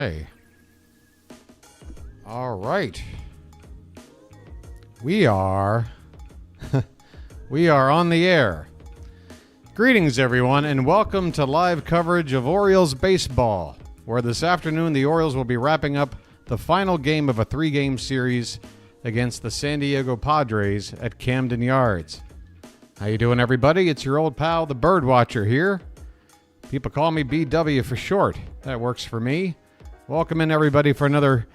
Hey. All right. We are on the air. Greetings, everyone, and welcome to live coverage of Orioles baseball, where this afternoon the Orioles will be wrapping up the final game of a 3-game series against the San Diego Padres at Camden Yards. How you doing, everybody? It's your old pal, the Bird Watcher here. People call me BW for short. That works for me. Welcome in, everybody, for another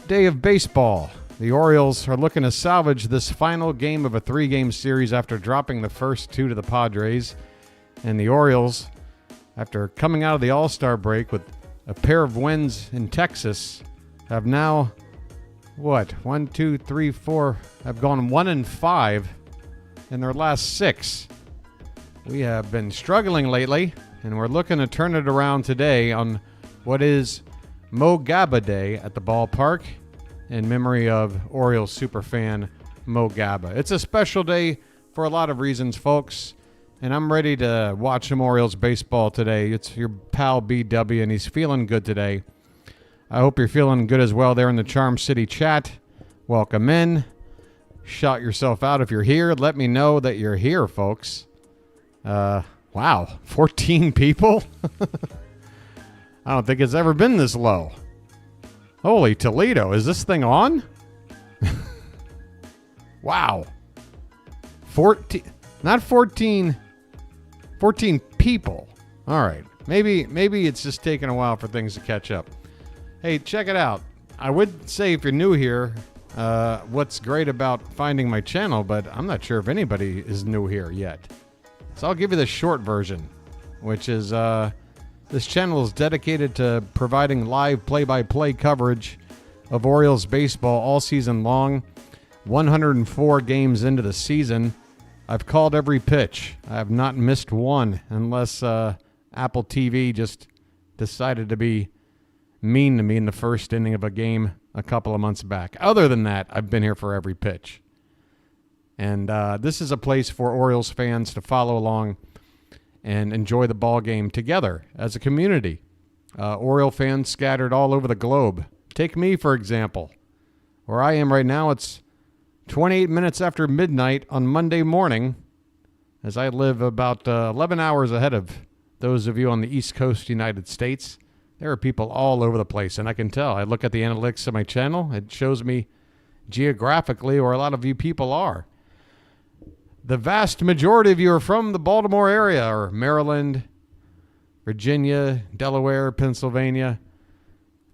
day of baseball. The Orioles are looking to salvage this final game of a 3-game series after dropping the first 2 to the Padres. And the Orioles, after coming out of the All-Star break with a pair of wins in Texas, have now, have gone 1-5 in their last 6. We have been struggling lately, and we're looking to turn it around today on what is Mo Gaba Day at the ballpark in memory of Orioles superfan Mo Gaba. It's a special day for a lot of reasons, folks, and I'm ready to watch some Orioles baseball today. It's your pal BW, and he's feeling good today. I hope you're feeling good as well there in the Charm City chat. Welcome in. Shout yourself out if you're here. Let me know that you're here, folks. Wow, 14 people? I don't think it's ever been this low. Holy Toledo, is this thing on? Wow. 14 people. All right. Maybe it's just taking a while for things to catch up. Hey, check it out. I would say if you're new here, what's great about finding my channel, but I'm not sure if anybody is new here yet. So I'll give you the short version, which is this channel is dedicated to providing live play-by-play coverage of Orioles baseball all season long. 104 games into the season, I've called every pitch. I have not missed one unless Apple TV just decided to be mean to me in the first inning of a game a couple of months back. Other than that, I've been here for every pitch. And this is a place for Orioles fans to follow along and enjoy the ball game together as a community. Oriole fans scattered all over the globe. Take me, for example. Where I am right now, it's 28 minutes after midnight on Monday morning, as I live about 11 hours ahead of those of you on the East Coast United States. There are people all over the place, and I can tell. I look at the analytics of my channel. It shows me geographically where a lot of you people are. The vast majority of you are from the Baltimore area, or Maryland, Virginia, Delaware, Pennsylvania.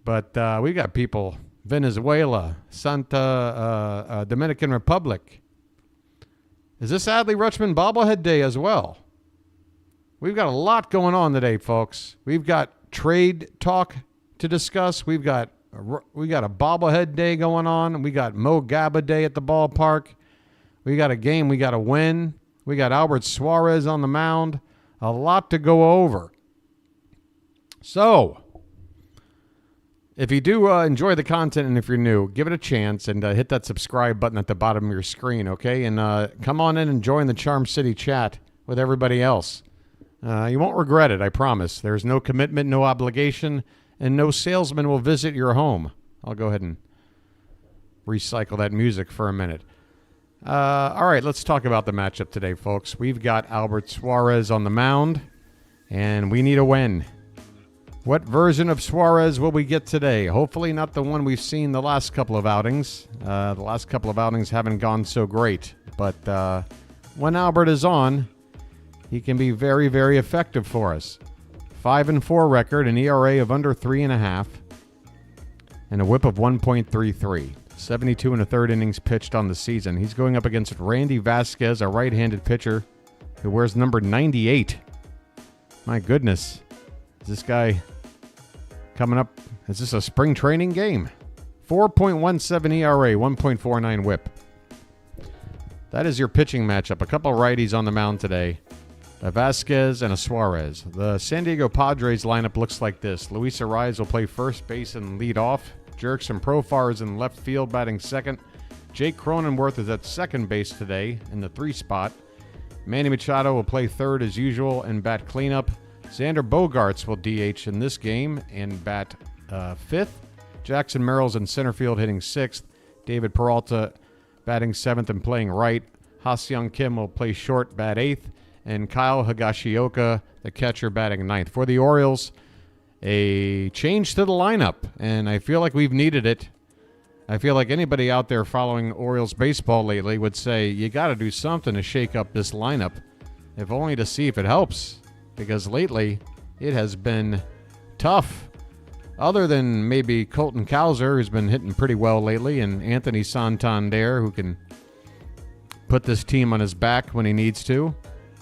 But we got people, Venezuela, Dominican Republic. Is this Adley Rutschman bobblehead day as well? We've got a lot going on today, folks. We've got trade talk to discuss. We got a bobblehead day going on. We got Mo Gaba Day at the ballpark. We got a game we got to win. We got Albert Suarez on the mound. A lot to go over. So, if you do enjoy the content and if you're new, give it a chance and hit that subscribe button at the bottom of your screen, okay? And come on in and join the Charm City chat with everybody else. You won't regret it, I promise. There's no commitment, no obligation, and no salesman will visit your home. I'll go ahead and recycle that music for a minute. All right, let's talk about the matchup today, folks. We've got Albert Suarez on the mound, and we need a win. What version of Suarez will we get today? Hopefully not the one we've seen the last couple of outings. The last couple of outings haven't gone so great, but when Albert is on, he can be very, very effective for us. 5-4 record, an ERA of under 3.5, and a WHIP of 1.33. 72 1/3 innings pitched on the season. He's going up against Randy Vasquez, a right-handed pitcher who wears number 98. My goodness. Is this guy coming up? Is this a spring training game? 4.17 ERA, 1.49 WHIP. That is your pitching matchup. A couple of righties on the mound today. A Vasquez and a Suarez. The San Diego Padres lineup looks like this. Luis Ariz will play first base and lead off. Jerkson Profar is in left field batting second. Jake Cronenworth is at second base today in the 3 spot. Manny Machado will play third as usual and bat cleanup. Xander Bogaerts will DH in this game and bat fifth. Jackson Merrill's in center field hitting sixth. David Peralta batting seventh and playing right. Ha-Seong Kim will play short, bat eighth. And Kyle Higashioka, the catcher, batting ninth. For the Orioles, a change to the lineup, and I feel like we've needed it. I feel like anybody out there following Orioles baseball lately would say, you got to do something to shake up this lineup, if only to see if it helps, because lately it has been tough. Other than maybe Colton Cowser, who's been hitting pretty well lately, and Anthony Santander, who can put this team on his back when he needs to.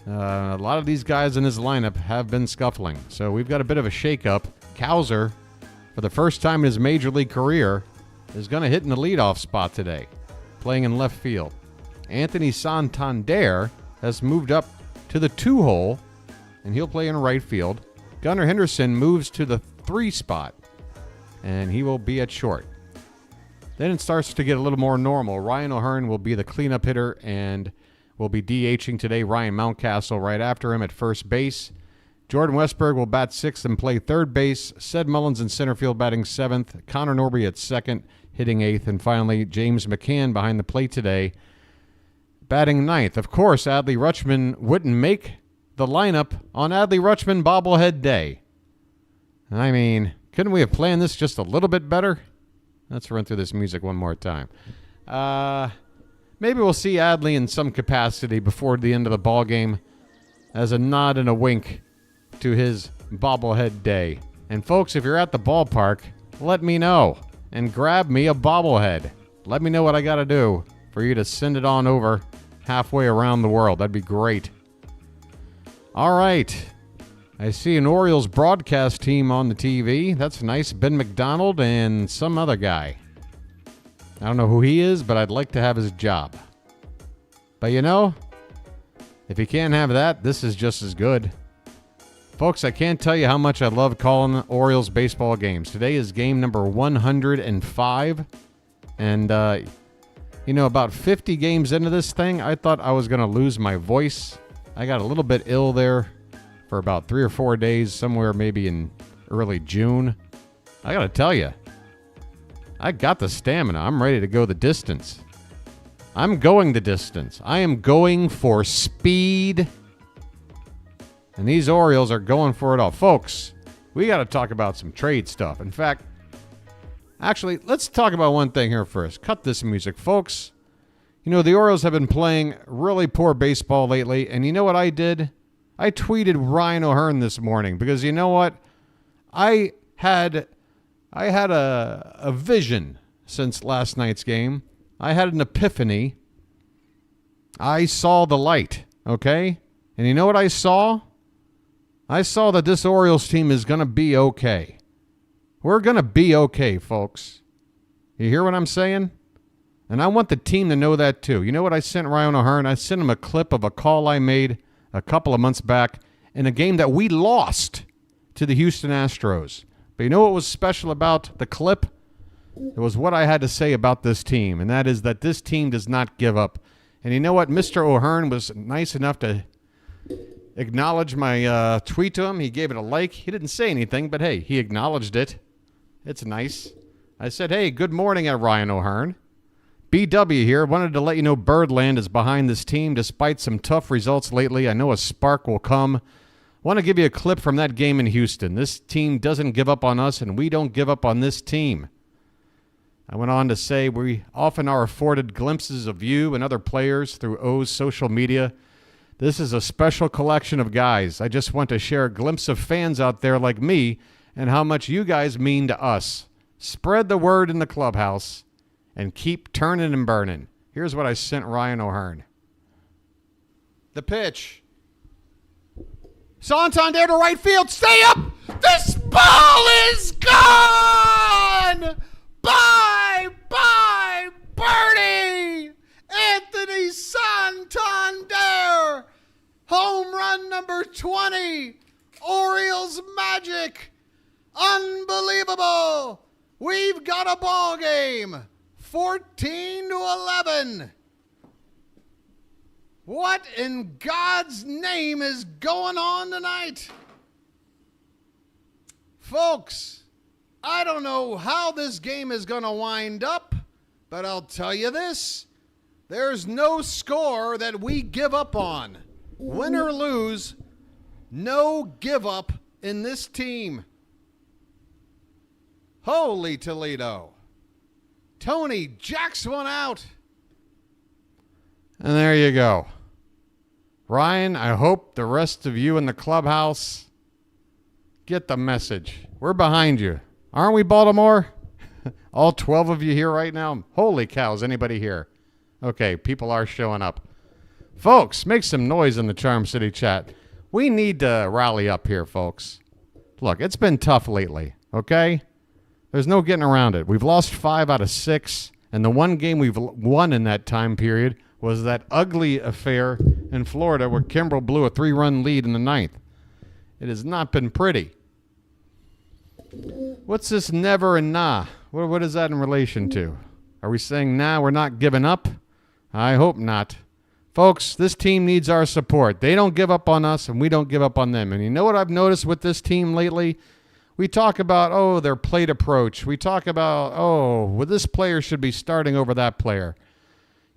A lot of these guys in his lineup have been scuffling, so we've got a bit of a shakeup. Cowser, for the first time in his major league career, is going to hit in the leadoff spot today, playing in left field. Anthony Santander has moved up to the 2-hole, and he'll play in right field. Gunnar Henderson moves to the 3 spot, and he will be at short. Then it starts to get a little more normal. Ryan O'Hearn will be the cleanup hitter and will be DHing today. Ryan Mountcastle right after him at first base. Jordan Westberg will bat sixth and play third base. Ced Mullins in center field batting seventh. Connor Norby at second, hitting eighth. And finally, James McCann behind the plate today, batting ninth. Of course, Adley Rutschman wouldn't make the lineup on Adley Rutschman bobblehead day. I mean, couldn't we have planned this just a little bit better? Let's run through this music one more time. Maybe we'll see Adley in some capacity before the end of the ball game as a nod and a wink to his bobblehead day. And folks, if you're at the ballpark, let me know and grab me a bobblehead. Let me know what I got to do for you to send it on over halfway around the world. That'd be great. All right. I see an Orioles broadcast team on the TV. That's nice. Ben McDonald and some other guy. I don't know who he is, but I'd like to have his job. But you know, if you can't have that, this is just as good. Folks, I can't tell you how much I love calling Orioles baseball games. Today is game number 105. And, about 50 games into this thing, I thought I was going to lose my voice. I got a little bit ill there for about 3 or 4 days, somewhere maybe in early June. I got to tell you, I got the stamina. I'm ready to go the distance. I'm going the distance. I am going for speed. And these Orioles are going for it all. Folks, we got to talk about some trade stuff. In fact, actually, let's talk about one thing here first. Cut this music, folks. You know, the Orioles have been playing really poor baseball lately. And you know what I did? I tweeted Ryan O'Hearn this morning because you know what? I had a vision since last night's game. I had an epiphany. I saw the light, okay? And you know what I saw? I saw that this Orioles team is going to be okay. We're going to be okay, folks. You hear what I'm saying? And I want the team to know that too. You know what I sent Ryan O'Hearn? I sent him a clip of a call I made a couple of months back in a game that we lost to the Houston Astros. But you know what was special about the clip? It was what I had to say about this team, and that is that this team does not give up. And you know what? Mr. O'Hearn was nice enough to acknowledge my tweet to him. He gave it a like. He didn't say anything, but hey, he acknowledged it. It's nice. I said, hey, good morning at Ryan O'Hearn. BW here. Wanted to let you know Birdland is behind this team despite some tough results lately. I know a spark will come. Want to give you a clip from that game in Houston. This team doesn't give up on us, and we don't give up on this team. I went on to say we often are afforded glimpses of you and other players through O's social media. This is a special collection of guys. I just want to share a glimpse of fans out there like me and how much you guys mean to us. Spread the word in the clubhouse and keep turning and burning. Here's what I sent Ryan O'Hearn. The pitch. Santander to right field. Stay up. This ball is gone. Bye, birdie. Anthony Santander. Home run number 20. Orioles magic. Unbelievable. We've got a ball game. 14-11. What in God's name is going on tonight? Folks, I don't know how this game is going to wind up, but I'll tell you this. There's no score that we give up on. Win or lose, no give up in this team. Holy Toledo. Tony jacks one out. And there you go. Ryan, I hope the rest of you in the clubhouse get the message. We're behind you. Aren't we, Baltimore? All 12 of you here right now? Holy cow, is anybody here? Okay, people are showing up. Folks, make some noise in the Charm City chat. We need to rally up here, folks. Look, it's been tough lately, okay? There's no getting around it. We've lost 5 out of 6, and the one game we've won in that time period was that ugly affair in Florida where Kimbrel blew a 3-run lead in the 9th. It has not been pretty. What's this never and nah? What is that in relation to? Are we saying, nah, we're not giving up? I hope not. Folks, this team needs our support. They don't give up on us, and we don't give up on them. And you know what I've noticed with this team lately? We talk about, their plate approach. We talk about, well, this player should be starting over that player.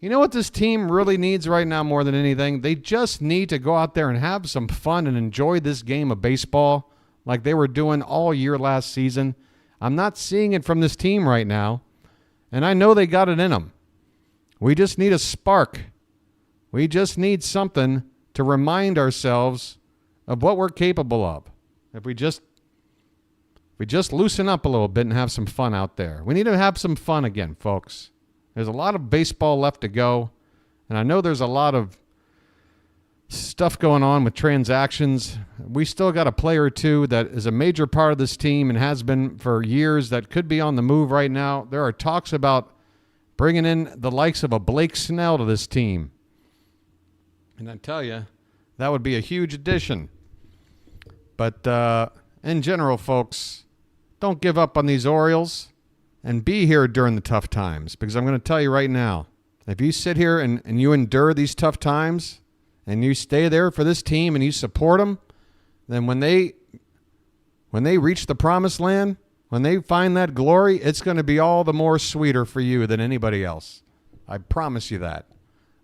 You know what this team really needs right now more than anything? They just need to go out there and have some fun and enjoy this game of baseball like they were doing all year last season. I'm not seeing it from this team right now, and I know they got it in them. We just need a spark. We just need something to remind ourselves of what we're capable of. If we just loosen up a little bit and have some fun out there. We need to have some fun again, folks. There's a lot of baseball left to go, and I know there's a lot of stuff going on with transactions. We still got a player or two that is a major part of this team and has been for years that could be on the move right now. There are talks about bringing in the likes of a Blake Snell to this team. And I tell you, that would be a huge addition. But in general, folks, don't give up on these Orioles and be here during the tough times. Because I'm going to tell you right now, if you sit here and you endure these tough times and you stay there for this team and you support them, then when they reach the promised land, when they find that glory, it's going to be all the more sweeter for you than anybody else. I promise you that.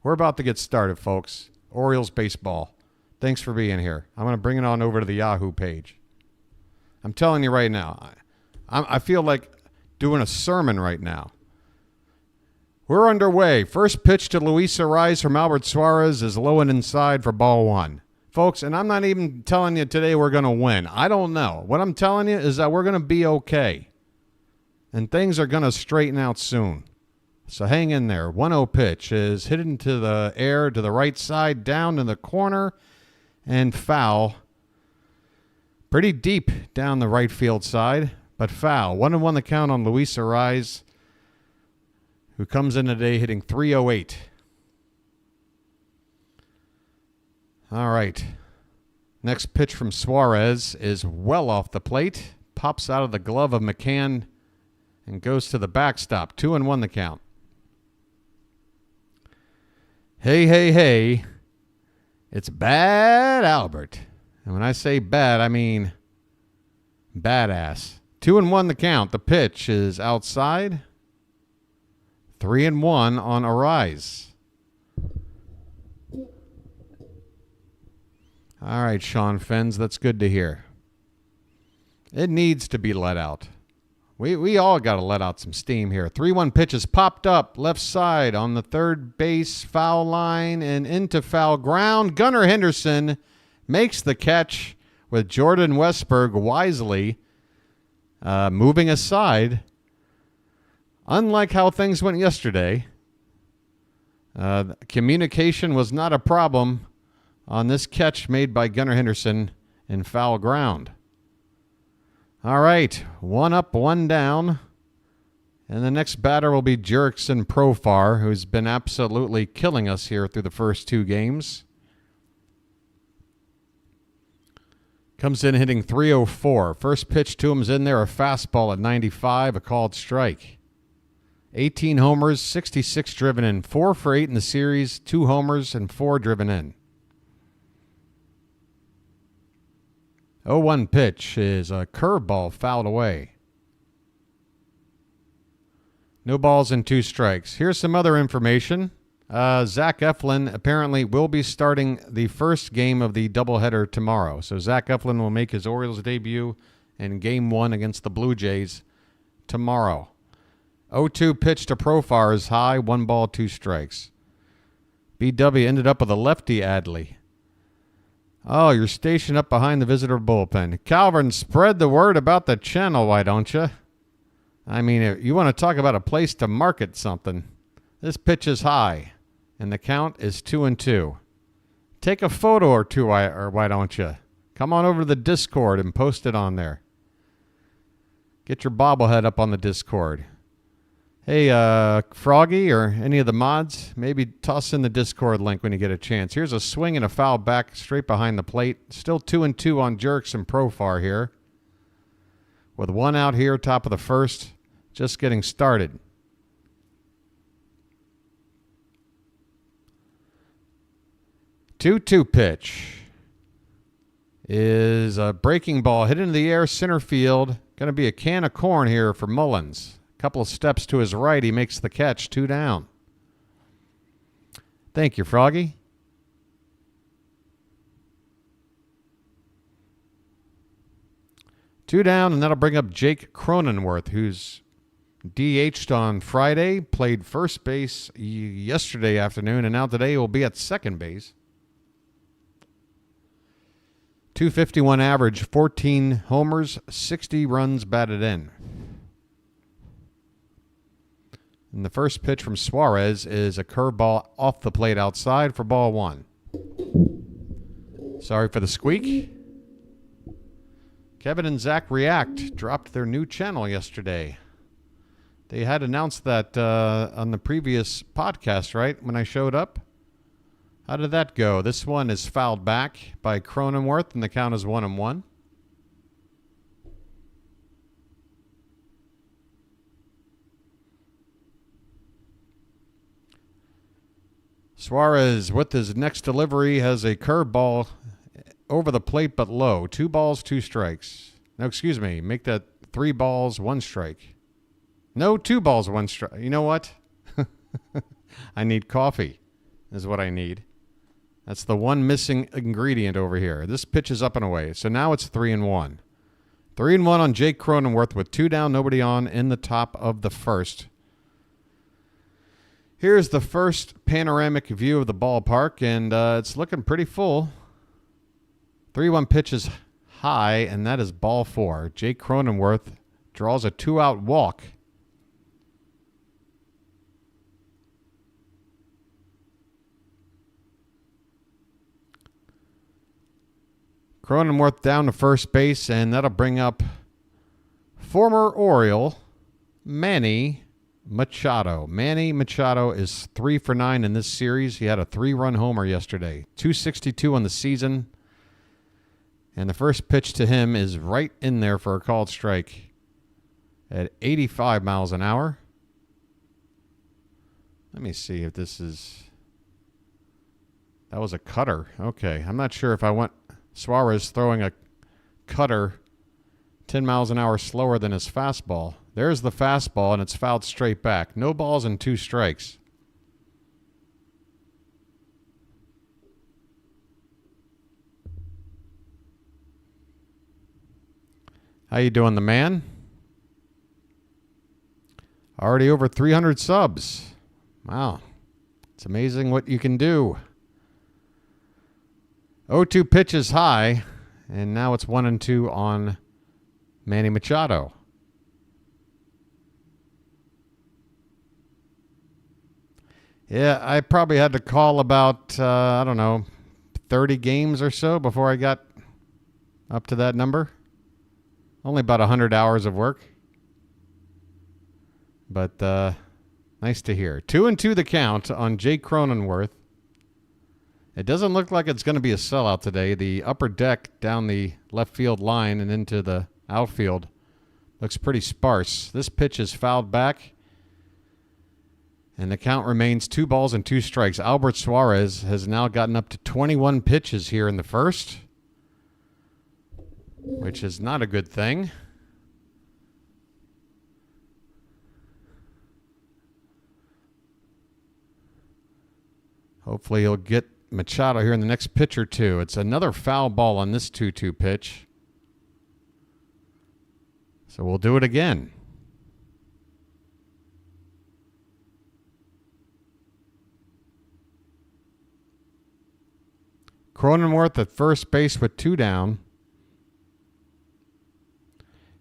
We're about to get started, folks. Orioles baseball. Thanks for being here. I'm going to bring it on over to the Yahoo page. I'm telling you right now, I feel like doing a sermon right now. We're underway. First pitch to Luis Suarez from Albert Suarez is low and inside for ball 1. Folks, and I'm not even telling you today we're going to win. I don't know. What I'm telling you is that we're going to be okay. And things are going to straighten out soon. So hang in there. 1-0 pitch is hit into the air to the right side, down in the corner, and foul. Pretty deep down the right field side, but foul. 1-1 the count on Luis Suarez, who comes in today hitting .308. All right. Next pitch from Suarez is well off the plate. Pops out of the glove of McCann and goes to the backstop. 2-1 the count. Hey, hey, hey. It's bad Albert. And when I say bad, I mean badass. 2-1 the count. The pitch is outside. 3-1 on Arise. All right, Sean Fens, that's good to hear. It needs to be let out. We all got to let out some steam here. 3-1 pitch is popped up left side on the third base foul line and into foul ground. Gunnar Henderson makes the catch with Jordan Westberg wisely moving aside. Unlike how things went yesterday, communication was not a problem on this catch made by Gunnar Henderson in foul ground. All right, 1 up, 1 down. And the next batter will be Jerickson Profar, who's been absolutely killing us here through the first 2 games. Comes in hitting .304. First pitch to him is in there, a fastball at 95, a called strike. 18 homers, 66 driven in, 4 for 8 in the series, 2 homers and 4 driven in. 0-1 pitch is a curveball fouled away. No balls and 2 strikes. Here's some other information. Zach Eflin apparently will be starting the first game of the doubleheader tomorrow. So Zach Eflin will make his Orioles debut in Game 1 against the Blue Jays tomorrow. 0-2 pitch to Profar is high. 1 ball, 2 strikes. BW ended up with a lefty Adley. Oh, you're stationed up behind the visitor bullpen. Calvin, spread the word about the channel, why don't you? I mean, if you want to talk about a place to market something. This pitch is high, and the count is 2-2. Take a photo or two, or why don't you? Come on over to the Discord and post it on there. Get your bobblehead up on the Discord. Hey, Froggy or any of the mods, maybe toss in the Discord link when you get a chance. Here's a swing and a foul back straight behind the plate. Still 2-2 on Jerks and Profar here. With 1 out here, top of the first, just getting started. Two pitch is a breaking ball hit into the air, center field. Going to be a can of corn here for Mullins. A couple of steps to his right, he makes the catch, 2 down. Thank you, Froggy. Two down, and that'll bring up Jake Cronenworth, who's DH'd on Friday, played first base yesterday afternoon, and now today will be at second base. 251 average, 14 homers, 60 runs batted in. And the first pitch from Suarez is a curveball off the plate outside for ball 1. Sorry for the squeak. Kevin and Zach React dropped their new channel yesterday. They had announced that on the previous podcast, right, when I showed up? How did that go? This one is fouled back by Cronenworth, and the count is 1-1. Suarez, with his next delivery, has a curveball over the plate but low. 2 balls, 2 strikes. No, excuse me. Make that 3 balls, 1 strike. No, 2 balls, 1 strike. You know what? I need coffee is what I need. That's the one missing ingredient over here. This pitch is up and away. So now it's 3-1. 3-1 on Jake Cronenworth with 2 down, nobody on in the top of the first. Here's the first panoramic view of the ballpark, and it's looking pretty full. 3-1 pitch is high, and that is ball 4. Jake Cronenworth draws a 2-out walk. Cronenworth down to first base, and that'll bring up former Oriole Manny Machado. Manny Machado is 3 for 9 in this series. He had a 3-run homer yesterday. 262 on the season. And the first pitch to him is right in there for a called strike at 85 miles an hour. Let me see if this is... That was a cutter. Okay, I'm not sure if I want Suarez throwing a cutter 10 miles an hour slower than his fastball. There's the fastball, and it's fouled straight back. No balls and 2 strikes. How you doing, the man? Already over 300 subs. Wow. It's amazing what you can do. 0-2 pitch is high, and now it's 1-2 on Manny Machado. Yeah, I probably had to call about, 30 games or so before I got up to that number. Only about 100 hours of work. But nice to hear. 2-2 the count on Jake Cronenworth. It doesn't look like it's going to be a sellout today. The upper deck down the left field line and into the outfield looks pretty sparse. This pitch is fouled back, and the count remains 2 balls and 2 strikes. Albert Suarez has now gotten up to 21 pitches here in the first, which is not a good thing. Hopefully he'll get Machado here in the next pitch or two. It's another foul ball on this 2-2 pitch. So we'll do it again. Cronenworth at first base with 2 down.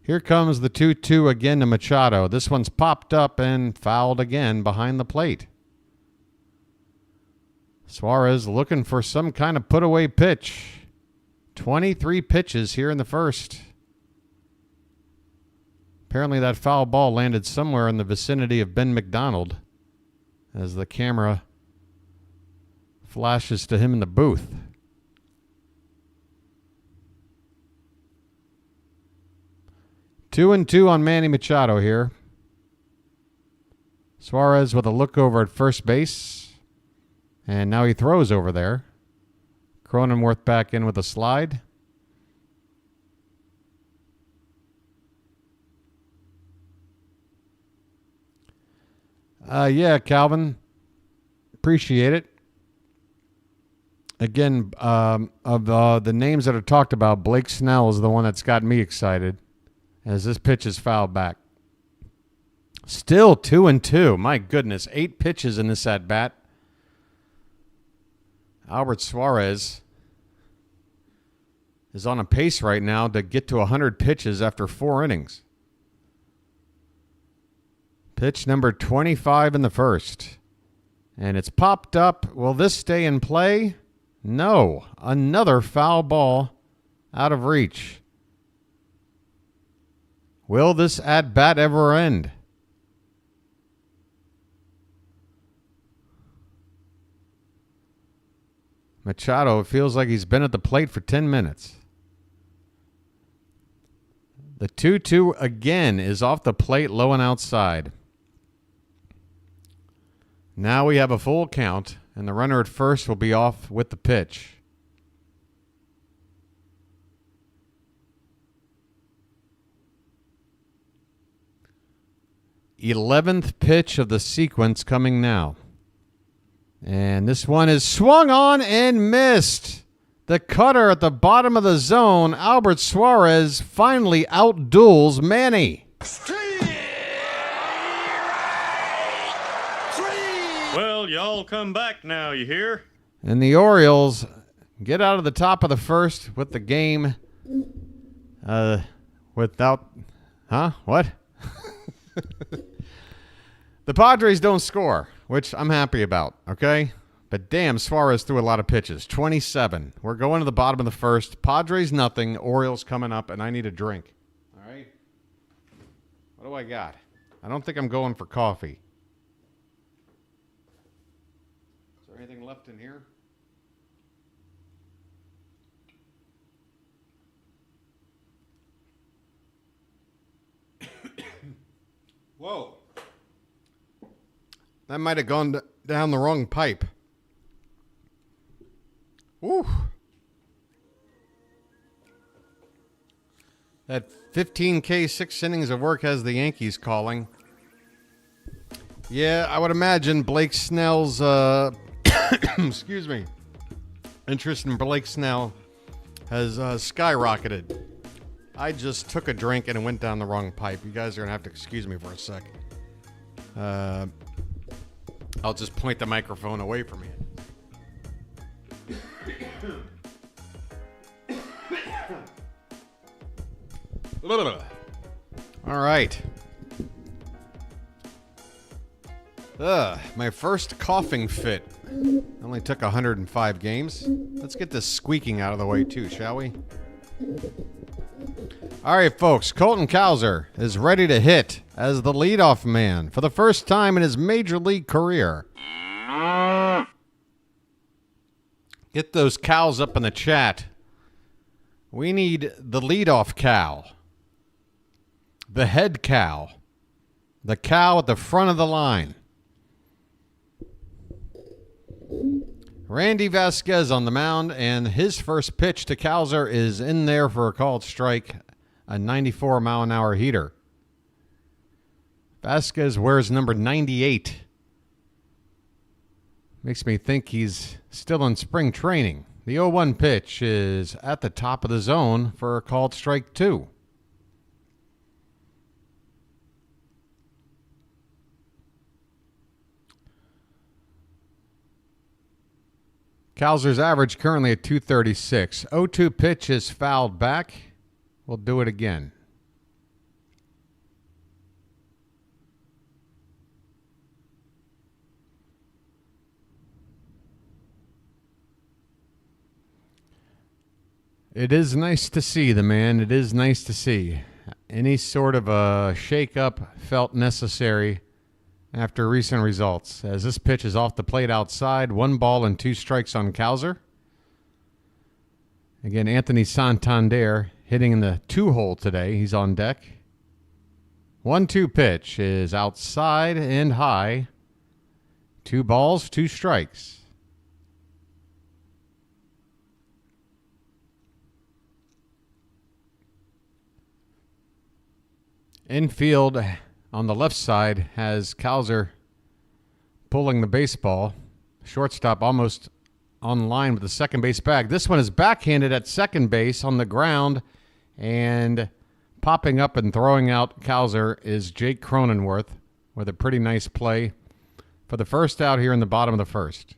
Here comes the 2-2 again to Machado. This one's popped up and fouled again behind the plate. Suarez looking for some kind of put-away pitch. 23 pitches here in the first. Apparently that foul ball landed somewhere in the vicinity of Ben McDonald as the camera flashes to him in the booth. Two and two on Manny Machado here. Suarez with a look over at first base. And now he throws over there. Cronenworth back in with a slide. Yeah, Calvin. Appreciate it. Again, of the names that are talked about, Blake Snell is the one that's got me excited as this pitch is fouled back. Still 2-2. My goodness, 8 pitches in this at-bat. Albert Suarez is on a pace right now to get to 100 pitches after 4 innings. Pitch number 25 in the first. And it's popped up. Will this stay in play? No. Another foul ball out of reach. Will this at-bat ever end? Machado feels like he's been at the plate for 10 minutes. The 2-2 again is off the plate, low and outside. Now we have a full count, and the runner at first will be off with the pitch. 11th pitch of the sequence coming now. And this one is swung on and missed. The cutter at the bottom of the zone. Albert Suarez finally outduels Manny. Well, y'all come back now, you hear? And the Orioles get out of the top of the first with the game without... Huh? What? The Padres don't score, which I'm happy about, okay? But damn, Suarez threw a lot of pitches. 27. We're going to the bottom of the first. Padres nothing. Orioles coming up, and I need a drink. All right? What do I got? I don't think I'm going for coffee. Is there anything left in here? Whoa. That might have gone down the wrong pipe. Woo. That 15K 6 innings of work has the Yankees calling. Yeah, I would imagine Blake Snell's, excuse me, interest in Blake Snell has skyrocketed. I just took a drink and it went down the wrong pipe. You guys are going to have to excuse me for a sec. I'll just point the microphone away from you. All right. My first coughing fit. Only took 105 games. Let's get this squeaking out of the way too, shall we? All right, folks. Colton Cowser is ready to hit as the leadoff man for the first time in his major league career. Get those cows up in the chat. We need the leadoff cow, the head cow, the cow at the front of the line. Randy Vasquez on the mound, and his first pitch to Cowser is in there for a called strike, a 94-mile-an-hour heater. Vasquez wears number 98. Makes me think he's still in spring training. The 0-1 pitch is at the top of the zone for a called strike 2. Cowser's average currently at 236. 0-2 pitch is fouled back. We'll do it again. It is nice to see the man. It is nice to see. Any sort of a shake-up felt necessary after recent results, as this pitch is off the plate outside. 1 ball and 2 strikes on Cowser. Again, Anthony Santander hitting in the 2-hole today. He's on deck. 1-2 pitch is outside and high. 2 balls, 2 strikes. Infield on the left side has Cowser pulling the baseball. Shortstop almost on line with the second base bag. This one is backhanded at second base on the ground, and popping up and throwing out Cowser is Jake Cronenworth with a pretty nice play for the first out here in the bottom of the first.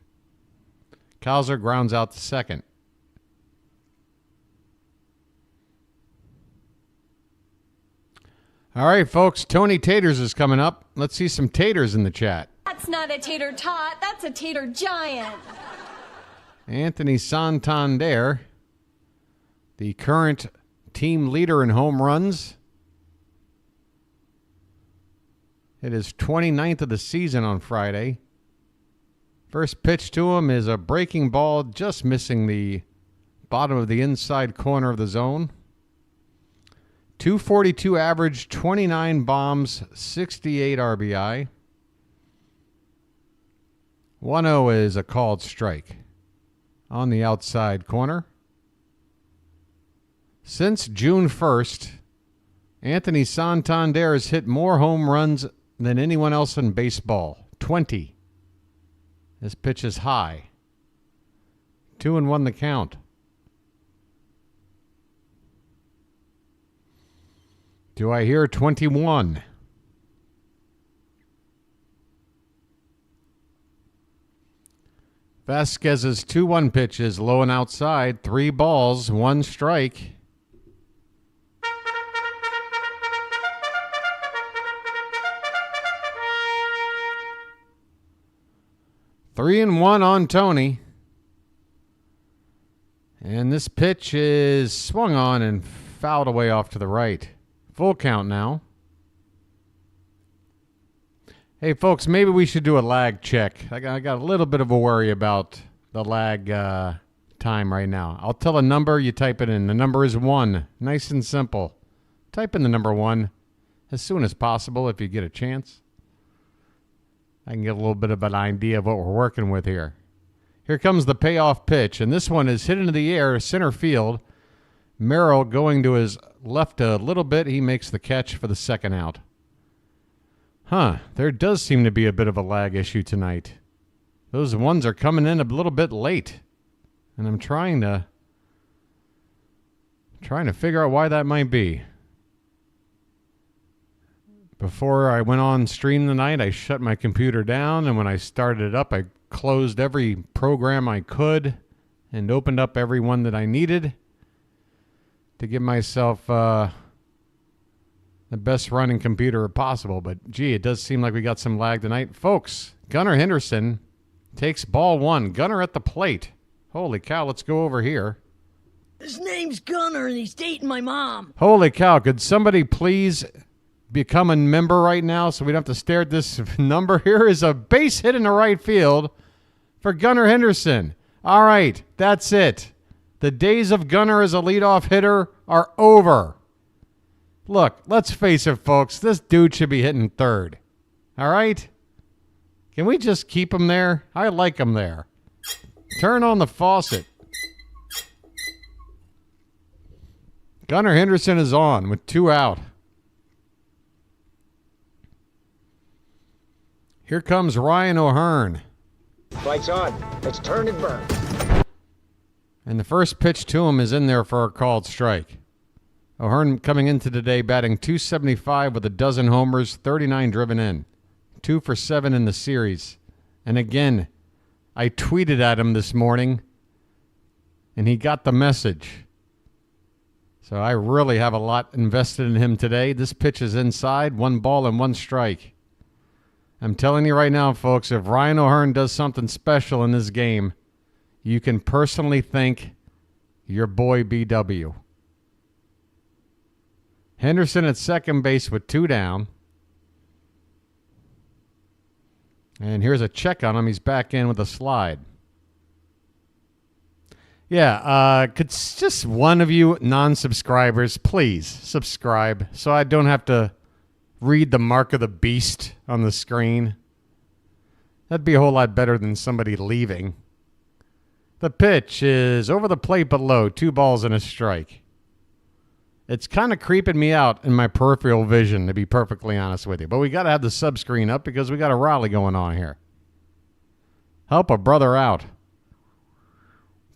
Cowser grounds out to second. All right, folks, Tony Taters is coming up. Let's see some taters in the chat. That's not a tater tot, that's a tater giant. Anthony Santander, the current team leader in home runs. It is 29th of the season on Friday. First pitch to him is a breaking ball, just missing the bottom of the inside corner of the zone. 242 average, 29 bombs, 68 RBI. 1-0 is a called strike on the outside corner. Since June 1st, Anthony Santander has hit more home runs than anyone else in baseball. 20. This pitch is high. 2-1 the count. Do I hear 21? Vasquez's 2-1 pitch is low and outside. 3 balls, 1 strike. Three and 1 on Tony. And this pitch is swung on and fouled away off to the right. Full count now. Hey, folks, maybe we should do a lag check. I got a little bit of a worry about the lag time right now. I'll tell a number, you type it in. The number is 1. Nice and simple. Type in the number 1 as soon as possible if you get a chance. I can get a little bit of an idea of what we're working with here. Here comes the payoff pitch, and this one is hit into the air, center field. Merrill going to his left a little bit. He makes the catch for the second out. There does seem to be a bit of a lag issue tonight. Those ones are coming in a little bit late. And I'm trying to figure out why that might be. Before I went on stream tonight, I shut my computer down, and when I started it up, I closed every program I could and opened up every one that I needed to give myself the best running computer possible. But, gee, it does seem like we got some lag tonight. Folks, Gunnar Henderson takes ball 1. Gunnar at the plate. Holy cow, let's go over here. His name's Gunnar, and he's dating my mom. Holy cow, could somebody please become a member right now so we don't have to stare at this number? Here is a base hit in the right field for Gunnar Henderson. All right, that's it. The days of Gunnar as a leadoff hitter are over. Look, let's face it, folks. This dude should be hitting third. All right? Can we just keep him there? I like him there. Turn on the faucet. Gunnar Henderson is on with 2 out. Here comes Ryan O'Hearn. Lights on. Let's turn and burn. And the first pitch to him is in there for a called strike. O'Hearn coming into today batting .275 with a dozen homers, 39 driven in. 2 for 7 in the series. And again, I tweeted at him this morning, and he got the message. So I really have a lot invested in him today. This pitch is inside, 1 ball and 1 strike. I'm telling you right now, folks, if Ryan O'Hearn does something special in this game, you can personally thank your boy BW. Henderson at second base with 2 down. And here's a check on him. He's back in with a slide. Yeah, could just one of you non-subscribers please subscribe so I don't have to read the mark of the beast on the screen? That'd be a whole lot better than somebody leaving. The pitch is over the plate but low, 2 balls and a strike. It's kind of creeping me out in my peripheral vision, to be perfectly honest with you. But we got to have the sub screen up because we got a rally going on here. Help a brother out.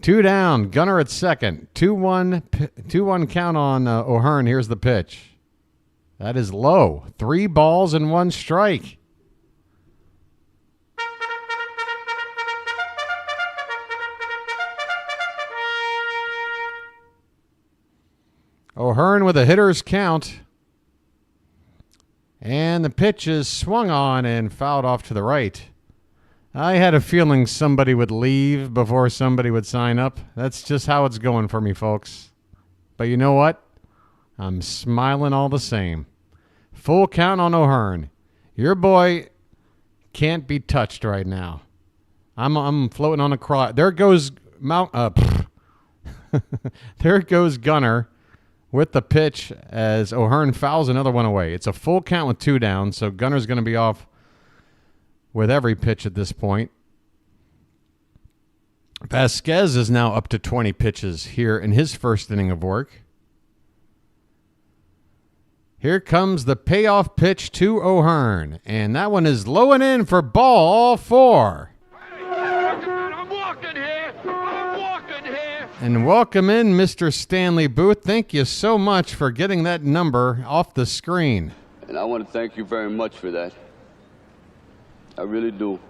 2 down, Gunnar at second. 2-1 count on O'Hearn. Here's the pitch. That is low. 3 balls and 1 strike. O'Hearn with a hitter's count. And the pitch is swung on and fouled off to the right. I had a feeling somebody would leave before somebody would sign up. That's just how it's going for me, folks. But you know what? I'm smiling all the same. Full count on O'Hearn. Your boy can't be touched right now. I'm floating on a cross. There goes there goes Gunnar with the pitch as O'Hearn fouls another one away. It's a full count with 2 down, so Gunnar's going to be off with every pitch at this point. Vasquez is now up to 20 pitches here in his first inning of work. Here comes the payoff pitch to O'Hearn, and that one is low and in for ball 4. And welcome in, Mr. Stanley Booth. Thank you so much for getting that number off the screen. And I want to thank you very much for that. I really do.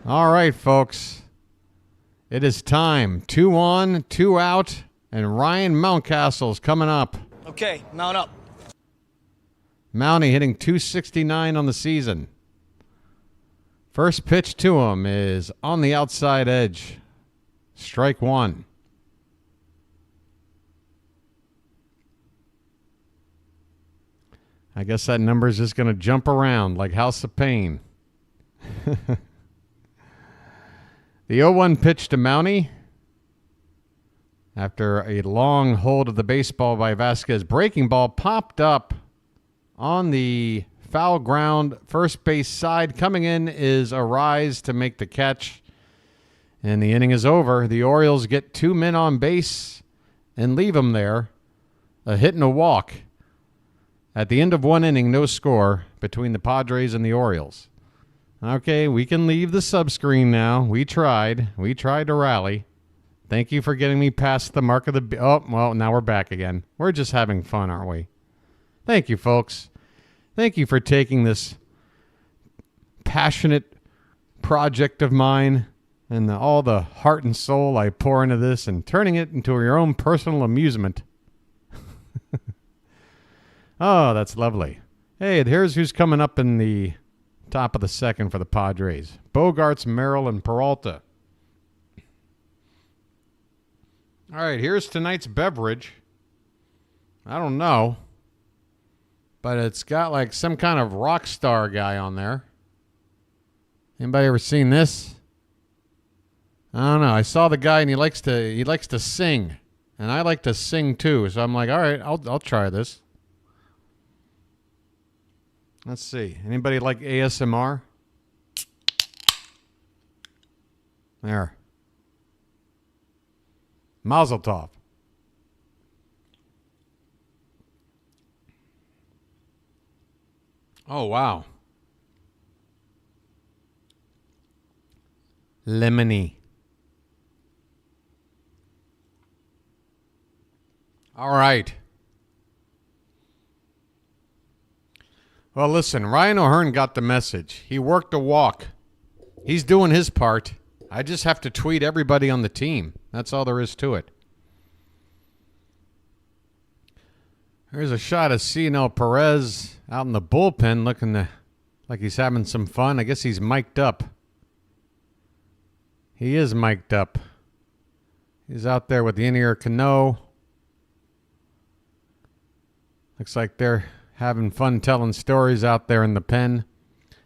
All right, folks. It is time. 2 on, 2 out, and Ryan Mountcastle's coming up. Okay, mount up. Mountie hitting .269 on the season. First pitch to him is on the outside edge. Strike 1. I guess that number is just going to jump around like House of Pain. The 0-1 pitch to Mountie. After a long hold of the baseball by Vasquez, breaking ball popped up on the foul ground first base side. Coming in is Arise to make the catch. And the inning is over. The Orioles get 2 men on base and leave them there. A hit and a walk. At the end of 1 inning, no score between the Padres and the Orioles. Okay, we can leave the sub-screen now. We tried. We tried to rally. Thank you for getting me past the mark of the... Oh, well, now we're back again. We're just having fun, aren't we? Thank you, folks. Thank you for taking this passionate project of mine and all the heart and soul I pour into this and turning it into your own personal amusement. Oh, that's lovely. Hey, here's who's coming up in the top of the second for the Padres. Bogarts, Merrill, and Peralta. All right, here's tonight's beverage. I don't know, but it's got like some kind of rock star guy on there. Anybody ever seen this? I don't know. I saw the guy and he likes to sing, and I like to sing too. So I'm like, all right, I'll try this. Let's see. Anybody like ASMR? There. Mazel tov. Oh, wow. lemony. All right. Well, listen, Ryan O'Hearn got the message. He worked a walk. He's doing his part. I just have to tweet everybody on the team. That's all there is to it. Here's a shot of Cionel Perez out in the bullpen looking like he's having some fun. I guess he's mic'd up. He is mic'd up. He's out there with the in-ear Cano. Looks like they're having fun telling stories out there in the pen.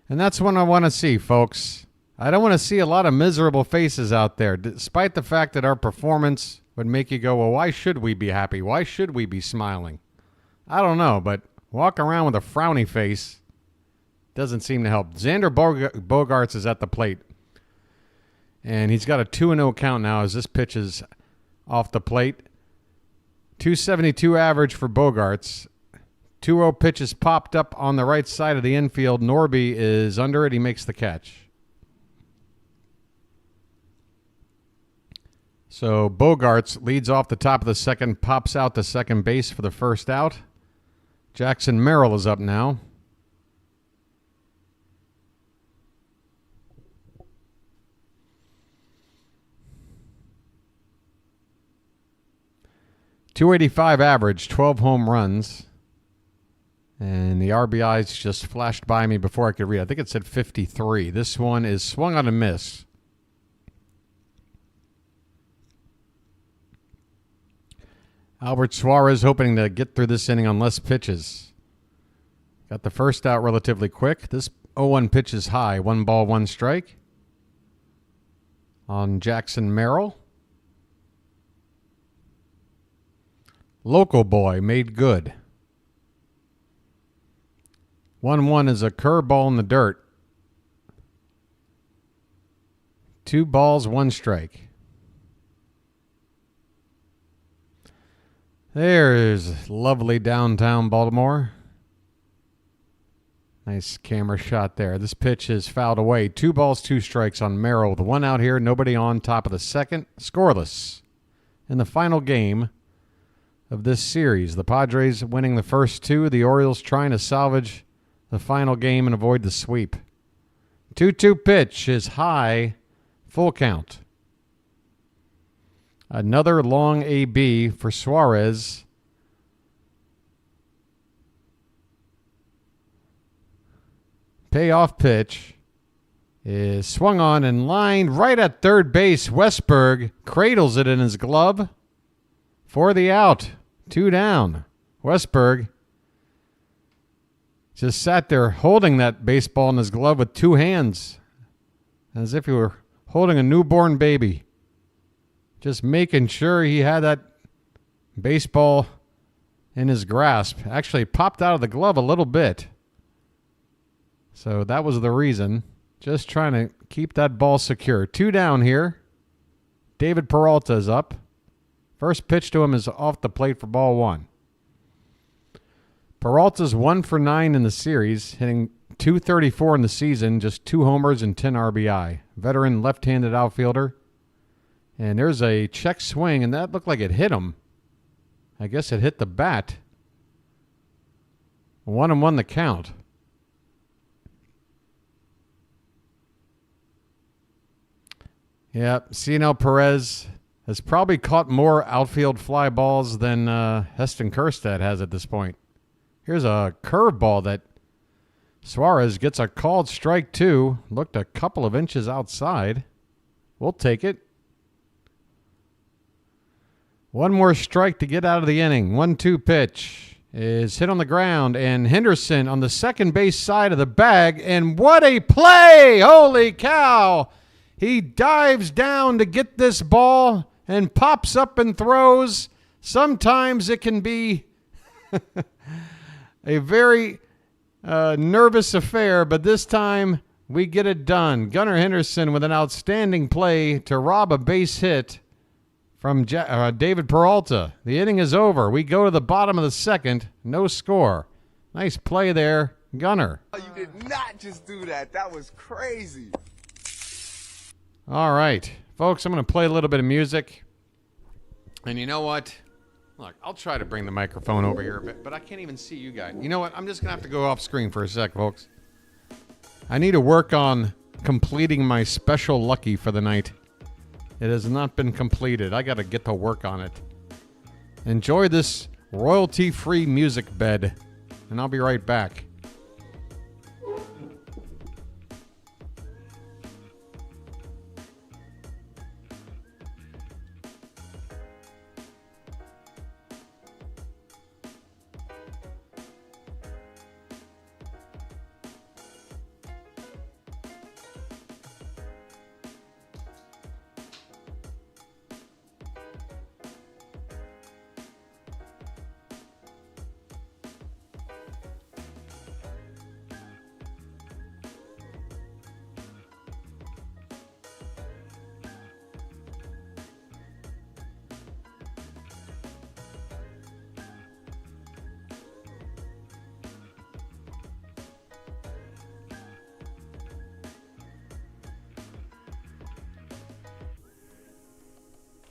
And that's what I want to see, folks. I don't want to see a lot of miserable faces out there, despite the fact that our performance would make you go, well, why should we be happy? Why should we be smiling? I don't know, but walk around with a frowny face doesn't seem to help. Xander Bogaerts is at the plate. And he's got a 2-0 count now as this pitch is off the plate. 272 average for Bogaerts. 2-0 pitch is popped up on the right side of the infield. Norby is under it. He makes the catch. So Bogaerts leads off the top of the second, pops out to second base for the first out. Jackson Merrill is up now. .285 average, 12 home runs. And the RBIs just flashed by me before I could read. I think it said 53. This one is swung on a miss. Albert Suarez hoping to get through this inning on less pitches. Got the first out relatively quick. This 0-1 pitch is high. 1 ball, 1 strike. On Jackson Merrill. Local boy made good. 1-1 is a curveball in the dirt. 2 balls, 1 strike. There's lovely downtown Baltimore. Nice camera shot there. This pitch is fouled away. 2 balls, 2 strikes on Merrill with 1 out here. Nobody on, top of the second. Scoreless in the final game of this series. The Padres winning the first 2. The Orioles trying to salvage the final game and avoid the sweep. 2-2 pitch is high. Full count. Another long AB for Suarez. Payoff pitch is swung on and lined right at third base. Westberg cradles it in his glove for the out. 2 down. Westberg just sat there holding that baseball in his glove with 2 hands, as if he were holding a newborn baby. Just making sure he had that baseball in his grasp. Actually popped out of the glove a little bit. So that was the reason. Just trying to keep that ball secure. 2 down here. David Peralta is up. First pitch to him is off the plate for ball 1. Peralta's 1 for 9 in the series, hitting .234 in the season, just 2 homers and 10 RBI. Veteran left-handed outfielder. And there's a check swing, and that looked like it hit him. I guess it hit the bat. 1-1 the count. Yeah, Cionel Perez has probably caught more outfield fly balls than Heston Kjerstad has at this point. Here's a curveball that Suarez gets a called strike 2. Looked a couple of inches outside. We'll take it. 1 more strike to get out of the inning. 1-2 pitch is hit on the ground, and Henderson on the second base side of the bag, and what a play! Holy cow! He dives down to get this ball and pops up and throws. Sometimes it can be a very nervous affair, but this time we get it done. Gunnar Henderson with an outstanding play to rob a base hit from David Peralta. The inning is over. We go to the bottom of the second. No score. Nice play there, Gunnar. You did not just do that. That was crazy. All right, folks, I'm going to play a little bit of music. And you know what? Look, I'll try to bring the microphone over here a bit, but I can't even see you guys. You know what? I'm just going to have to go off screen for a sec, folks. I need to work on completing my special lucky for the night. It has not been completed. I got to get to work on it. Enjoy this royalty-free music bed, and I'll be right back.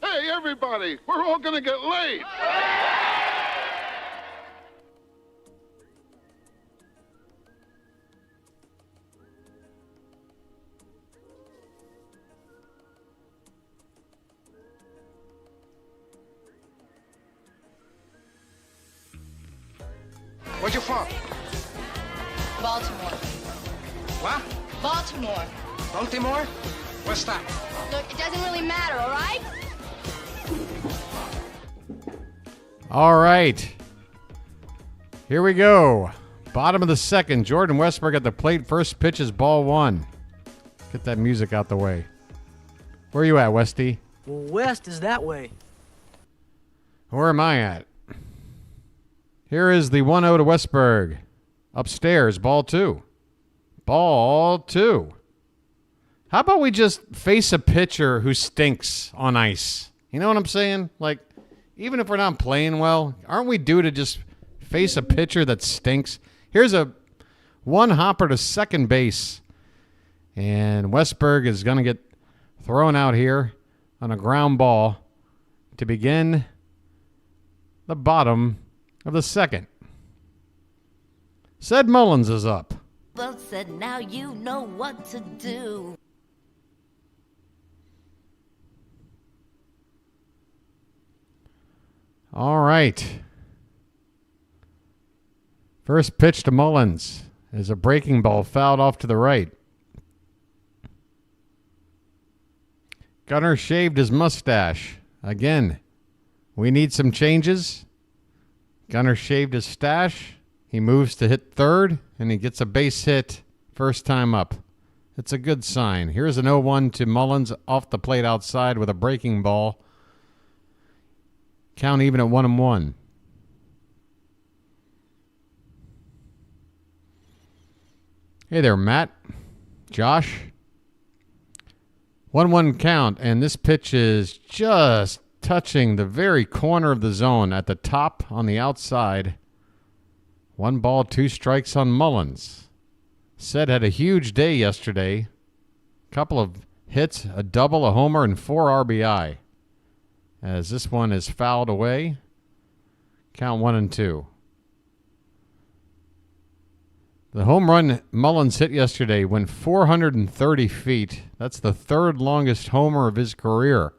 Hey, everybody, we're all gonna get laid. Where you from? Baltimore. What? Baltimore. Baltimore? What's that? Look, it doesn't really matter, all right? All right. Here we go. Bottom of the second. Jordan Westberg at the plate. First pitch is ball one. Get that music out the way. Where are you at, Westy? Well, west is that way. Where am I at? Here is the 1-0 to Westberg. Upstairs, ball two. Ball two. How about we just face a pitcher who stinks on ice? You know what I'm saying? Like, even if we're not playing well, aren't we due to just face a pitcher that stinks? Here's a one hopper to second base. And Westberg is going to get thrown out here on a ground ball to begin the bottom of the second. Said Mullins is up. Both said, now you know what to do. All right. First pitch to Mullins is a breaking ball fouled off to the right. Gunnar shaved his mustache. Again, we need some changes. Gunnar shaved his stash. He moves to hit third, and he gets a base hit first time up. It's a good sign. Here's an 0-1 to Mullins off the plate outside with a breaking ball. Count even at 1-1. Hey there, Matt. Josh. 1-1 count, and this pitch is just touching the very corner of the zone at the top on the outside. 1 ball, 2 strikes on Mullins. Said had a huge day yesterday. Couple of hits, a double, a homer, and 4 RBI. As this one is fouled away. Count 1-2. The home run Mullins hit yesterday went 430 feet. That's the 3rd longest homer of his career.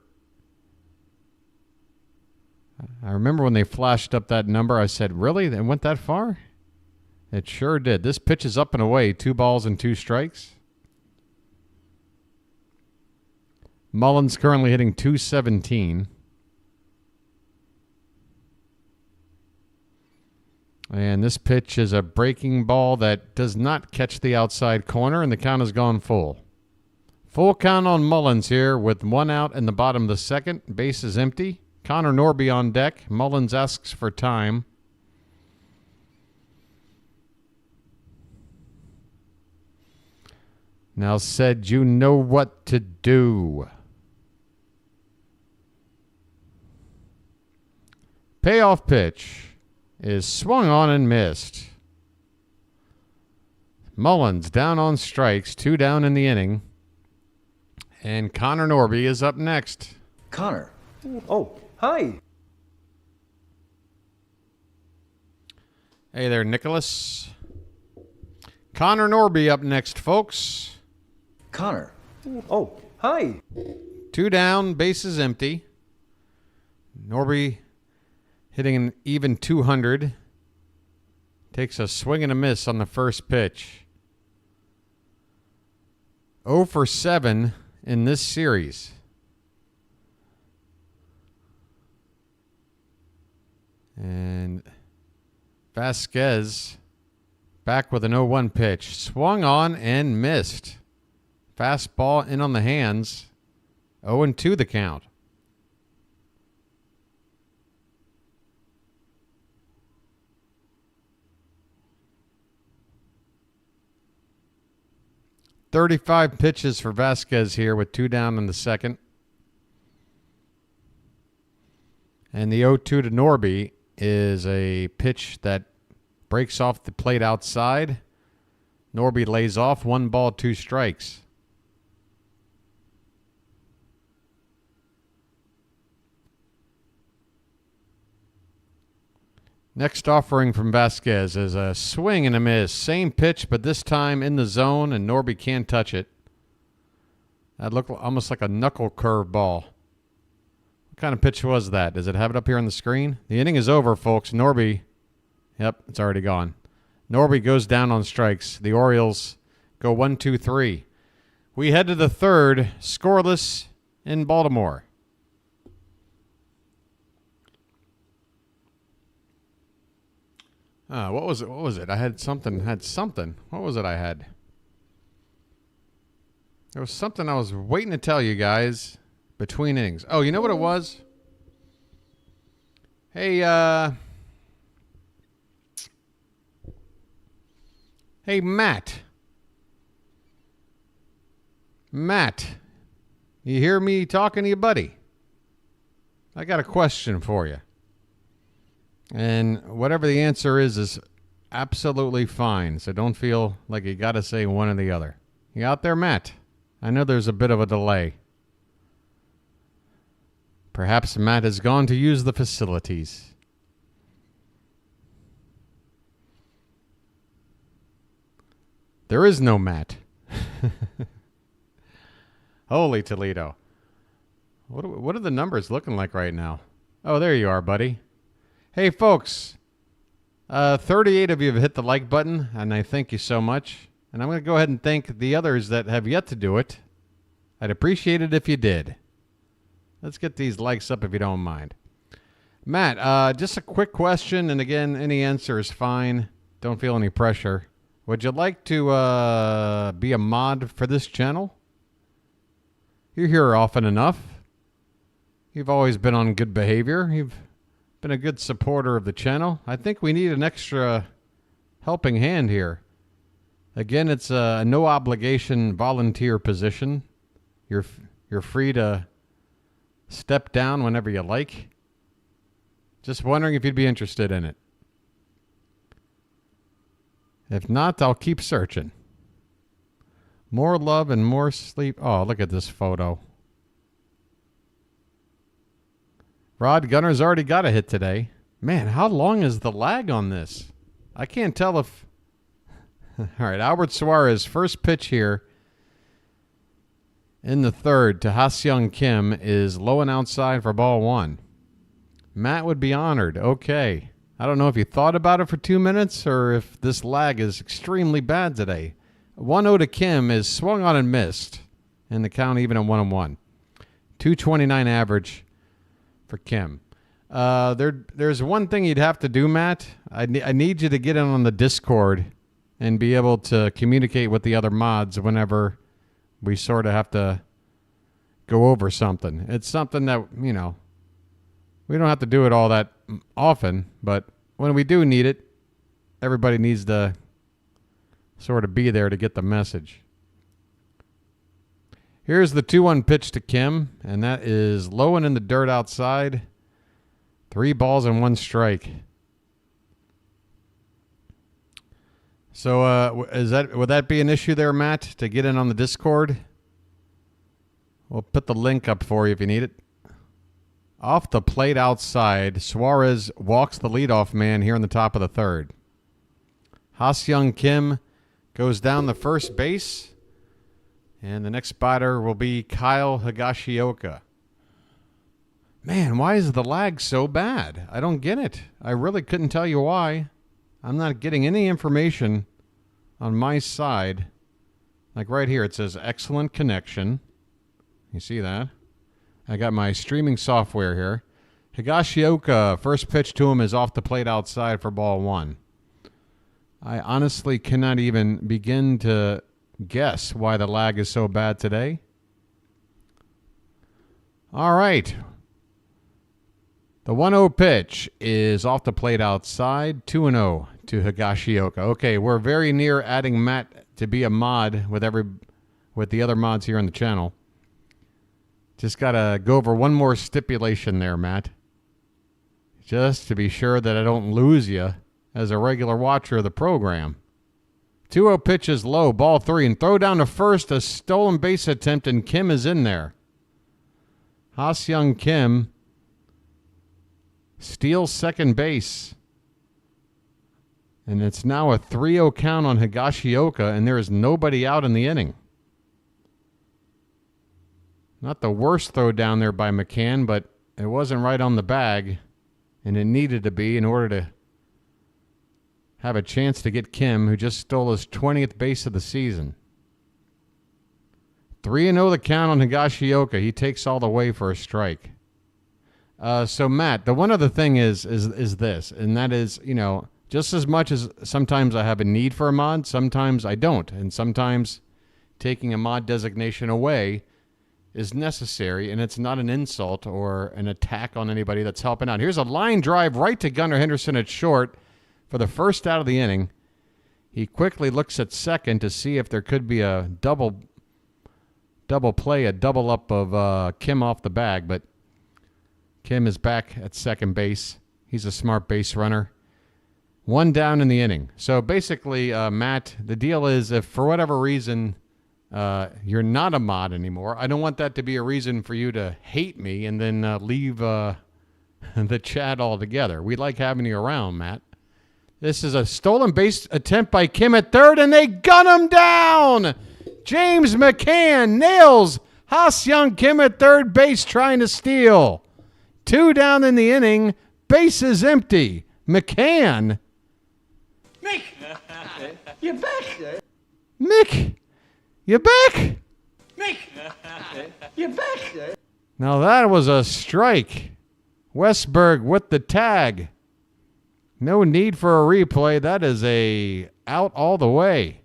I remember when they flashed up that number, I said, really? It went that far? It sure did. This pitch is up and away. 2 balls and 2 strikes. Mullins currently hitting .217. And this pitch is a breaking ball that does not catch the outside corner, and the count has gone full. Full count on Mullins here with 1 out in the bottom of the second. Base is empty. Connor Norby on deck. Mullins asks for time. Now said, you know what to do. Payoff pitch is swung on and missed. Mullins down on strikes, 2 down in the inning. And Connor Norby is up next. Connor. Oh, hi. Hey there, Nicholas. Connor Norby up next, folks. Connor. Oh, hi. 2 down, bases empty. Norby hitting an even 200. Takes a swing and a miss on the first pitch. 0 for 7 in this series. And Vasquez back with an 0-1 pitch. Swung on and missed. Fastball in on the hands. 0-2 the count. "35 pitches for Vasquez here with 2 down in the second. And the 0-2 to Norby is a pitch that breaks off the plate outside. Norby lays off, 1 ball, 2 strikes. Next offering from Vasquez is a swing and a miss. Same pitch, but this time in the zone, and Norby can't touch it. That looked almost like a knuckle curve ball. What kind of pitch was that? Does it have it up here on the screen? The inning is over, folks. Norby, yep, it's already gone. Norby goes down on strikes. The Orioles go 1-2-3. We head to the third, scoreless in Baltimore. What was it? What was it? I had something. What was it I had? There was something I was waiting to tell you guys between innings. Oh, you know what it was? Hey, Matt. Matt, you hear me talking to you, buddy? I got a question for you. And whatever the answer is absolutely fine. So don't feel like you got to say one or the other. You out there, Matt? I know there's a bit of a delay. Perhaps Matt has gone to use the facilities. There is no Matt. Holy Toledo. What are the numbers looking like right now? Oh, there you are, buddy. Hey, folks, 38 of you have hit the like button, and I thank you so much. And I'm going to go ahead and thank the others that have yet to do it. I'd appreciate it if you did. Let's get these likes up if you don't mind. Matt, just a quick question, and again, any answer is fine. Don't feel any pressure. Would you like to be a mod for this channel? You're here often enough. You've always been on good behavior. You've been a good supporter of the channel. I think we need an extra helping hand here. Again, it's a no obligation volunteer position. You're free to step down whenever you like. Just wondering if you'd be interested in it. If not, I'll keep searching. More love and more sleep. Oh, look at this photo. Rod Gunner's already got a hit today. Man, how long is the lag on this? I can't tell if... All right, Albert Suarez, first pitch here in the third to Ha-Seong Kim is low and outside for ball 1. Matt would be honored. Okay. I don't know if you thought about it for 2 minutes or if this lag is extremely bad today. 1-0 to Kim is swung on and missed, and the count even at 1-1. 229 average for Kim. There's one thing you'd have to do, Matt. I need you to get in on the Discord and be able to communicate with the other mods whenever we sort of have to go over something. It's something that, you know, we don't have to do it all that often, but when we do need it, everybody needs to sort of be there to get the message. Here's the 2-1 pitch to Kim, and that is low and in the dirt outside. 3 balls and 1 strike. So would that be an issue there, Matt, to get in on the Discord? We'll put the link up for you if you need it. Off the plate outside, Suarez walks the leadoff man here in the top of the third. Ha-Seong Kim goes down the first base, and the next batter will be Kyle Higashioka. Man, why is the lag so bad? I don't get it. I really couldn't tell you why. I'm not getting any information on my side. Like right here, it says excellent connection. You see that? I got my streaming software here. Higashioka, first pitch to him is off the plate outside for ball 1. I honestly cannot even begin to guess why the lag is so bad today. All right. The 1-0 pitch is off the plate outside, 2-0 to Higashioka. Okay, we're very near adding Matt to be a mod with the other mods here on the channel. Just got to go over one more stipulation there, Matt. Just to be sure that I don't lose you as a regular watcher of the program. 2-0 pitch is low, ball 3, and throw down to first, a stolen base attempt, and Kim is in there. Ha-Seong Kim steals second base. And it's now a 3-0 count on Higashioka, and there is nobody out in the inning. Not the worst throw down there by McCann, but it wasn't right on the bag, and it needed to be in order to have a chance to get Kim, who just stole his 20th base of the season. 3-0 the count on Higashioka. He takes all the way for a strike. So, Matt, the one other thing is this, and that is, you know, just as much as sometimes I have a need for a mod, sometimes I don't. And sometimes taking a mod designation away is necessary, and it's not an insult or an attack on anybody that's helping out. Here's a line drive right to Gunnar Henderson at short for the first out of the inning. He quickly looks at second to see if there could be a double play, a double up of Kim off the bag, but Kim is back at second base. He's a smart base runner. 1 down in the inning. So basically, Matt, the deal is if for whatever reason you're not a mod anymore, I don't want that to be a reason for you to hate me and then leave the chat altogether. We like having you around, Matt. This is a stolen base attempt by Kim at third, and they gun him down. James McCann nails Ha-Seong Kim at third base trying to steal. 2 down in the inning. Base is empty. McCann. Mick! You're back! Mick! You back? Mick! You're back! Now that was a strike. Westberg with the tag. No need for a replay. That is a out all the way.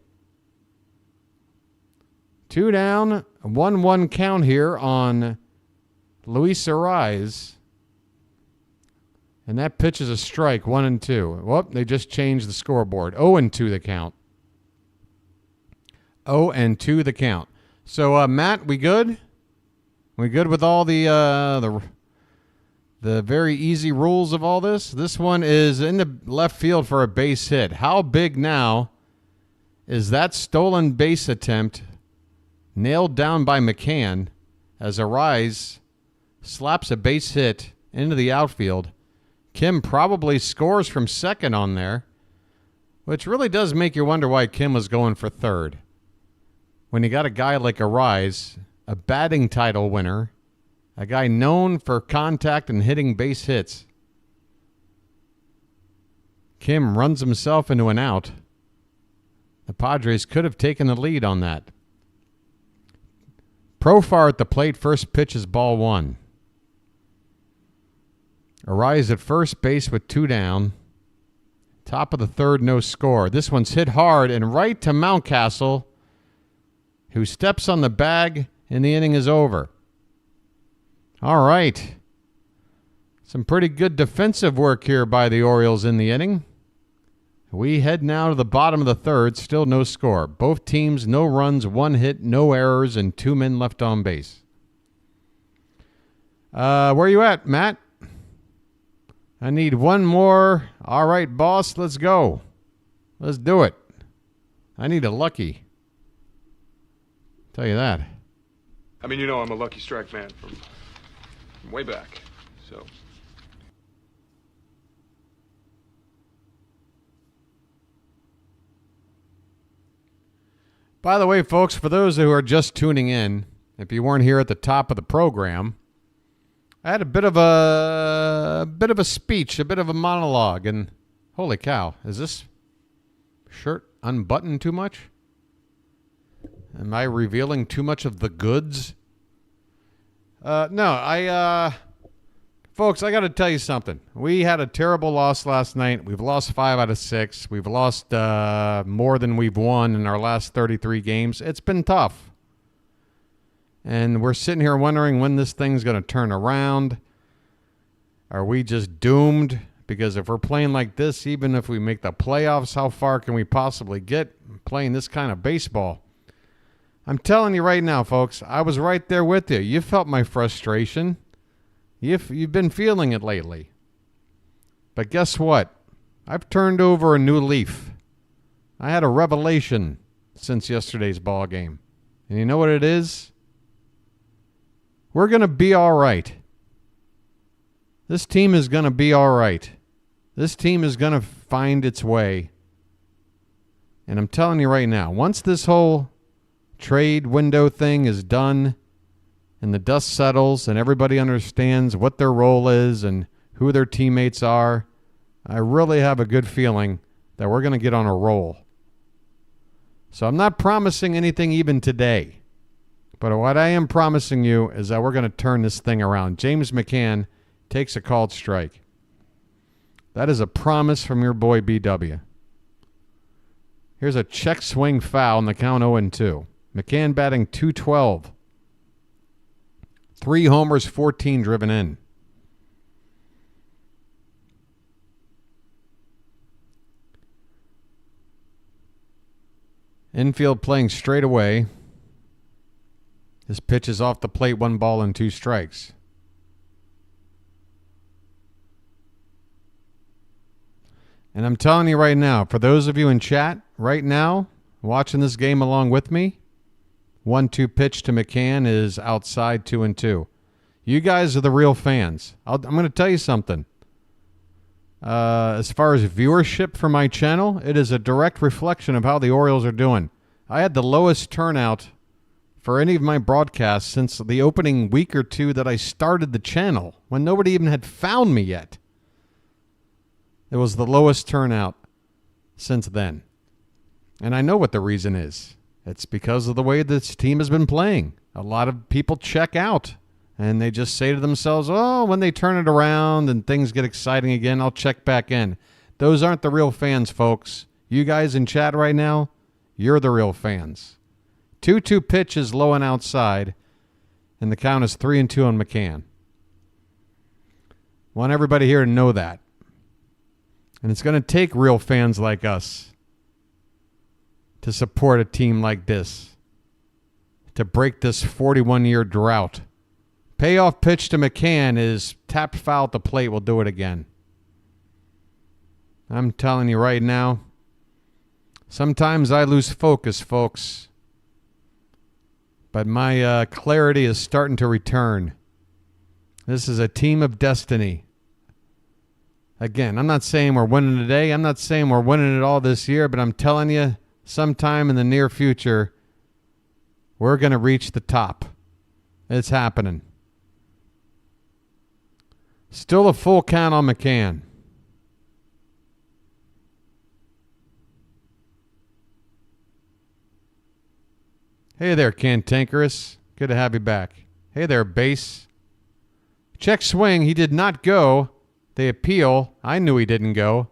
2 down, 1-1 count here on Luis Suarez. And that pitch is a strike, 1-2. Whoop, they just changed the scoreboard. 0-2 the count. 0-2 the count. So, Matt, we good? We good with all the very easy rules of all this? This one is in the left field for a base hit. How big now is that stolen base attempt nailed down by McCann as Arise slaps a base hit into the outfield? Kim probably scores from second on there, which really does make you wonder why Kim was going for third. When you got a guy like Arise, a batting title winner, a guy known for contact and hitting base hits. Kim runs himself into an out. The Padres could have taken the lead on that. Profar at the plate, first pitch is ball 1. Arise at first base with 2 down. Top of the third, no score. This one's hit hard and right to Mountcastle, who steps on the bag, and the inning is over. All right. Some pretty good defensive work here by the Orioles in the inning. We head now to the bottom of the third, still no score. Both teams, no runs, 1 hit, no errors, and 2 men left on base. Where you at, Matt? I need one more. All right, boss, let's go. Let's do it. I need a lucky. Tell you that. I mean, you know I'm a Lucky Strike man from way back, so... By the way, folks, for those who are just tuning in, if you weren't here at the top of the program, I had a bit of a speech, a bit of a monologue, and holy cow, is this shirt unbuttoned too much? Am I revealing too much of the goods? Folks, I got to tell you something. We had a terrible loss last night. We've lost 5 out of 6. We've lost more than we've won in our last 33 games. It's been tough. And we're sitting here wondering when this thing's going to turn around. Are we just doomed? Because if we're playing like this, even if we make the playoffs, how far can we possibly get playing this kind of baseball? I'm telling you right now, folks, I was right there with you. You felt my frustration. You've been feeling it lately. But guess what? I've turned over a new leaf. I had a revelation since yesterday's ball game. And you know what it is? We're going to be all right. This team is going to be all right. This team is going to find its way. And I'm telling you right now, once this whole trade window thing is done and the dust settles and everybody understands what their role is and who their teammates are, I really have a good feeling that we're going to get on a roll. So I'm not promising anything even today. But what I am promising you is that we're going to turn this thing around. James McCann takes a called strike. That is a promise from your boy BW. Here's a check swing foul in the count 0-2. McCann batting .212. 3 homers, 14 driven in. Infield playing straight away. This pitch is off the plate, 1 ball and 2 strikes. And I'm telling you right now, for those of you in chat right now, watching this game along with me, 1-2 pitch to McCann is outside 2-2. You guys are the real fans. I'm going to tell you something. As far as viewership for my channel, it is a direct reflection of how the Orioles are doing. I had the lowest turnout for any of my broadcasts since the opening week or 2 that I started the channel, when nobody even had found me yet. It was the lowest turnout since then. And I know what the reason is. It's because of the way this team has been playing. A lot of people check out, and they just say to themselves, oh, when they turn it around and things get exciting again, I'll check back in. Those aren't the real fans, folks. You guys in chat right now, you're the real fans. 2-2 pitch is low and outside, and the count is 3-2 on McCann. Want everybody here to know that. And it's going to take real fans like us to support a team like this, to break this 41-year drought. Payoff pitch to McCann is tapped foul at the plate. We'll do it again. I'm telling you right now, sometimes I lose focus, folks. But my clarity is starting to return. This is a team of destiny. Again, I'm not saying we're winning today. I'm not saying we're winning it all this year, but I'm telling you, sometime in the near future, we're going to reach the top. It's happening. Still a full count on McCann. Hey there, Cantankerous. Good to have you back. Hey there, Base. Check swing. He did not go. They appeal. I knew he didn't go.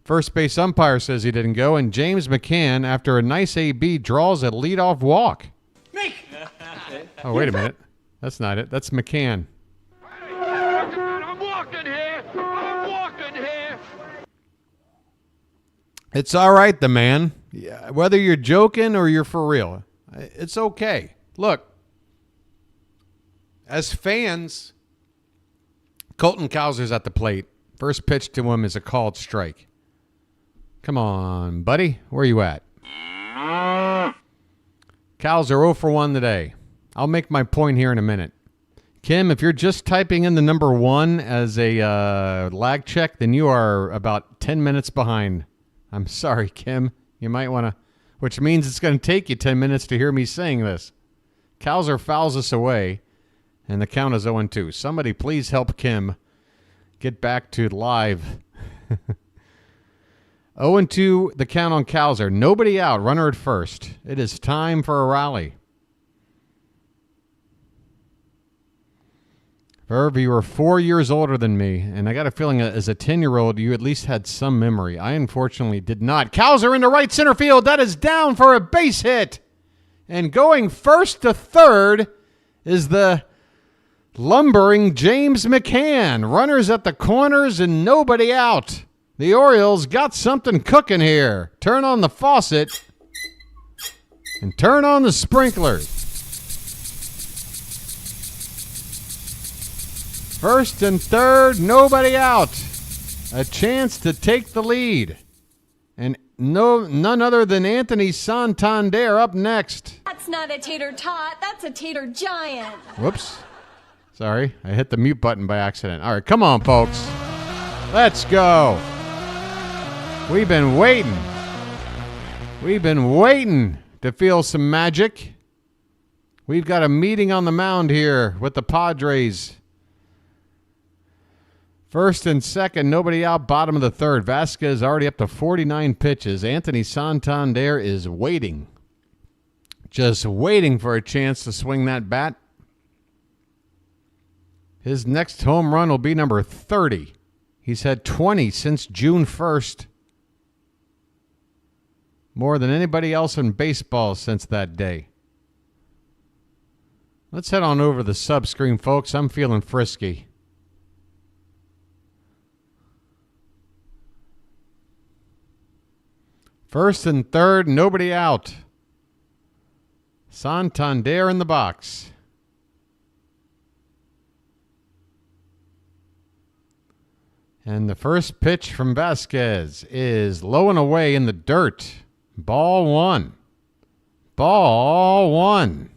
First base umpire says he didn't go, and James McCann, after a nice AB, draws a leadoff walk. Oh, wait a minute. That's not it. That's McCann. I'm walking here. I'm walking here. It's all right, the man. Yeah, whether you're joking or you're for real, it's okay. Look, as fans, Colton Cowser's at the plate. First pitch to him is a called strike. Come on, buddy. Where you at? Cowser 0 for 1 today. I'll make my point here in a minute. Kim, if you're just typing in the number 1 as a lag check, then you are about 10 minutes behind. I'm sorry, Kim. You might want to, which means it's going to take you 10 minutes to hear me saying this. Cowser fouls us away, and the count is 0-2. Somebody please help Kim get back to live. 0-2, the count on Cowser. Nobody out, runner at first. It is time for a rally. Verv, you were 4 years older than me, and I got a feeling as a 10-year-old, you at least had some memory. I unfortunately did not. Cowser into right center field. That is down for a base hit. And going first to third is the lumbering James McCann. Runners at the corners and nobody out. The Orioles got something cooking here. Turn on the faucet and turn on the sprinklers. First and third, nobody out. A chance to take the lead. And none other than Anthony Santander up next. That's not a tater tot, that's a tater giant. Whoops. Sorry, I hit the mute button by accident. All right, come on, folks. Let's go. We've been waiting. We've been waiting to feel some magic. We've got a meeting on the mound here with the Padres. First and second, nobody out, bottom of the third. Vasquez already up to 49 pitches. Anthony Santander is waiting. Just waiting for a chance to swing that bat. His next home run will be number 30. He's had 20 since June 1st. More than anybody else in baseball since that day. Let's head on over the sub screen, folks. I'm feeling frisky. First and third, nobody out. Santander in the box. And the first pitch from Vasquez is low and away in the dirt. Ball one. Ball one.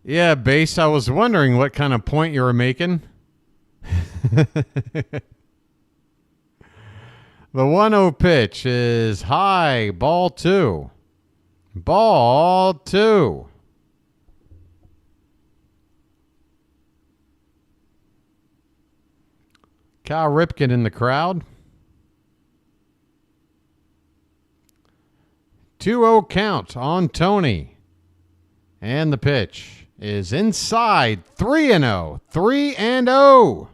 Yeah, Base, I was wondering what kind of point you were making. The 1-0 pitch is high, ball two. Ball two. Cal Ripken in the crowd. 2-0 count on Tony. And the pitch is inside. 3-0. 3-0.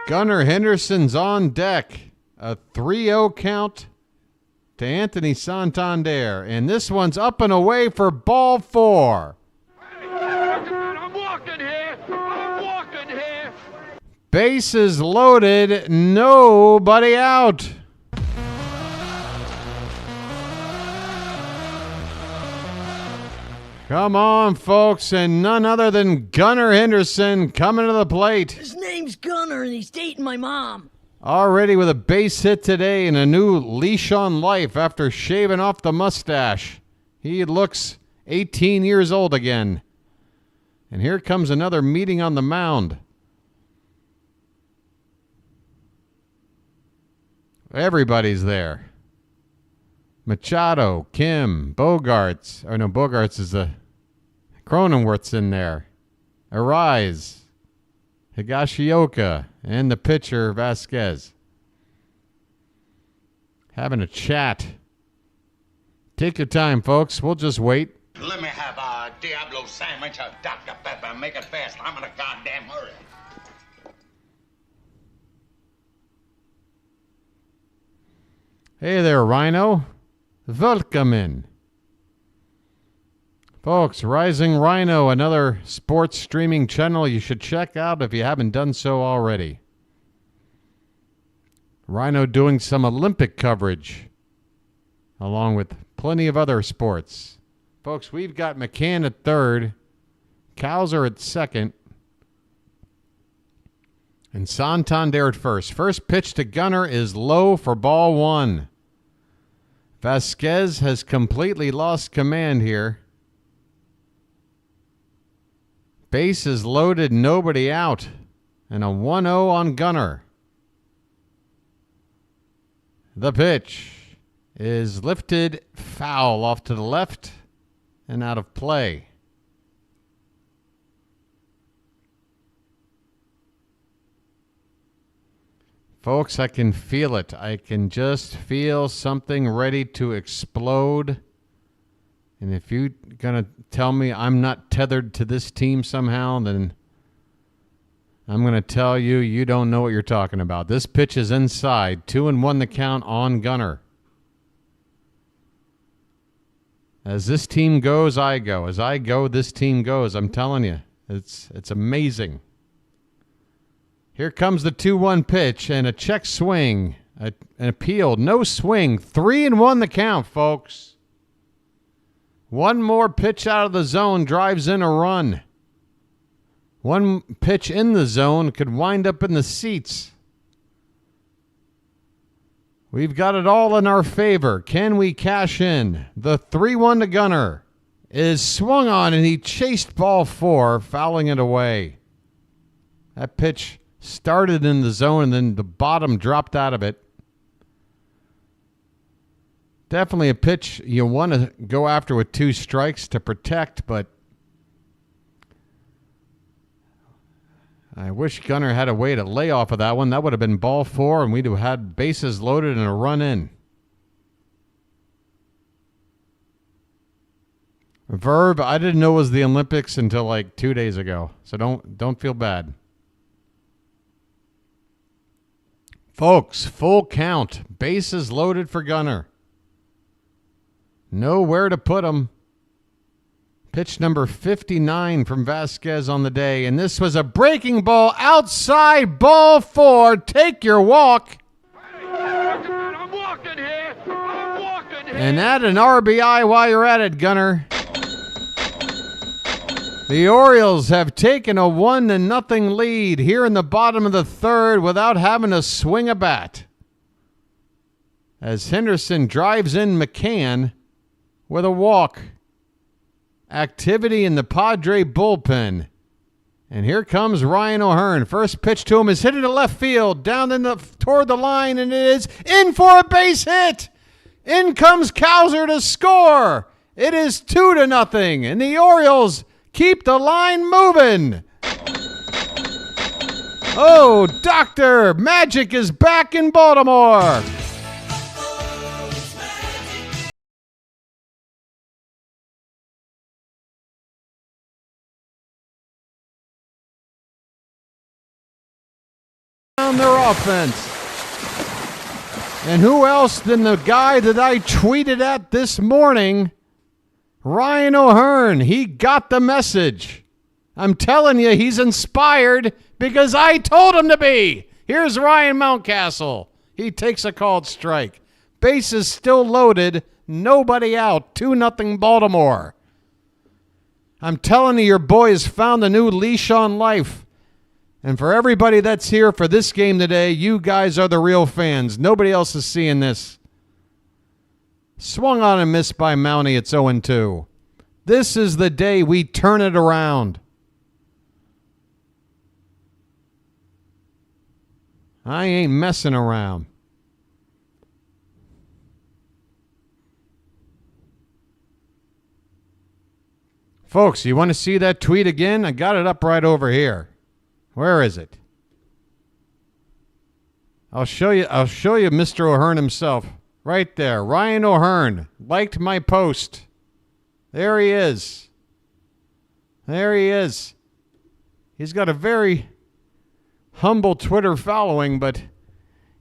Gunnar Henderson's on deck. A 3-0 count to Anthony Santander. And this one's up and away for ball four. I'm walking here. I'm walking here. Bases loaded. Nobody out. Come on, folks, and none other than Gunnar Henderson coming to the plate. His name's Gunnar, and he's dating my mom. Already with a base hit today and a new leash on life after shaving off the mustache. He looks 18 years old again. And here comes another meeting on the mound. Everybody's there. Machado, Kim, Bogarts. Oh, no, Bogarts is a... Cronenworth's in there. Arise. Higashioka. And the pitcher, Vasquez. Having a chat. Take your time, folks. We'll just wait. Let me have a Diablo sandwich, a Dr. Pepper. Make it fast. I'm in a goddamn hurry. Hey there, Rhino. Welcome in. Folks, Rising Rhino, another sports streaming channel you should check out if you haven't done so already. Rhino doing some Olympic coverage along with plenty of other sports. Folks, we've got McCann at third, Cowser at second, and Santander at first. First pitch to Gunnar is low for ball one. Vasquez has completely lost command here. Bases loaded, nobody out, and a 1-0 on Gunnar. The pitch is lifted, foul off to the left and out of play. Folks, I can feel it. I can just feel something ready to explode. And if you're going to tell me I'm not tethered to this team somehow, then I'm going to tell you you don't know what you're talking about. This pitch is inside. 2-1 the count on Gunnar. As this team goes, I go. As I go, this team goes. I'm telling you, it's amazing. Here comes the 2-1 pitch and a check swing, an appeal, no swing. 3-1 the count, folks. One more pitch out of the zone drives in a run. One pitch in the zone could wind up in the seats. We've got it all in our favor. Can we cash in? The 3-1 to Gunnar is swung on, and he chased ball four, fouling it away. That pitch started in the zone, and then the bottom dropped out of it. Definitely a pitch you want to go after with 2 strikes to protect, but I wish Gunnar had a way to lay off of that one. That would have been ball four, and we'd have had bases loaded and a run in. Verb, I didn't know it was the Olympics until like 2 days ago, so don't feel bad. Folks, full count. Bases loaded for Gunnar. Nowhere to put him. Pitch number 59 from Vasquez on the day. And this was a breaking ball outside ball four. Take your walk. I'm walking here. I'm walking here. And add an RBI while you're at it, Gunnar. The Orioles have taken a 1-0 lead here in the bottom of the third without having to swing a bat. As Henderson drives in McCann with a walk. Activity in the Padre bullpen. And here comes Ryan O'Hearn. First pitch to him is hit into left field, down toward the line, and it is in for a base hit. In comes Cowser to score. It is 2-0, and the Orioles keep the line moving. Oh, Doctor, magic is back in Baltimore. On their offense. And who else than the guy that I tweeted at this morning, Ryan O'Hearn. He got the message. I'm telling you, he's inspired because I told him to be. Here's Ryan Mountcastle. He takes a called strike. Bases still loaded. Nobody out. 2-0 Baltimore. I'm telling you, your boy has found a new leash on life. And for everybody that's here for this game today, you guys are the real fans. Nobody else is seeing this. Swung on and missed by Mountie. It's 0-2. This is the day we turn it around. I ain't messing around. Folks, you want to see that tweet again? I got it up right over here. Where is it? I'll show you Mr. O'Hearn himself. Right there. Ryan O'Hearn liked my post. There he is. There he is. He's got a very humble Twitter following, but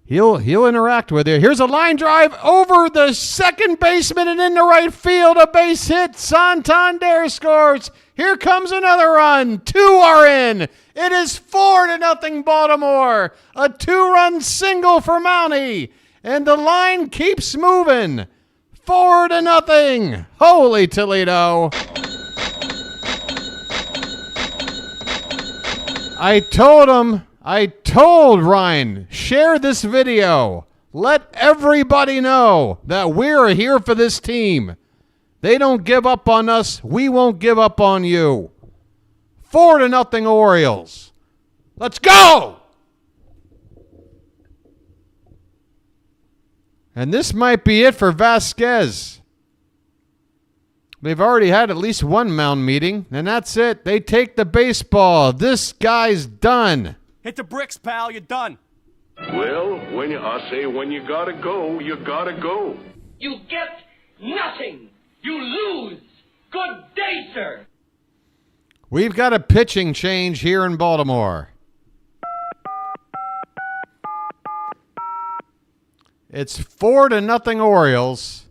he'll interact with you. Here's a line drive over the second baseman and into right field. A base hit. Santander scores. Here comes another run. 2 are in. It is 4-0 Baltimore. A 2-run single for Mountie. And the line keeps moving. 4-0. Holy Toledo. I told Ryan, share this video. Let everybody know that we're here for this team. They don't give up on us. We won't give up on you. 4-0 Orioles. Let's go! And this might be it for Vasquez. They've already had at least one mound meeting, and that's it. They take the baseball. This guy's done. Hit the bricks, pal. You're done. Well, when you gotta go, you gotta go. You get nothing. You lose. Good day, sir. We've got a pitching change here in Baltimore. It's 4-0 Orioles.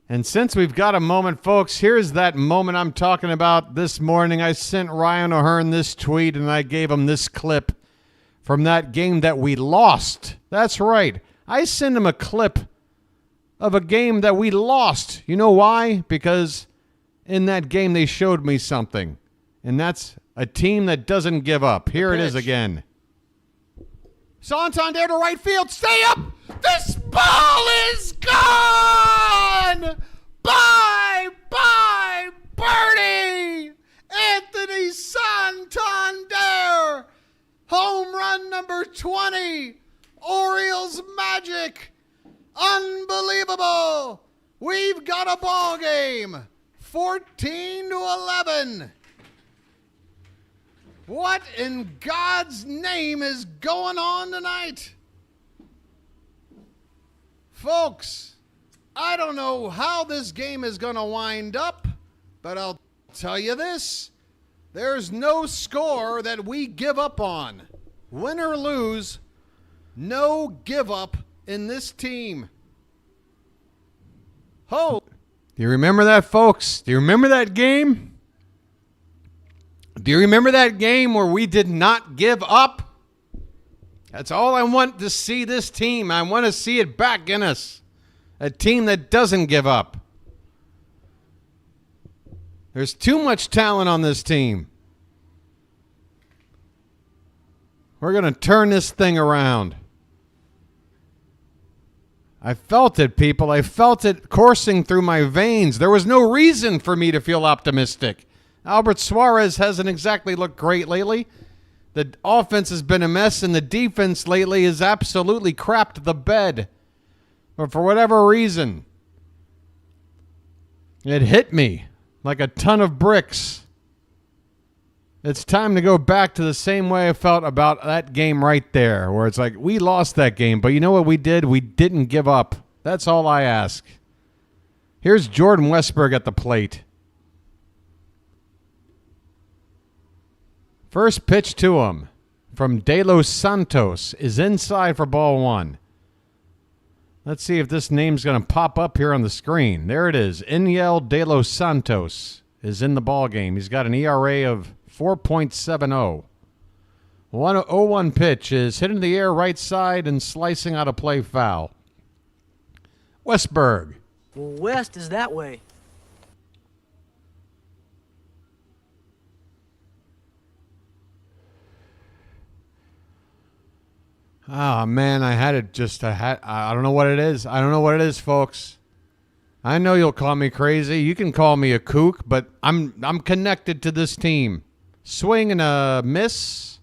And since we've got a moment, folks, here's that moment I'm talking about this morning. I sent Ryan O'Hearn this tweet, and I gave him this clip from that game that we lost. That's right. I sent him a clip of a game that we lost. You know why? Because in that game they showed me something, and that's a team that doesn't give up. Here it is again. Santander to right field. Stay up. This ball is gone. Bye, birdie. Anthony Santander. Home run number 20. Orioles magic. Unbelievable. We've got a ball game. 14-11. What in God's name is going on tonight? Folks, I don't know how this game is going to wind up, but I'll tell you this. There's no score that we give up on. Win or lose, no give up in this team. Ho! Do you remember that, folks? Do you remember that game? Do you remember that game where we did not give up? That's all I want to see this team. I want to see it back in us. A team that doesn't give up. There's too much talent on this team. We're going to turn this thing around. I felt it, people. I felt it coursing through my veins. There was no reason for me to feel optimistic. Albert Suarez hasn't exactly looked great lately. The offense has been a mess, and the defense lately has absolutely crapped the bed. But for whatever reason, it hit me like a ton of bricks. It's time to go back to the same way I felt about that game right there, where it's like, we lost that game, but you know what we did? We didn't give up. That's all I ask. Here's Jordan Westburg at the plate. First pitch to him from De Los Santos is inside for ball one. Let's see if this name's going to pop up here on the screen. There it is. Inyel De Los Santos is in the ball game. He's got an ERA of 4.70. 1-0-1 pitch is hit in the air right side and slicing out a play foul. Westburg. Well, west is that way. Oh, man, I had it just, I don't know what it is. I don't know what it is, folks. I know you'll call me crazy. You can call me a kook, but I'm connected to this team. Swing and a miss.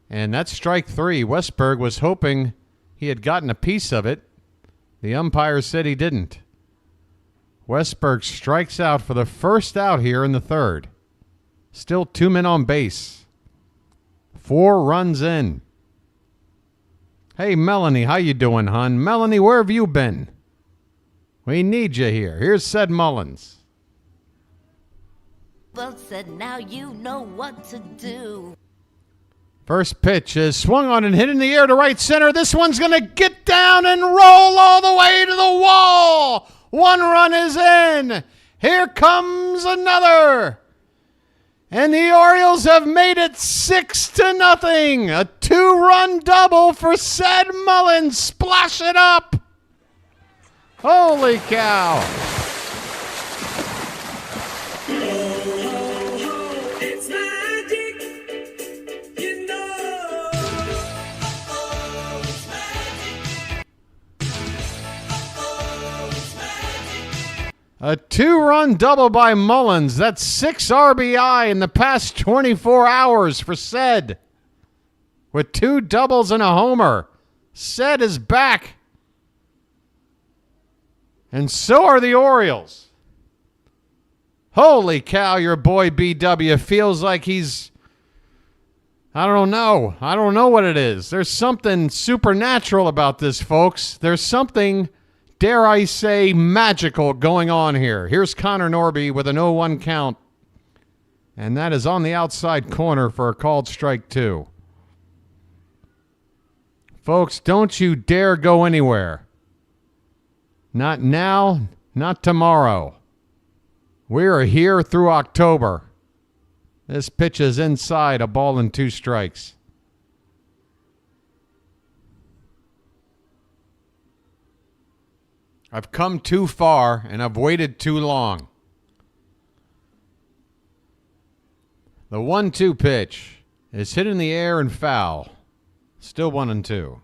And that's strike three. Westburg was hoping he had gotten a piece of it. The umpire said he didn't. Westburg strikes out for the first out here in the third. Still 2 men on base. 4 runs in. Hey, Melanie, how you doing, hon? Melanie, where have you been? We need you here. Here's Sed Mullins. Well said, now you know what to do. First pitch is swung on and hit in the air to right center. This one's going to get down and roll all the way to the wall. 1 run is in. Here comes another. And the Orioles have made it 6-0. A 2-run double for Sed Mullins. Splash it up. Holy cow! It's magic, you know. It's magic. A 2-run double by Mullins. That's 6 RBI in the past 24 hours for Ced. With 2 doubles and a homer. Ced is back. And so are the Orioles. Holy cow, your boy BW feels like he's... I don't know. I don't know what it is. There's something supernatural about this, folks. There's something, dare I say, magical going on here. Here's Connor Norby with an 0-1 count. And that is on the outside corner for a called strike 2. Folks, don't you dare go anywhere. Not now, not tomorrow. We are here through October. This pitch is inside, a ball and 2 strikes. I've come too far and I've waited too long. The 1-2 pitch is hit in the air and foul. Still 1-2.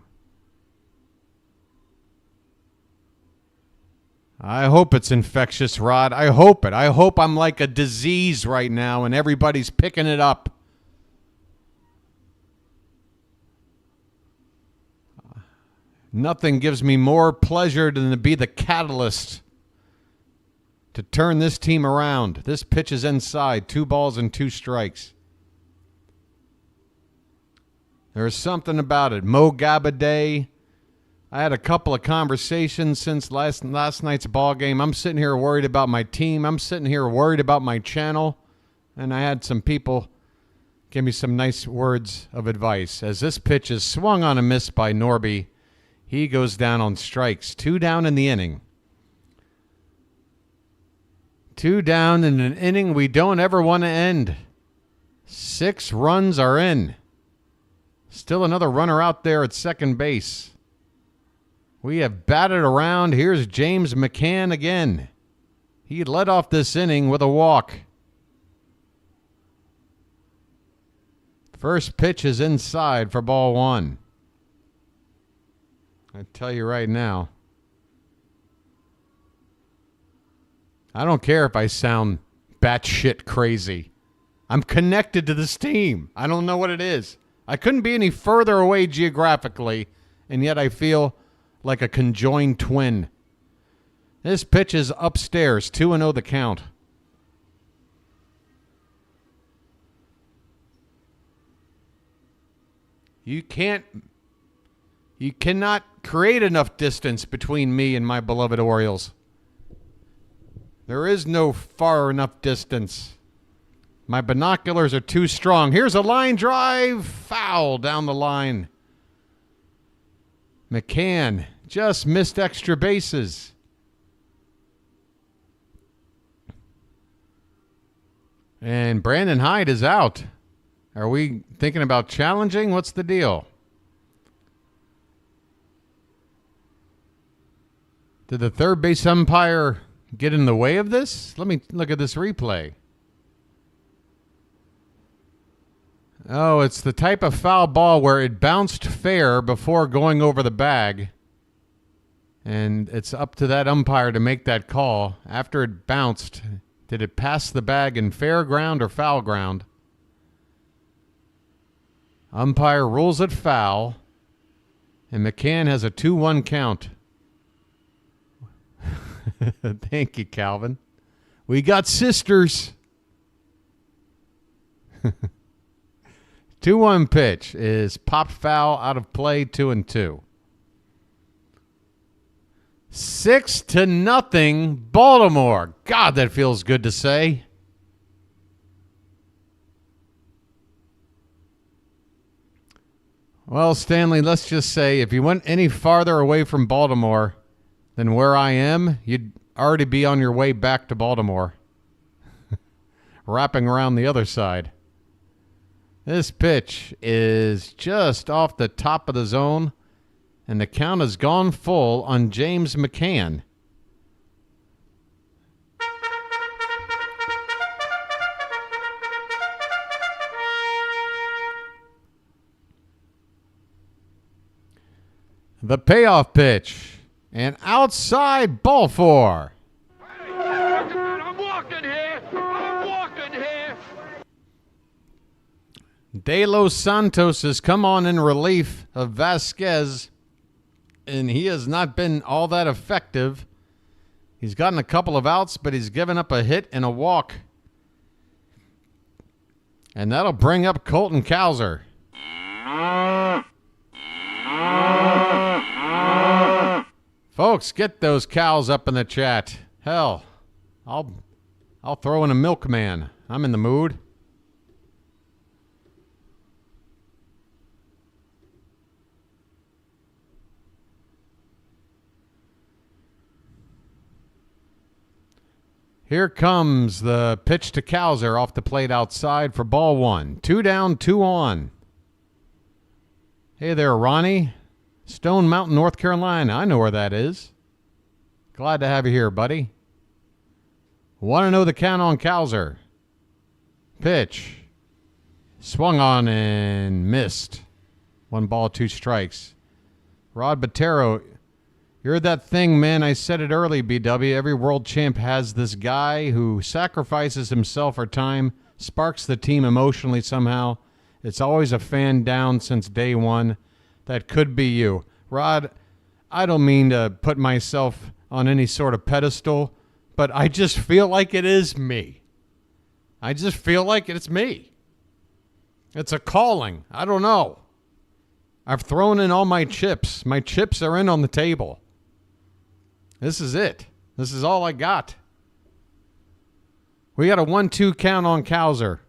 I hope it's infectious, Rod. I hope it. I hope I'm like a disease right now and everybody's picking it up. Nothing gives me more pleasure than to be the catalyst to turn this team around. This pitch is inside. 2 balls and 2 strikes. There's something about it. Mo Gabaday. I had a couple of conversations since last night's ball game. I'm sitting here worried about my team. I'm sitting here worried about my channel. And I had some people give me some nice words of advice. As this pitch is swung on a miss by Norby, he goes down on strikes. 2 down in the inning. 2 down in an inning we don't ever want to end. 6 runs are in. Still another runner out there at second base. We have batted around. Here's James McCann again. He led off this inning with a walk. First pitch is inside for ball 1. I tell you right now, I don't care if I sound batshit crazy. I'm connected to this team. I don't know what it is. I couldn't be any further away geographically, and yet I feel like a conjoined twin. This pitch is upstairs, 2-0 the count. You cannot create enough distance between me and my beloved Orioles. There is no far enough distance. My binoculars are too strong. Here's a line drive, foul down the line. McCann just missed extra bases. And Brandon Hyde is out. Are we thinking about challenging? What's the deal? Did the third base umpire get in the way of this? Let me look at this replay. Oh, it's the type of foul ball where it bounced fair before going over the bag. And it's up to that umpire to make that call. After it bounced, did it pass the bag in fair ground or foul ground? Umpire rules it foul. And McCann has a 2-1 count. Thank you, Calvin. We got sisters. 2-1 pitch is popped foul out of play, 2-2. 6-0 Baltimore. God, that feels good to say. Well, Stanley, let's just say if you went any farther away from Baltimore than where I am, you'd already be on your way back to Baltimore. Wrapping around the other side. This pitch is just off the top of the zone, and the count has gone full on James McCann. The payoff pitch. And outside, ball 4. I'm walking here. I'm walking here. De Los Santos has come on in relief of Vasquez, and he has not been all that effective. He's gotten a couple of outs, but he's given up a hit and a walk. And that'll bring up Colton Cowser. Folks, get those cows up in the chat. Hell, I'll throw in a milkman. I'm in the mood. Here comes the pitch to Cowser off the plate outside for ball 1. 2 down, 2 on. Hey there, Ronnie. Stone Mountain, North Carolina. I know where that is. Glad to have you here, buddy. Want to know the count on Cowser. Pitch. Swung on and missed. 1 ball, 2 strikes. Rod Botero, you're that thing, man. I said it early, BW. Every world champ has this guy who sacrifices himself for time, sparks the team emotionally somehow. It's always a fan down since day one. That could be you. Rod, I don't mean to put myself on any sort of pedestal, but I just feel like it is me. I just feel like it's me. It's a calling. I don't know. I've thrown in all my chips. My chips are in on the table. This is it. This is all I got. We got a 1-2 count on Cowser.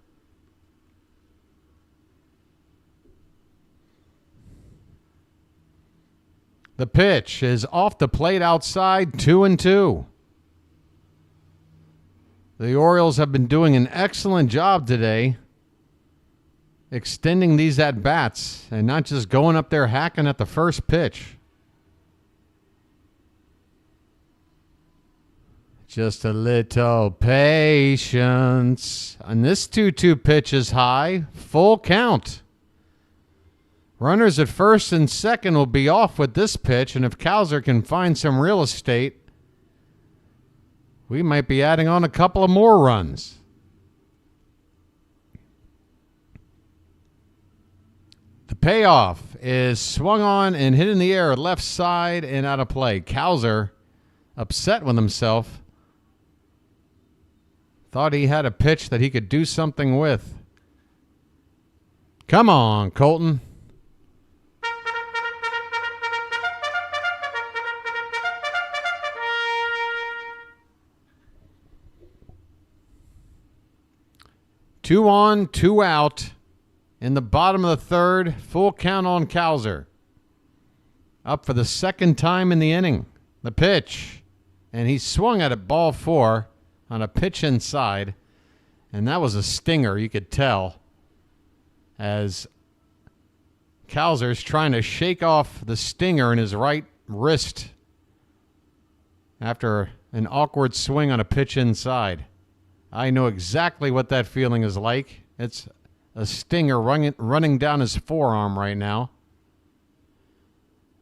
The pitch is off the plate outside, 2-2. The Orioles have been doing an excellent job today extending these at-bats and not just going up there hacking at the first pitch. Just a little patience. And this 2-2 pitch is high. Full count. Runners at first and second will be off with this pitch, and if Cowser can find some real estate, we might be adding on a couple of more runs. The payoff is swung on and hit in the air left side and out of play. Cowser, upset with himself, thought he had a pitch that he could do something with. Come on, Colton. Two on, 2 out. In the bottom of the third, full count on Cowser. Up for the second time in the inning. The pitch. And he swung at it, ball 4, on a pitch inside. And that was a stinger, you could tell, as Cowser's trying to shake off the stinger in his right wrist after an awkward swing on a pitch inside. I know exactly what that feeling is like. It's a stinger running down his forearm right now.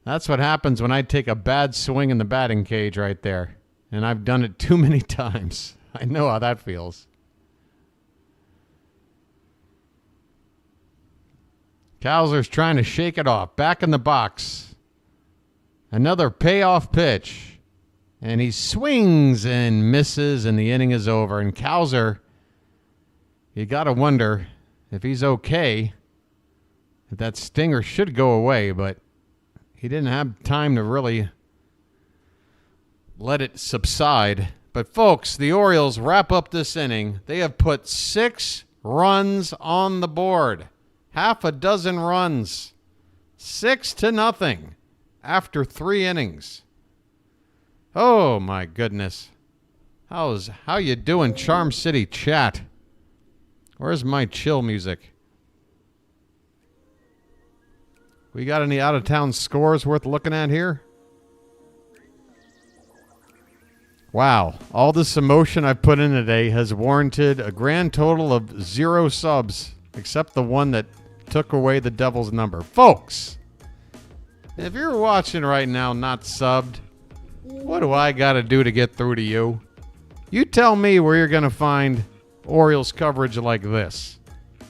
That's what happens when I take a bad swing in the batting cage right there. And I've done it too many times. I know how that feels. Cowser's trying to shake it off. Back in the box. Another payoff pitch. And he swings and misses, and the inning is over. And Cowser, you got to wonder if he's okay. If that stinger should go away, but he didn't have time to really let it subside. But, folks, the Orioles wrap up this inning. They have put 6 runs on the board. Half a dozen runs. 6-0 after 3 innings. Oh, my goodness. How you doing, Charm City chat? Where's my chill music? We got any out-of-town scores worth looking at here? Wow. All this emotion I've put in today has warranted a grand total of 0 subs, except the one that took away the devil's number. Folks, If you're watching right now, not subbed, what do I got to do to get through to you? You tell me where you're going to find Orioles coverage like this.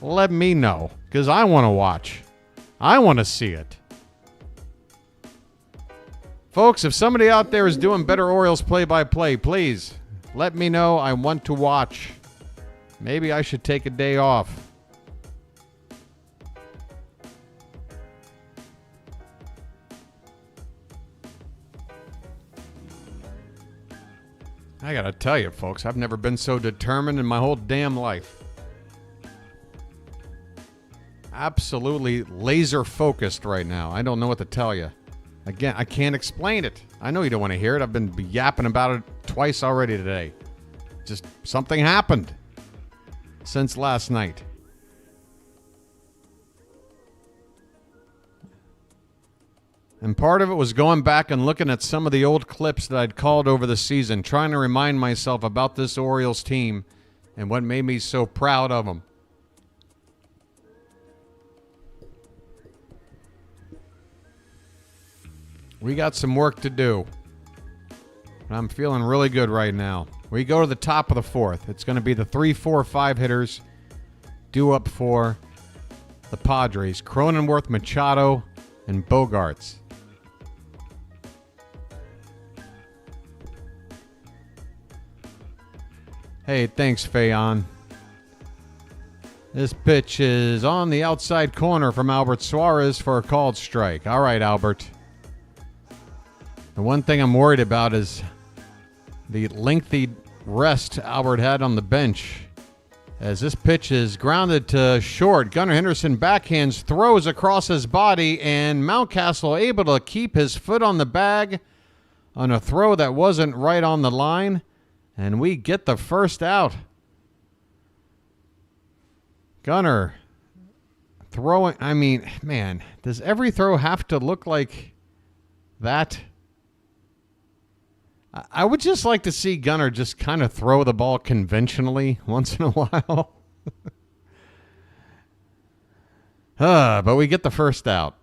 Let me know, because I want to watch. I want to see it. Folks, if somebody out there is doing better Orioles play-by-play, please let me know. I want to watch. Maybe I should take a day off. I gotta tell you, folks, I've never been so determined in my whole damn life. Absolutely laser focused right now. I don't know what to tell you. Again, I can't explain it. I know you don't want to hear it. I've been yapping about it twice already today. Just something happened since last night. And part of it was going back and looking at some of the old clips that I'd called over the season, trying to remind myself about this Orioles team and what made me so proud of them. We got some work to do. I'm feeling really good right now. We go to the top of the fourth. It's going to be the 3, 4, 5 hitters due up for the Padres. Cronenworth, Machado, and Bogarts. Hey, thanks, Fayon. This pitch is on the outside corner from Albert Suarez for a called strike. All right, Albert. The one thing I'm worried about is the lengthy rest Albert had on the bench. As this pitch is grounded to short, Gunnar Henderson backhands, throws across his body, and Mountcastle able to keep his foot on the bag on a throw that wasn't right on the line. And we get the first out. Gunnar throwing, I mean, man, does every throw have to look like that? I would just like to see Gunnar just kind of throw the ball conventionally once in a while. But we get the first out.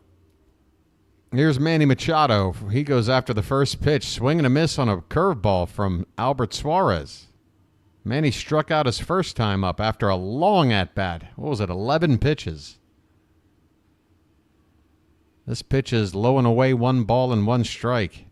Here's Manny Machado. He goes after the first pitch, swing and a miss on a curveball from Albert Suarez. Manny struck out his first time up after a long at-bat. What was it, 11 pitches? This pitch is low and away, 1 ball and 1 strike.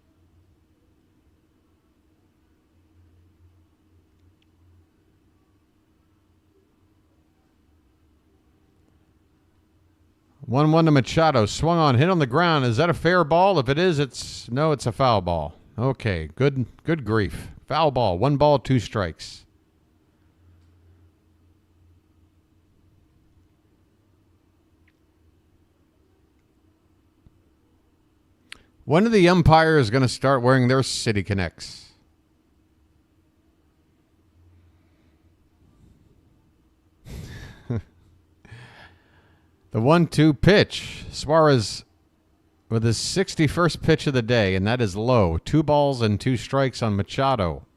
1-1 to Machado. Swung on, hit on the ground. Is that a fair ball? If it is, it's a foul ball. Okay, good grief. Foul ball. 1 ball, 2 strikes. When are the umpires going to start wearing their City Connects? The 1-2 pitch. Suarez with his 61st pitch of the day, and that is low. 2 balls and 2 strikes on Machado.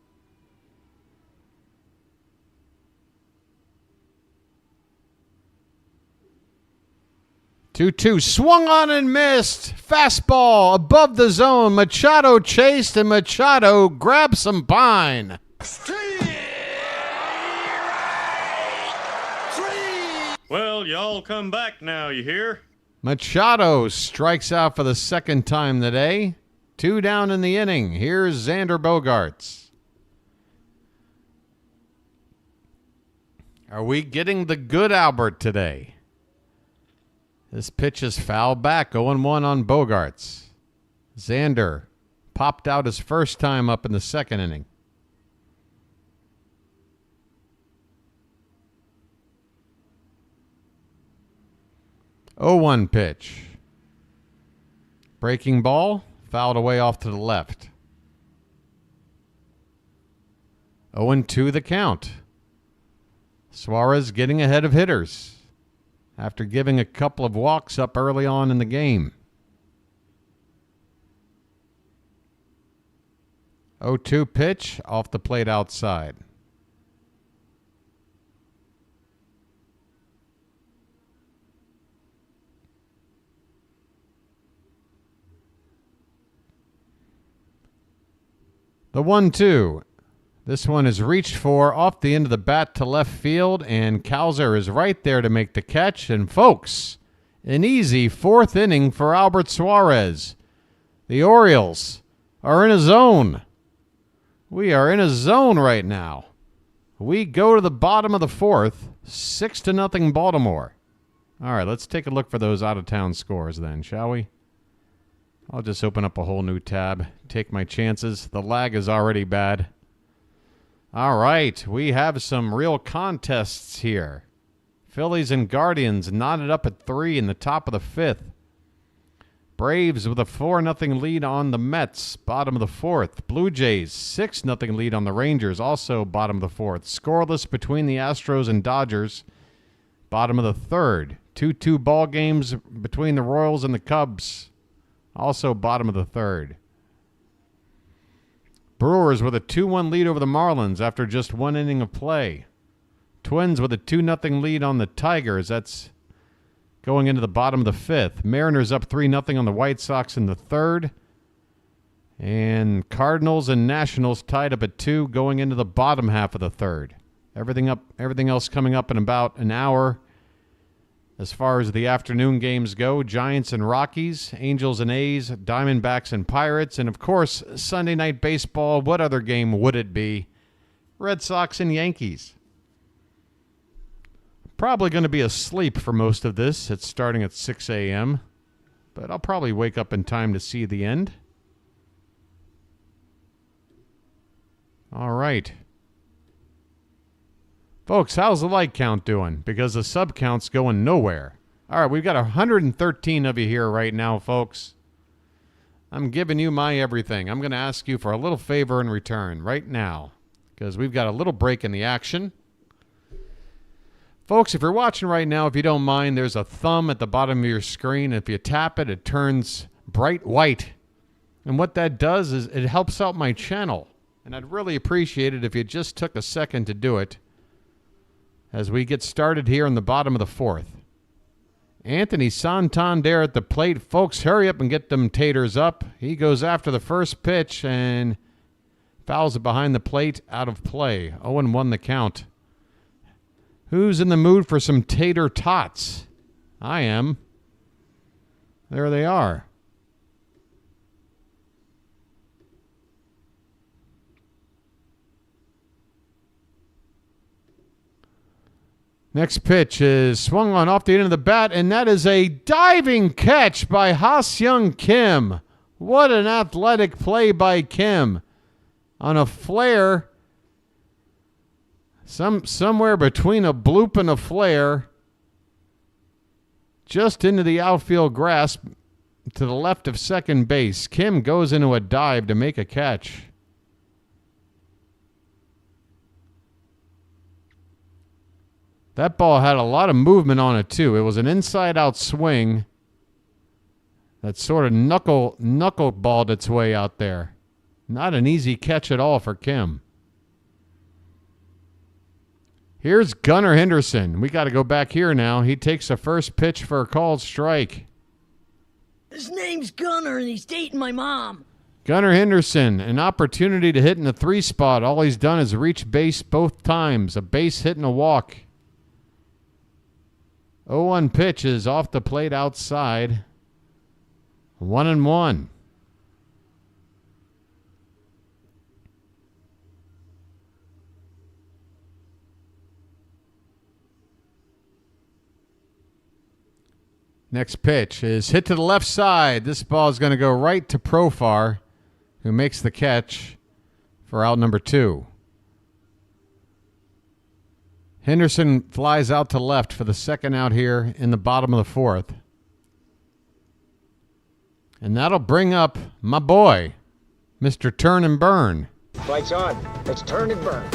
Two swung on and missed. Fastball above the zone. Machado chased, and Machado grabbed some pine. Well, y'all come back now, you hear? Machado strikes out for the second time today. 2 down in the inning. Here's Xander Bogaerts. Are we getting the good Albert today? This pitch is fouled back. 0-1 on Bogaerts. Xander popped out his first time up in the second inning. Oh, 1 pitch. Breaking ball, fouled away off to the left. 0-2 the count. Suarez getting ahead of hitters after giving a couple of walks up early on in the game. 0-2 pitch off the plate outside. The 1-2. This one is reached for off the end of the bat to left field, and Cowser is right there to make the catch. And folks, an easy 4th inning for Albert Suarez. The Orioles are in a zone. We are in a zone right now. We go to the bottom of the 4th, 6-0 Baltimore. All right, let's take a look for those out-of-town scores then, shall we? I'll just open up a whole new tab, take my chances. The lag is already bad. All right, we have some real contests here. Phillies and Guardians knotted up at 3 in the top of the 5th. Braves with a 4-0 lead on the Mets, bottom of the 4th. Blue Jays, 6-0 lead on the Rangers, also bottom of the 4th. Scoreless between the Astros and Dodgers, bottom of the 3rd. 2-2 ball games between the Royals and the Cubs, also bottom of the 3rd. Brewers with a 2-1 lead over the Marlins after just 1 inning of play. Twins with a 2-0 lead on the Tigers. That's going into the bottom of the 5th. Mariners up 3-0 on the White Sox in the 3rd. And Cardinals and Nationals tied up at 2 going into the bottom half of the 3rd. Everything else coming up in about an hour. As far as the afternoon games go, Giants and Rockies, Angels and A's, Diamondbacks and Pirates, and of course, Sunday Night Baseball. What other game would it be? Red Sox and Yankees. Probably going to be asleep for most of this. It's starting at 6 a.m., but I'll probably wake up in time to see the end. All right. Folks, how's the like count doing? Because the sub count's going nowhere. All right, we've got 113 of you here right now, folks. I'm giving you my everything. I'm going to ask you for a little favor in return right now because we've got a little break in the action. Folks, if you're watching right now, if you don't mind, there's a thumb at the bottom of your screen. If you tap it, it turns bright white. And what that does is it helps out my channel. And I'd really appreciate it if you just took a second to do it as we get started here in the bottom of the 4th. Anthony Santander at the plate. Folks, hurry up and get them taters up. He goes after the first pitch and fouls it behind the plate, out of play. 0-1 the count. Who's in the mood for some tater tots? I am. There they are. Next pitch is swung on off the end of the bat, and that is a diving catch by Ha-Seong Kim. What an athletic play by Kim. On a flare, somewhere between a bloop and a flare, just into the outfield grass to the left of second base. Kim goes into a dive to make a catch. That ball had a lot of movement on it, too. It was an inside-out swing that sort of knuckle-balled its way out there. Not an easy catch at all for Kim. Here's Gunnar Henderson. We got to go back here now. He takes the first pitch for a called strike. His name's Gunnar, and he's dating my mom. Gunnar Henderson, an opportunity to hit in the 3 spot. All he's done is reach base both times. A base hit and a walk. 0-1 pitch is off the plate outside. 1-1. Next pitch is hit to the left side. This ball is going to go right to Profar, who makes the catch for out number 2. Henderson flies out to left for the second out here in the bottom of the 4th. And that'll bring up my boy, Mr. Turn and Burn. Lights on. Let's turn and burn.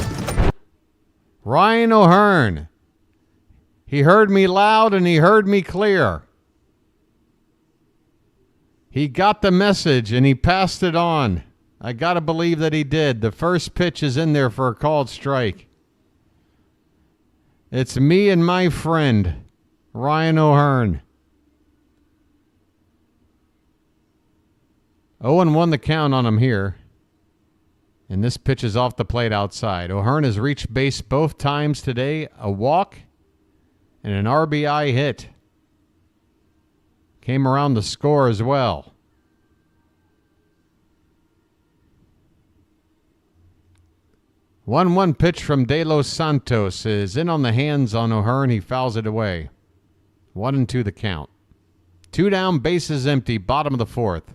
Ryan O'Hearn. He heard me loud and he heard me clear. He got the message and he passed it on. I got to believe that he did. The first pitch is in there for a called strike. It's me and my friend, Ryan O'Hearn. 0-1 the count on him here. And this pitch is off the plate outside. O'Hearn has reached base both times today. A walk and an RBI hit. Came around the score as well. One pitch from De Los Santos is in on the hands on O'Hearn. He fouls it away. 1-2 the count. 2 down, bases empty, bottom of the fourth.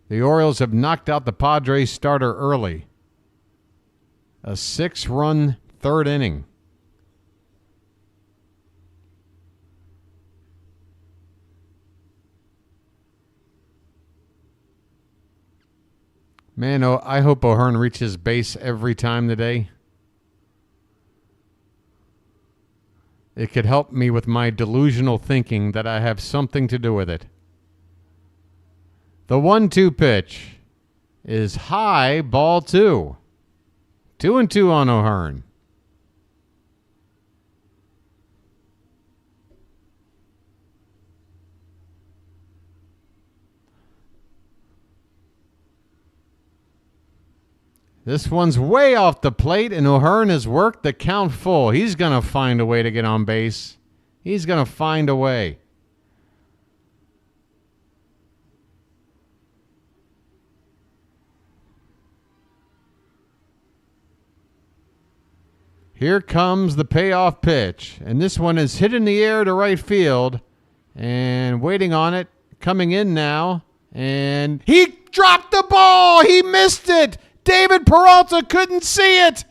The Orioles have knocked out the Padres starter early. A 6-run third inning. Man, I hope O'Hearn reaches base every time today. It could help me with my delusional thinking that I have something to do with it. The 1-2 pitch is high, ball 2. 2-2 on O'Hearn. This one's way off the plate, and O'Hearn has worked the count full. He's going to find a way to get on base. He's going to find a way. Here comes the payoff pitch, and this one is hit in the air to right field, and waiting on it, coming in now, and he dropped the ball. He missed it. David Peralta couldn't see it.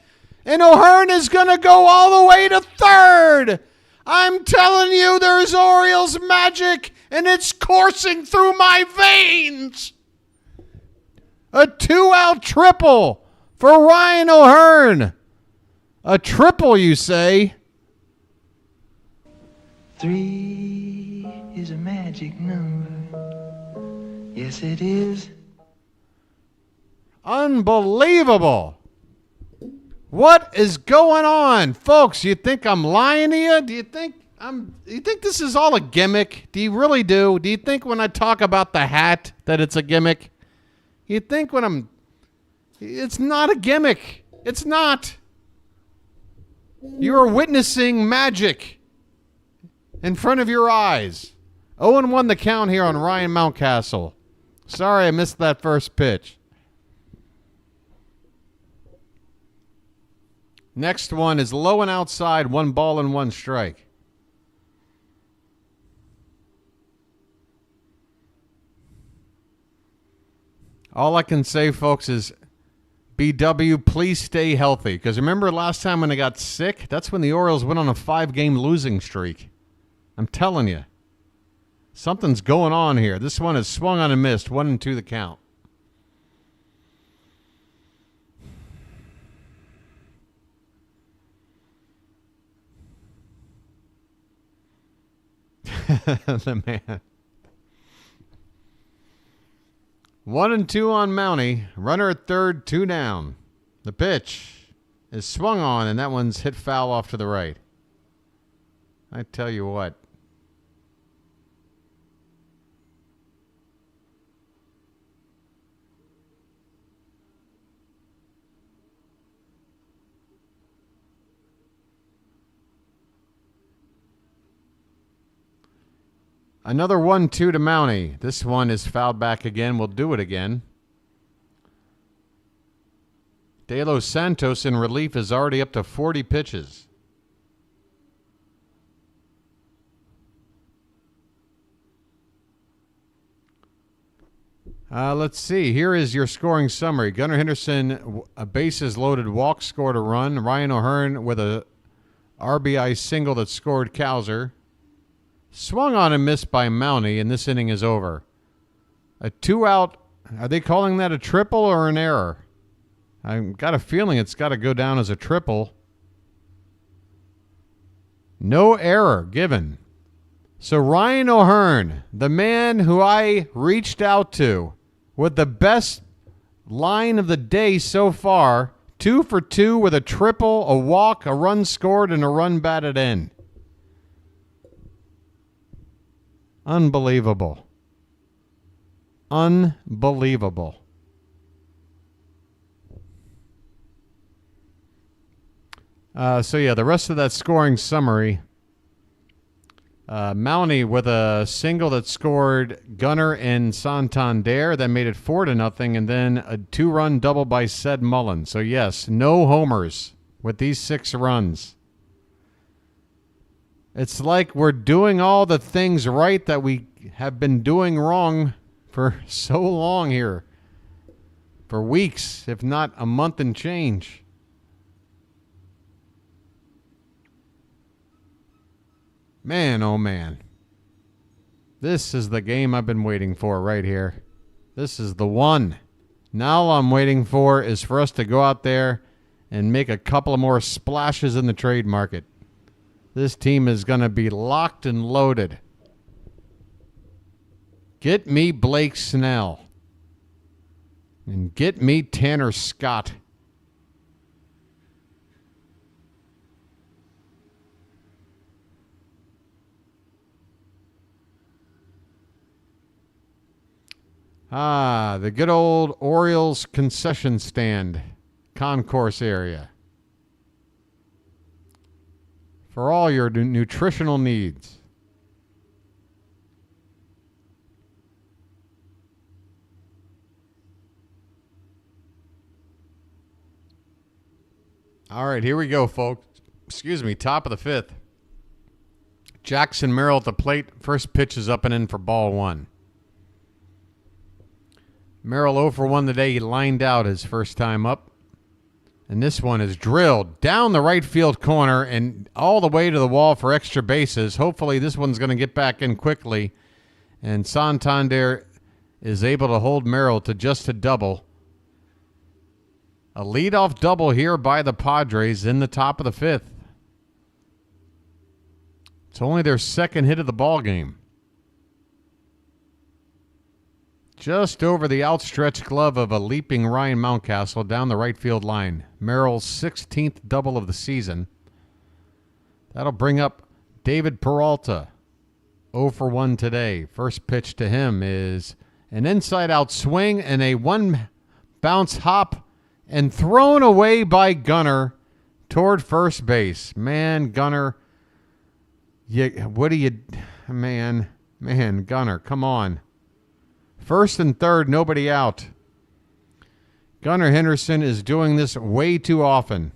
And O'Hearn is going to go all the way to third. I'm telling you, there's Orioles magic, and it's coursing through my veins. A 2-out triple for Ryan O'Hearn. A triple, you say? 3 is a magic number. Yes, it is. Unbelievable. What is going on? Folks, you think I'm lying to you? Do you think this is all a gimmick? Do you really do? Do you think when I talk about the hat that it's a gimmick? You think it's not a gimmick. It's not. You're witnessing magic in front of your eyes. 0-1 the count here on Ryan Mountcastle. Sorry I missed that first pitch. Next one is low and outside, 1 ball and 1 strike. All I can say, folks, is BW, please stay healthy. Because remember last time when I got sick? That's when the Orioles went on a 5-game losing streak. I'm telling you. Something's going on here. This one is swung on and missed. 1-2 the count. The man. 1-2 on Mountie. Runner at third, 2 down. The pitch is swung on, and that one's hit foul off to the right. I tell you what. Another 1-2 to Mountie. This one is fouled back again. We'll do it again. De Los Santos in relief is already up to 40 pitches. Let's see. Here is your scoring summary. Gunnar Henderson, a bases loaded walk, scored a run. Ryan O'Hearn with a RBI single that scored Cowser. Swung on and missed by Mountie, and this inning is over. A 2-out, are they calling that a triple or an error? I've got a feeling it's got to go down as a triple. No error given. So Ryan O'Hearn, the man who I reached out to with the best line of the day so far, 2 for 2 with a triple, a walk, a run scored, and a run batted in. Unbelievable. Unbelievable. So yeah, the rest of that scoring summary. Mountie with a single that scored Gunnar and Santander. That made it 4-0, and then a 2-run double by Ced Mullen. So yes, no homers with these 6 runs. It's like we're doing all the things right that we have been doing wrong for so long here. For weeks, if not a month and change. Man, oh man. This is the game I've been waiting for right here. This is the one. Now all I'm waiting for is for us to go out there and make a couple of more splashes in the trade market. This team is going to be locked and loaded. Get me Blake Snell. And get me Tanner Scott. The good old Orioles concession stand, concourse area. For all your nutritional needs. All right, here we go, folks. Excuse me, top of the 5th. Jackson Merrill at the plate. First pitch is up and in for ball 1. Merrill 0 for 1 today. He lined out his first time up. And this one is drilled down the right field corner and all the way to the wall for extra bases. Hopefully this one's going to get back in quickly. And Santander is able to hold Merrill to just a double. A leadoff double here by the Padres in the top of the 5th. It's only their second hit of the ball game. Just over the outstretched glove of a leaping Ryan Mountcastle down the right field line. Merrill's 16th double of the season. That'll bring up David Peralta. 0 for 1 today. First pitch to him is an inside-out swing and a one-bounce hop and thrown away by Gunnar toward first base. Man, Gunnar, man, Gunnar, come on. First and third, nobody out. Gunnar Henderson is doing this way too often.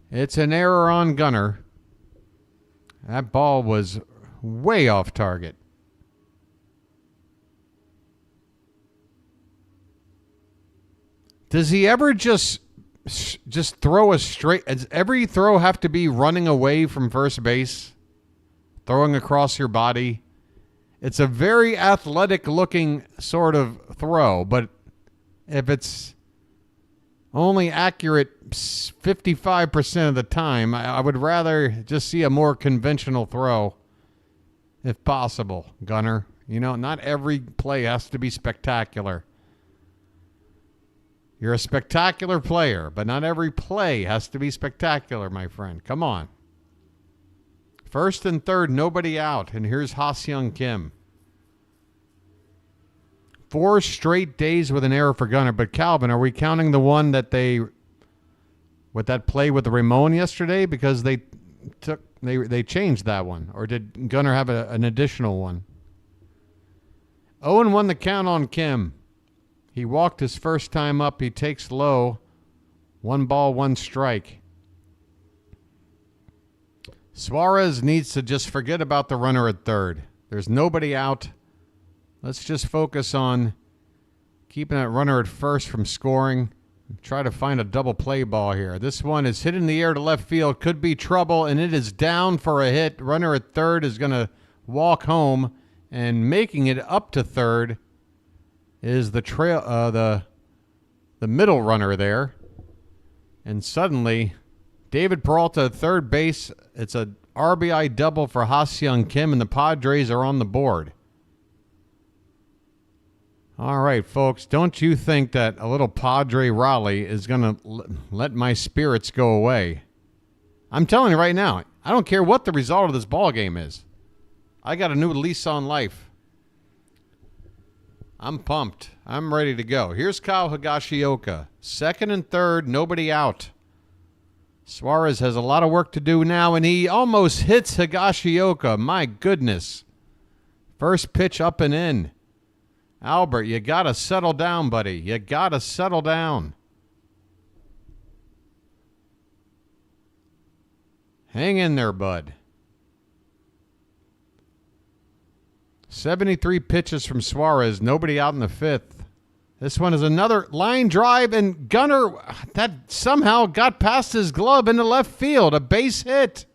It's an error on Gunnar. That ball was way off target. Does he ever just throw a straight? Does every throw have to be running away from first base? Throwing across your body? It's a very athletic-looking sort of throw, but if it's only accurate 55% of the time, I would rather just see a more conventional throw, if possible, Gunnar. You know, not every play has to be spectacular. You're a spectacular player, but not every play has to be spectacular, my friend. Come on. First and third, nobody out. And here's Ha-Seong Kim. 4 straight days with an error for Gunnar. But Calvin, are we counting the one that with that play with the Ramon yesterday? Because they changed that one. Or did Gunnar have an additional one? 0-1 the count on Kim. He walked his first time up. He takes low. 1 ball, 1 strike. Suarez needs to just forget about the runner at third. There's nobody out. Let's just focus on keeping that runner at first from scoring. Try to find a double play ball here. This one is hit in the air to left field. Could be trouble, and it is down for a hit. Runner at third is going to walk home, and making it up to third is the middle runner there. And suddenly, David Peralta at third base. It's a RBI double for Ha-Seong Kim, and the Padres are on the board. All right, folks, don't you think that a little Padre rally is going to let my spirits go away? I'm telling you right now, I don't care what the result of this ball game is. I got a new lease on life. I'm pumped. I'm ready to go. Here's Kyle Higashioka. Second and third, nobody out. Suarez has a lot of work to do now, and he almost hits Higashioka. My goodness. First pitch up and in. Albert, you got to settle down, buddy. You got to settle down. Hang in there, bud. 73 pitches from Suarez. Nobody out in the fifth. This one is another line drive, and Gunnar, that somehow got past his glove into left field. A base hit.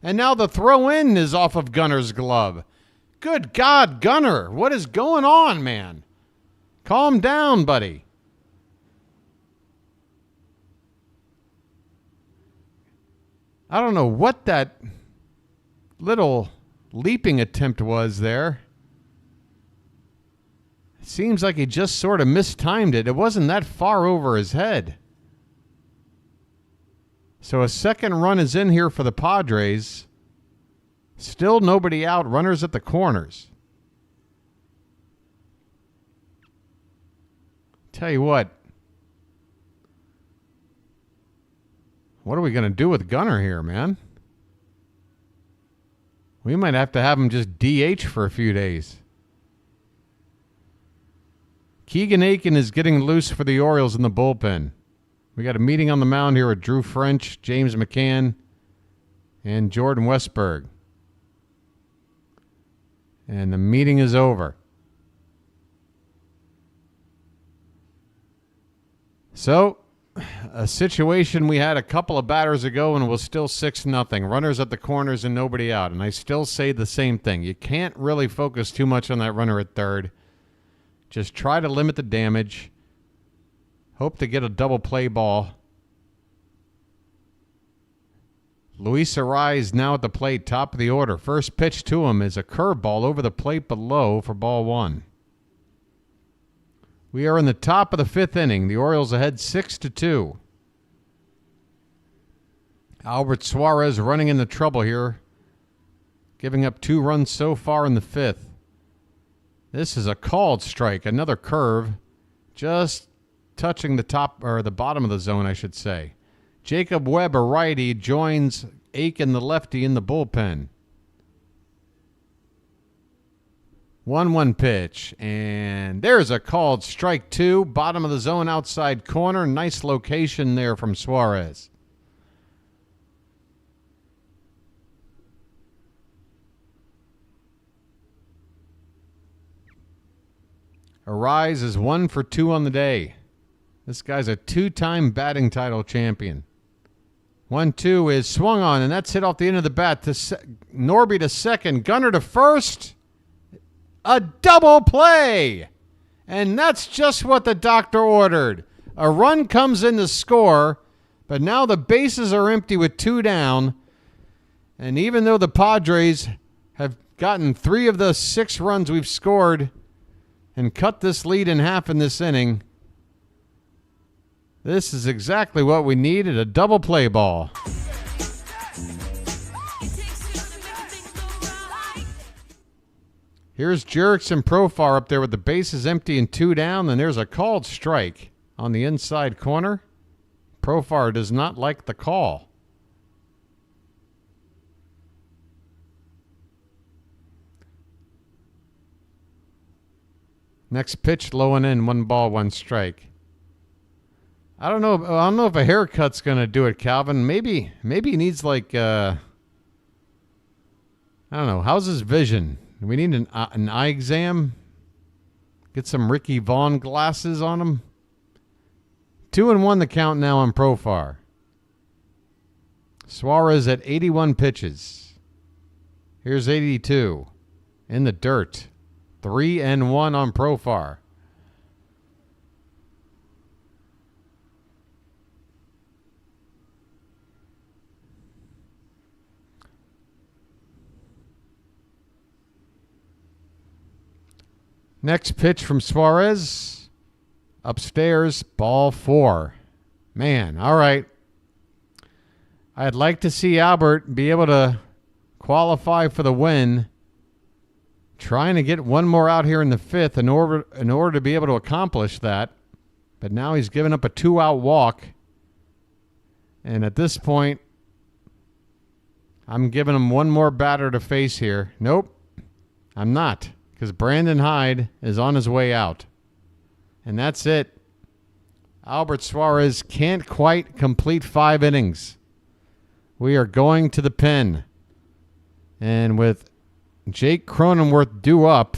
And now the throw-in is off of Gunnar's glove. Good God, Gunnar. What is going on, man? Calm down, buddy. I don't know what that little leaping attempt was there. It seems like he just sort of mistimed it. It wasn't that far over his head. So a second run is in here for the Padres. Still nobody out. Runners at the corners. Tell you what. What are we going to do with Gunnar here, man? We might have to have him just DH for a few days. Keegan Aiken is getting loose for the Orioles in the bullpen. We got a meeting on the mound here with Drew French, James McCann, and Jordan Westberg. And the meeting is over. So, a situation we had a couple of batters ago and it was still 6-0. Runners at the corners and nobody out. And I still say the same thing. You can't really focus too much on that runner at third. Just try to limit the damage. Hope to get a double play ball. Luis Ariz now at the plate, top of the order. First pitch to him is a curveball over the plate below for ball one. We are in the top of the fifth inning. The Orioles ahead 6-2. Albert Suarez running into trouble here, giving up 2 runs so far in the fifth. This is a called strike, another curve, just touching the top or the bottom of the zone, I should say. Jacob Webb, a righty, joins Aiken, the lefty, in the bullpen. 1-1 pitch, and there's a called strike 2, bottom of the zone, outside corner. Nice location there from Suarez. Ariz is 1 for 2 on the day. This guy's a 2-time batting title champion. 1-2 is swung on, and that's hit off the end of the bat to Norby to second. Gunnar to first. A double play. And that's just what the doctor ordered. A run comes in to score, but now the bases are empty with 2 down. And even though the Padres have gotten 3 of the 6 runs we've scored and cut this lead in half in this inning, this is exactly what we needed, a double play ball. Here's Jerickson Profar up there with the bases empty and 2 down, and there's a called strike on the inside corner. Profar does not like the call. Next pitch, low and in, 1 ball, 1 strike. I don't know if a haircut's going to do it, Calvin. Maybe he needs like I don't know. How's his vision? Do we need an eye exam? Get some Ricky Vaughn glasses on him. 2-1 the count now on Profar. Suarez at 81 pitches. Here's 82 in the dirt. 3-1 on Profar. Next pitch from Suarez. Upstairs, ball 4. Man, all right. I'd like to see Albert be able to qualify for the win. Trying to get 1 more out here in the 5th in order to be able to accomplish that. But now he's given up a 2-out walk. And at this point, I'm giving him one more batter to face here. Nope, I'm not, because Brandon Hyde is on his way out. And that's it. Albert Suarez can't quite complete 5 innings. We are going to the pen. And with Jake Cronenworth due up,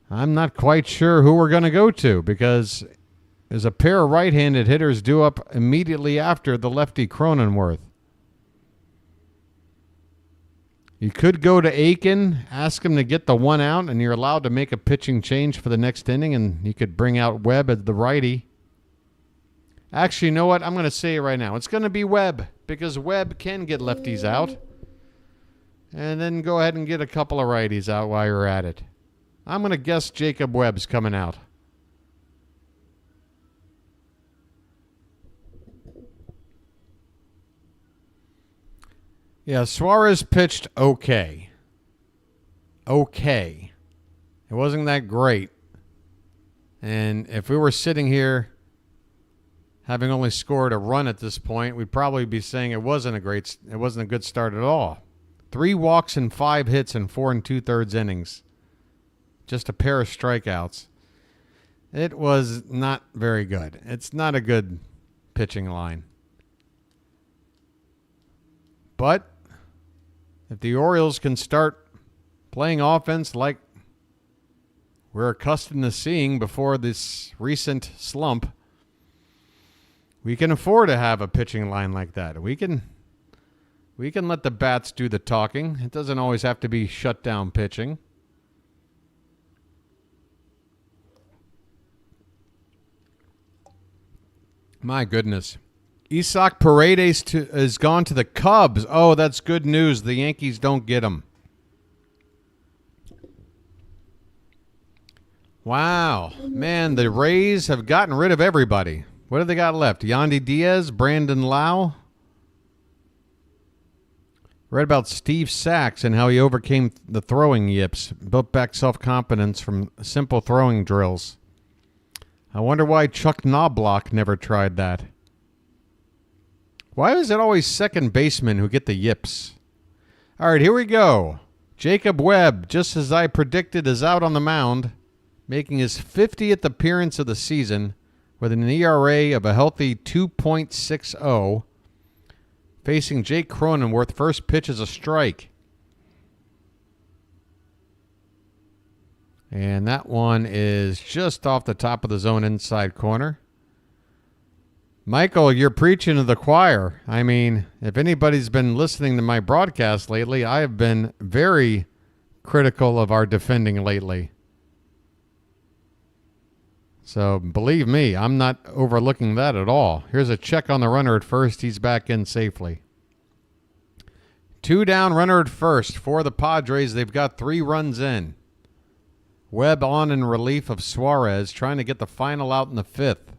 I'm not quite sure who we're going to go to, because there's a pair of right-handed hitters due up immediately after the lefty Cronenworth. You could go to Aiken, ask him to get the one out, and you're allowed to make a pitching change for the next inning, and you could bring out Webb as the righty. Actually, you know what? I'm going to say it right now. It's going to be Webb, because Webb can get lefties out. And then go ahead and get a couple of righties out while you're at it. I'm going to guess Jacob Webb's coming out. Yeah, Suarez pitched okay. Okay. It wasn't that great. And if we were sitting here having only scored a run at this point, we'd probably be saying it wasn't a good start at all. 3 walks and 5 hits in 4 2/3 innings. Just a pair of strikeouts. It was not very good. It's not a good pitching line. But if the Orioles can start playing offense like we're accustomed to seeing before this recent slump, we can afford to have a pitching line like that. We can let the bats do the talking. It doesn't always have to be shutdown pitching. My goodness. Isaac Paredes is gone to the Cubs. Oh, that's good news. The Yankees don't get him. Wow. Man, the Rays have gotten rid of everybody. What have they got left? Yandy Diaz, Brandon Lau. Read about Steve Sachs and how he overcame the throwing yips, built back self-confidence from simple throwing drills. I wonder why Chuck Knobloch never tried that. Why is it always second basemen who get the yips? All right, here we go. Jacob Webb, just as I predicted, is out on the mound, making his 50th appearance of the season with an ERA of a healthy 2.60. Facing Jake Cronenworth, first pitch is a strike. And that one is just off the top of the zone inside corner. Michael, you're preaching to the choir. I mean, if anybody's been listening to my broadcast lately, I have been very critical of our defending lately. So believe me, I'm not overlooking that at all. Here's a check on the runner at first. He's back in safely. 2 down, runner at first for the Padres. They've got 3 runs in. Webb on in relief of Suarez, trying to get the final out in the 5th.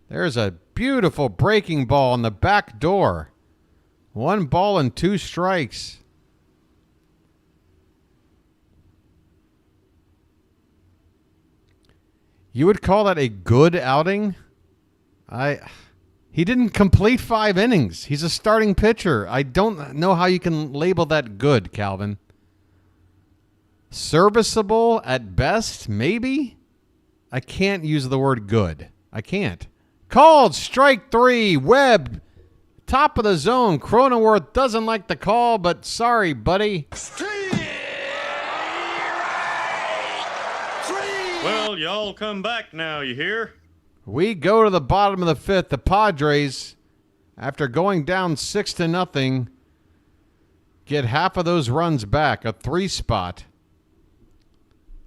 There's a beautiful breaking ball on the back door. 1 ball and 2 strikes. You would call that a good outing? He didn't complete 5 innings. He's a starting pitcher. I don't know how you can label that good, Calvin. Serviceable at best, maybe? I can't use the word good. I can't. Called strike 3. Webb, top of the zone. Cronenworth doesn't like the call, but sorry, buddy. Well, y'all come back now, you hear? We go to the bottom of the 5th. The Padres, after going down 6-0, get half of those runs back, a 3 spot.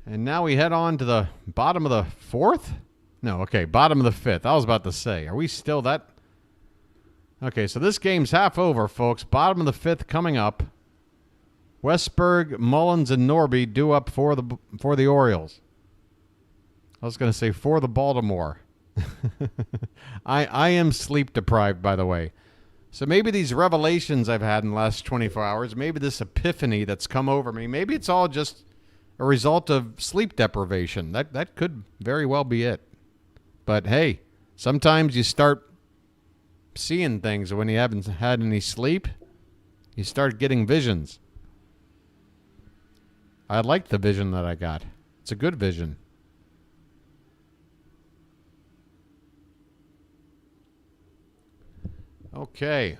And now we head on to the bottom of the 4th? No, okay, bottom of the 5th. I was about to say, are we still that? Okay, so this game's half over, folks. Bottom of the 5th coming up. Westberg, Mullins, and Norby due up for the Orioles. I was going to say for the Baltimore. I am sleep deprived, by the way. So maybe these revelations I've had in the last 24 hours, maybe this epiphany that's come over me, maybe it's all just a result of sleep deprivation. That could very well be it. But hey, sometimes you start seeing things when you haven't had any sleep. You start getting visions. I like the vision that I got. It's a good vision. Okay.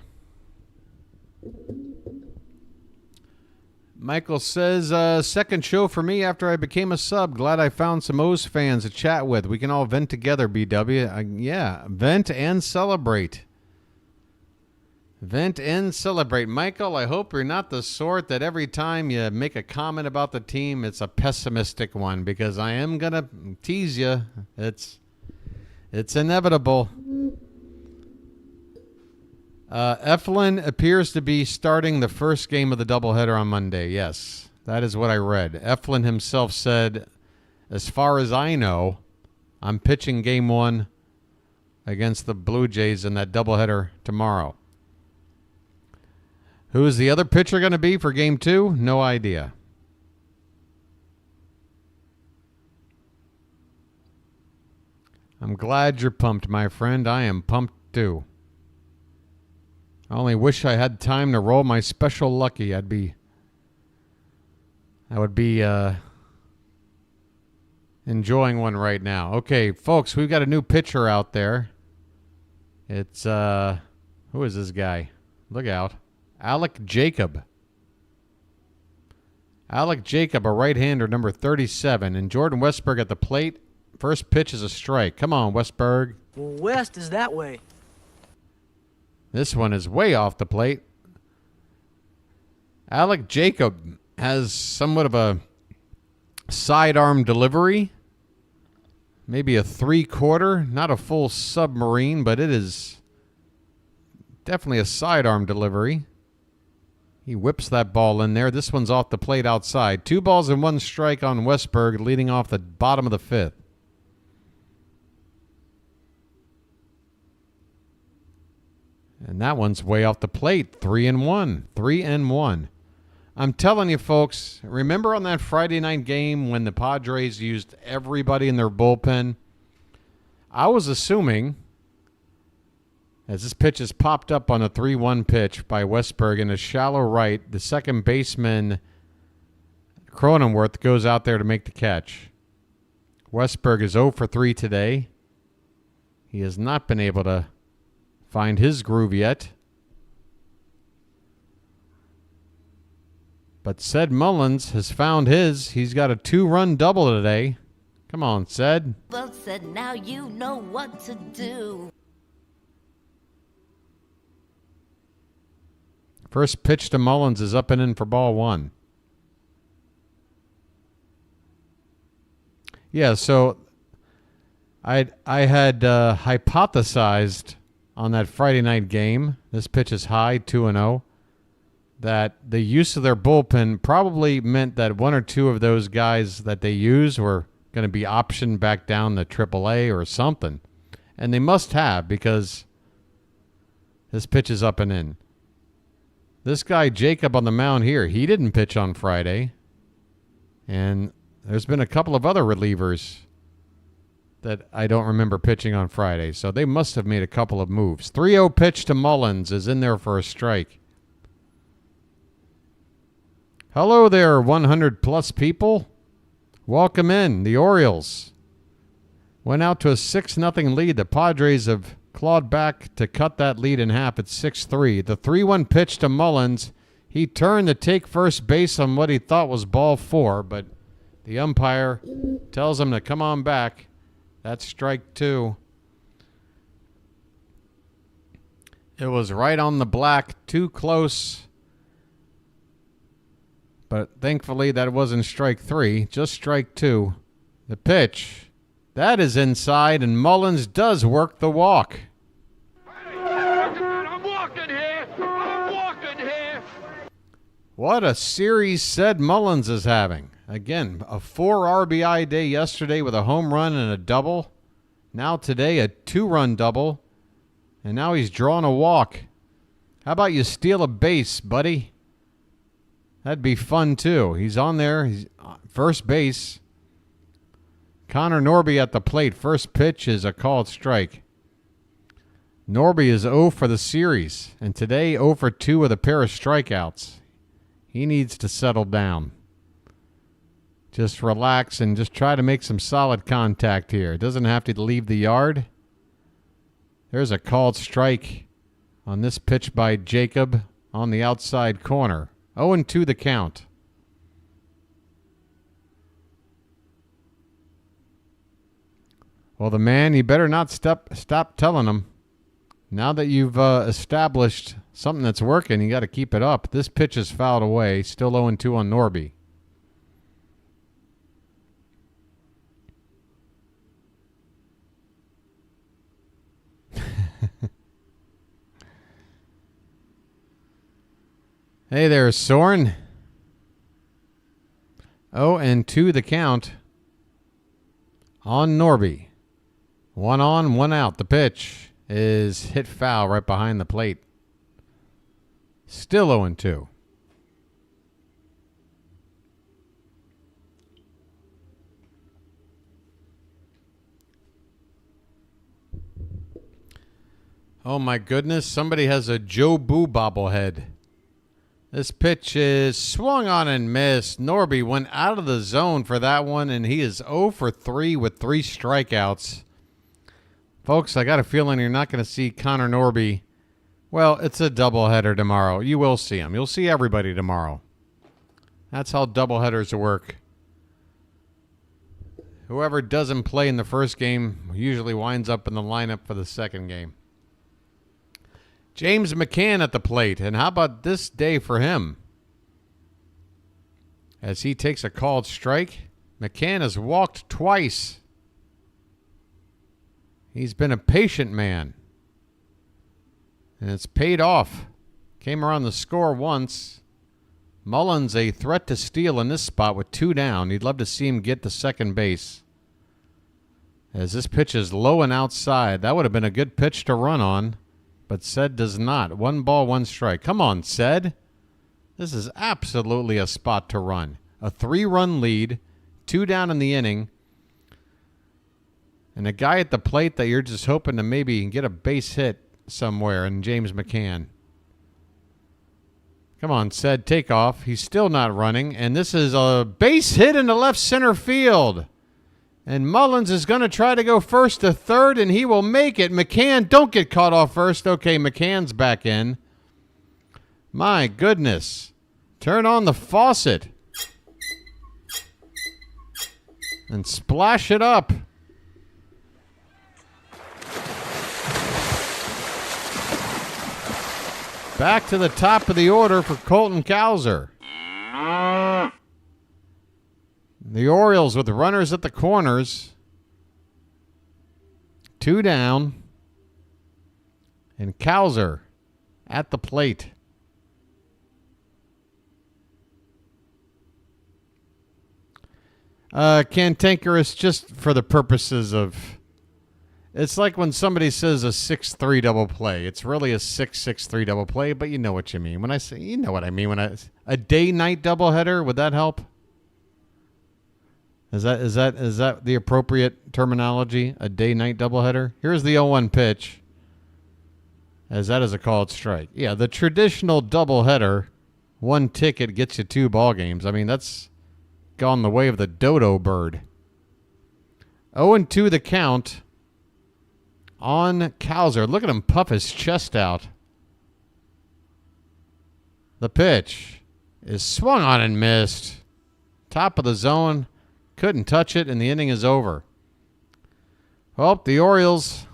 Michael says, second show for me after I became a sub. Glad I found some O's fans to chat with. We can all vent together, BW. Yeah, vent and celebrate. Vent and celebrate. Michael, I hope you're not the sort that every time you make a comment about the team, it's a pessimistic one, because I am going to tease you. It's inevitable. Eflin appears to be starting the first game of the doubleheader on Monday. Yes, that is what I read. Eflin himself said, as far as I know, I'm pitching game 1 against the Blue Jays in that doubleheader tomorrow. Who is the other pitcher going to be for game 2? No idea. I'm glad you're pumped, my friend. I am pumped too. I only wish I had time to roll my special lucky. I would be enjoying one right now. Okay, folks, we've got a new pitcher out there. It's who is this guy? Look out. Alec Jacob. Alec Jacob, a right-hander, number 37, and Jordan Westberg at the plate. First pitch is a strike. Come on, Westberg. Well, West is that way. This one is way off the plate. Alec Jacob has somewhat of a sidearm delivery. Maybe a 3/4. Not a full submarine, but it is definitely a sidearm delivery. He whips that ball in there. This one's off the plate outside. 2 balls and 1 strike on Westberg, leading off the bottom of the 5th. And that one's way off the plate. 3-1. 3-1. I'm telling you, folks, remember on that Friday night game when the Padres used everybody in their bullpen? I was assuming, as this pitch is popped up on a 3-1 pitch by Westberg in a shallow right, the second baseman, Cronenworth, goes out there to make the catch. Westberg is 0 for 3 today. He has not been able to find his groove yet. But Ced Mullins has found his. He's got a 2-run double today. Come on, Ced. Well said, now you know what to do. First pitch to Mullins is up and in for ball 1. Yeah, so I had hypothesized on that Friday night game, this pitch is high, 2-0, that the use of their bullpen probably meant that 1 or 2 of those guys that they use were going to be optioned back down to AAA or something. And they must have, because this pitch is up and in. This guy, Jacob, on the mound here, he didn't pitch on Friday. And there's been a couple of other relievers that I don't remember pitching on Friday. So they must have made a couple of moves. 3-0 pitch to Mullins is in there for a strike. Hello there, 100-plus people. Welcome in. The Orioles went out to a 6-0 lead. The Padres have clawed back to cut that lead in half at 6-3. The 3-1 pitch to Mullins. He turned to take first base on what he thought was ball 4, but the umpire tells him to come on back. That's strike 2. It was right on the black, too close. But thankfully that wasn't strike 3, just strike 2. The pitch, that is inside, and Mullins does work the walk. I'm walking here. I'm walking here. What a series Ced Mullins is having. Again, a 4 RBI day yesterday with a home run and a double. Now today, a 2-run double. And now he's drawing a walk. How about you steal a base, buddy? That'd be fun, too. He's on there. He's first base. Connor Norby at the plate. First pitch is a called strike. Norby is 0 for the series, and today 0 for 2 with a pair of strikeouts. He needs to settle down. Just relax and just try to make some solid contact here. It doesn't have to leave the yard. There's a called strike on this pitch by Jacob on the outside corner. 0-2 the count. Well, the man, you better not stop telling him. Now that you've established something that's working, you got to keep it up. This pitch is fouled away. Still 0-2 on Norby. Hey there, Soren. 0-2 the count on Norby. 1 on, 1 out. The pitch is hit foul right behind the plate. Still 0-2. Oh my goodness, somebody has a Joe Boo bobblehead. This pitch is swung on and missed. Norby went out of the zone for that one, and he is 0 for 3 with 3 strikeouts. Folks, I got a feeling you're not going to see Connor Norby. Well, it's a doubleheader tomorrow. You will see him. You'll see everybody tomorrow. That's how doubleheaders work. Whoever doesn't play in the first game usually winds up in the lineup for the second game. James McCann at the plate, and how about this day for him? As he takes a called strike, McCann has walked twice. He's been a patient man, and it's paid off. Came around the score once. Mullins a threat to steal in this spot with 2 down. You'd love to see him get to second base. As this pitch is low and outside, that would have been a good pitch to run on. But Ced does not. 1 ball, 1 strike. Come on, Ced. This is absolutely a spot to run. A 3-run lead, 2 down in the inning, and a guy at the plate that you're just hoping to maybe get a base hit somewhere in James McCann. Come on, Ced, take off. He's still not running, and this is a base hit into left center field. And Mullins is going to try to go first to third, and he will make it. McCann, don't get caught off first. Okay, McCann's back in. My goodness. Turn on the faucet. And splash it up. Back to the top of the order for Colton Cowser. The Orioles with the runners at the corners. 2 down. And Cowser at the plate. Cantankerous, just for the purposes of... It's like when somebody says a 6-3 double play. It's really a 6-6-3 double play, but you know what you mean. When I say, you know what I mean. A day-night doubleheader, would that help? Is that the appropriate terminology? A day-night doubleheader? Here's the 0-1 pitch. As that is a called strike. Yeah, the traditional doubleheader, 1 ticket gets you 2 ball games. I mean, that's gone the way of the dodo bird. 0-2 the count on Cowser. Look at him puff his chest out. The pitch is swung on and missed. Top of the zone. Couldn't touch it, and the inning is over. Well, the Orioles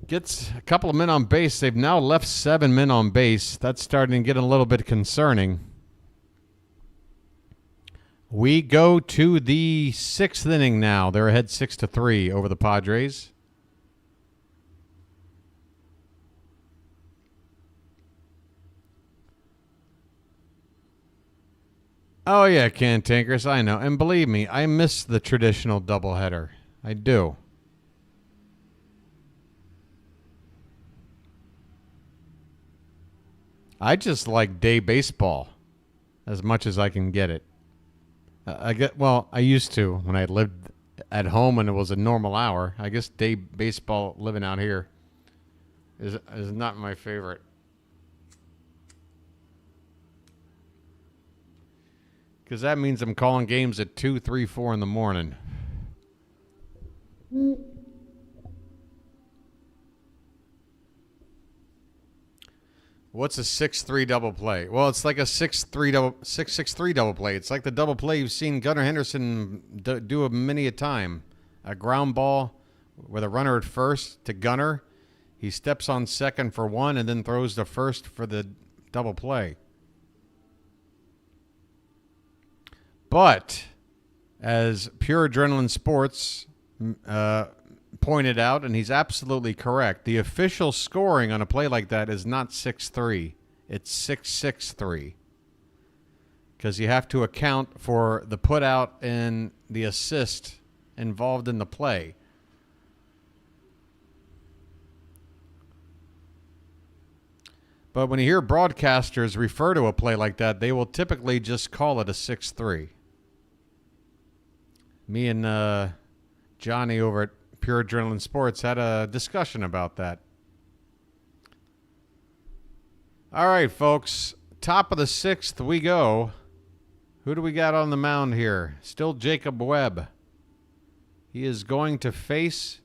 gets a couple of men on base. They've now left 7 men on base. That's starting to get a little bit concerning. We go to the 6th inning now. They're ahead 6-3 over the Padres. Oh, yeah, Cantankerous, I know. And believe me, I miss the traditional doubleheader. I do. I just like day baseball as much as I can get it. I used to when I lived at home when it was a normal hour. I guess day baseball living out here is not my favorite. Because that means I'm calling games at 2, 3, 4 in the morning. What's a 6-3 double play? Well, it's like a 6-6-3 double play. It's like the double play you've seen Gunnar Henderson do many a time. A ground ball with a runner at first to Gunnar. He steps on second for one and then throws to first for the double play. But as Pure Adrenaline Sports pointed out, and he's absolutely correct, the official scoring on a play like that is not 6-3. It's 6-6-3. Because you have to account for the put out and the assist involved in the play. But when you hear broadcasters refer to a play like that, they will typically just call it a 6-3. Me and Johnny over at Pure Adrenaline Sports had a discussion about that. All right, folks. Top of the 6th we go. Who do we got on the mound here? Still Jacob Webb. He is going to face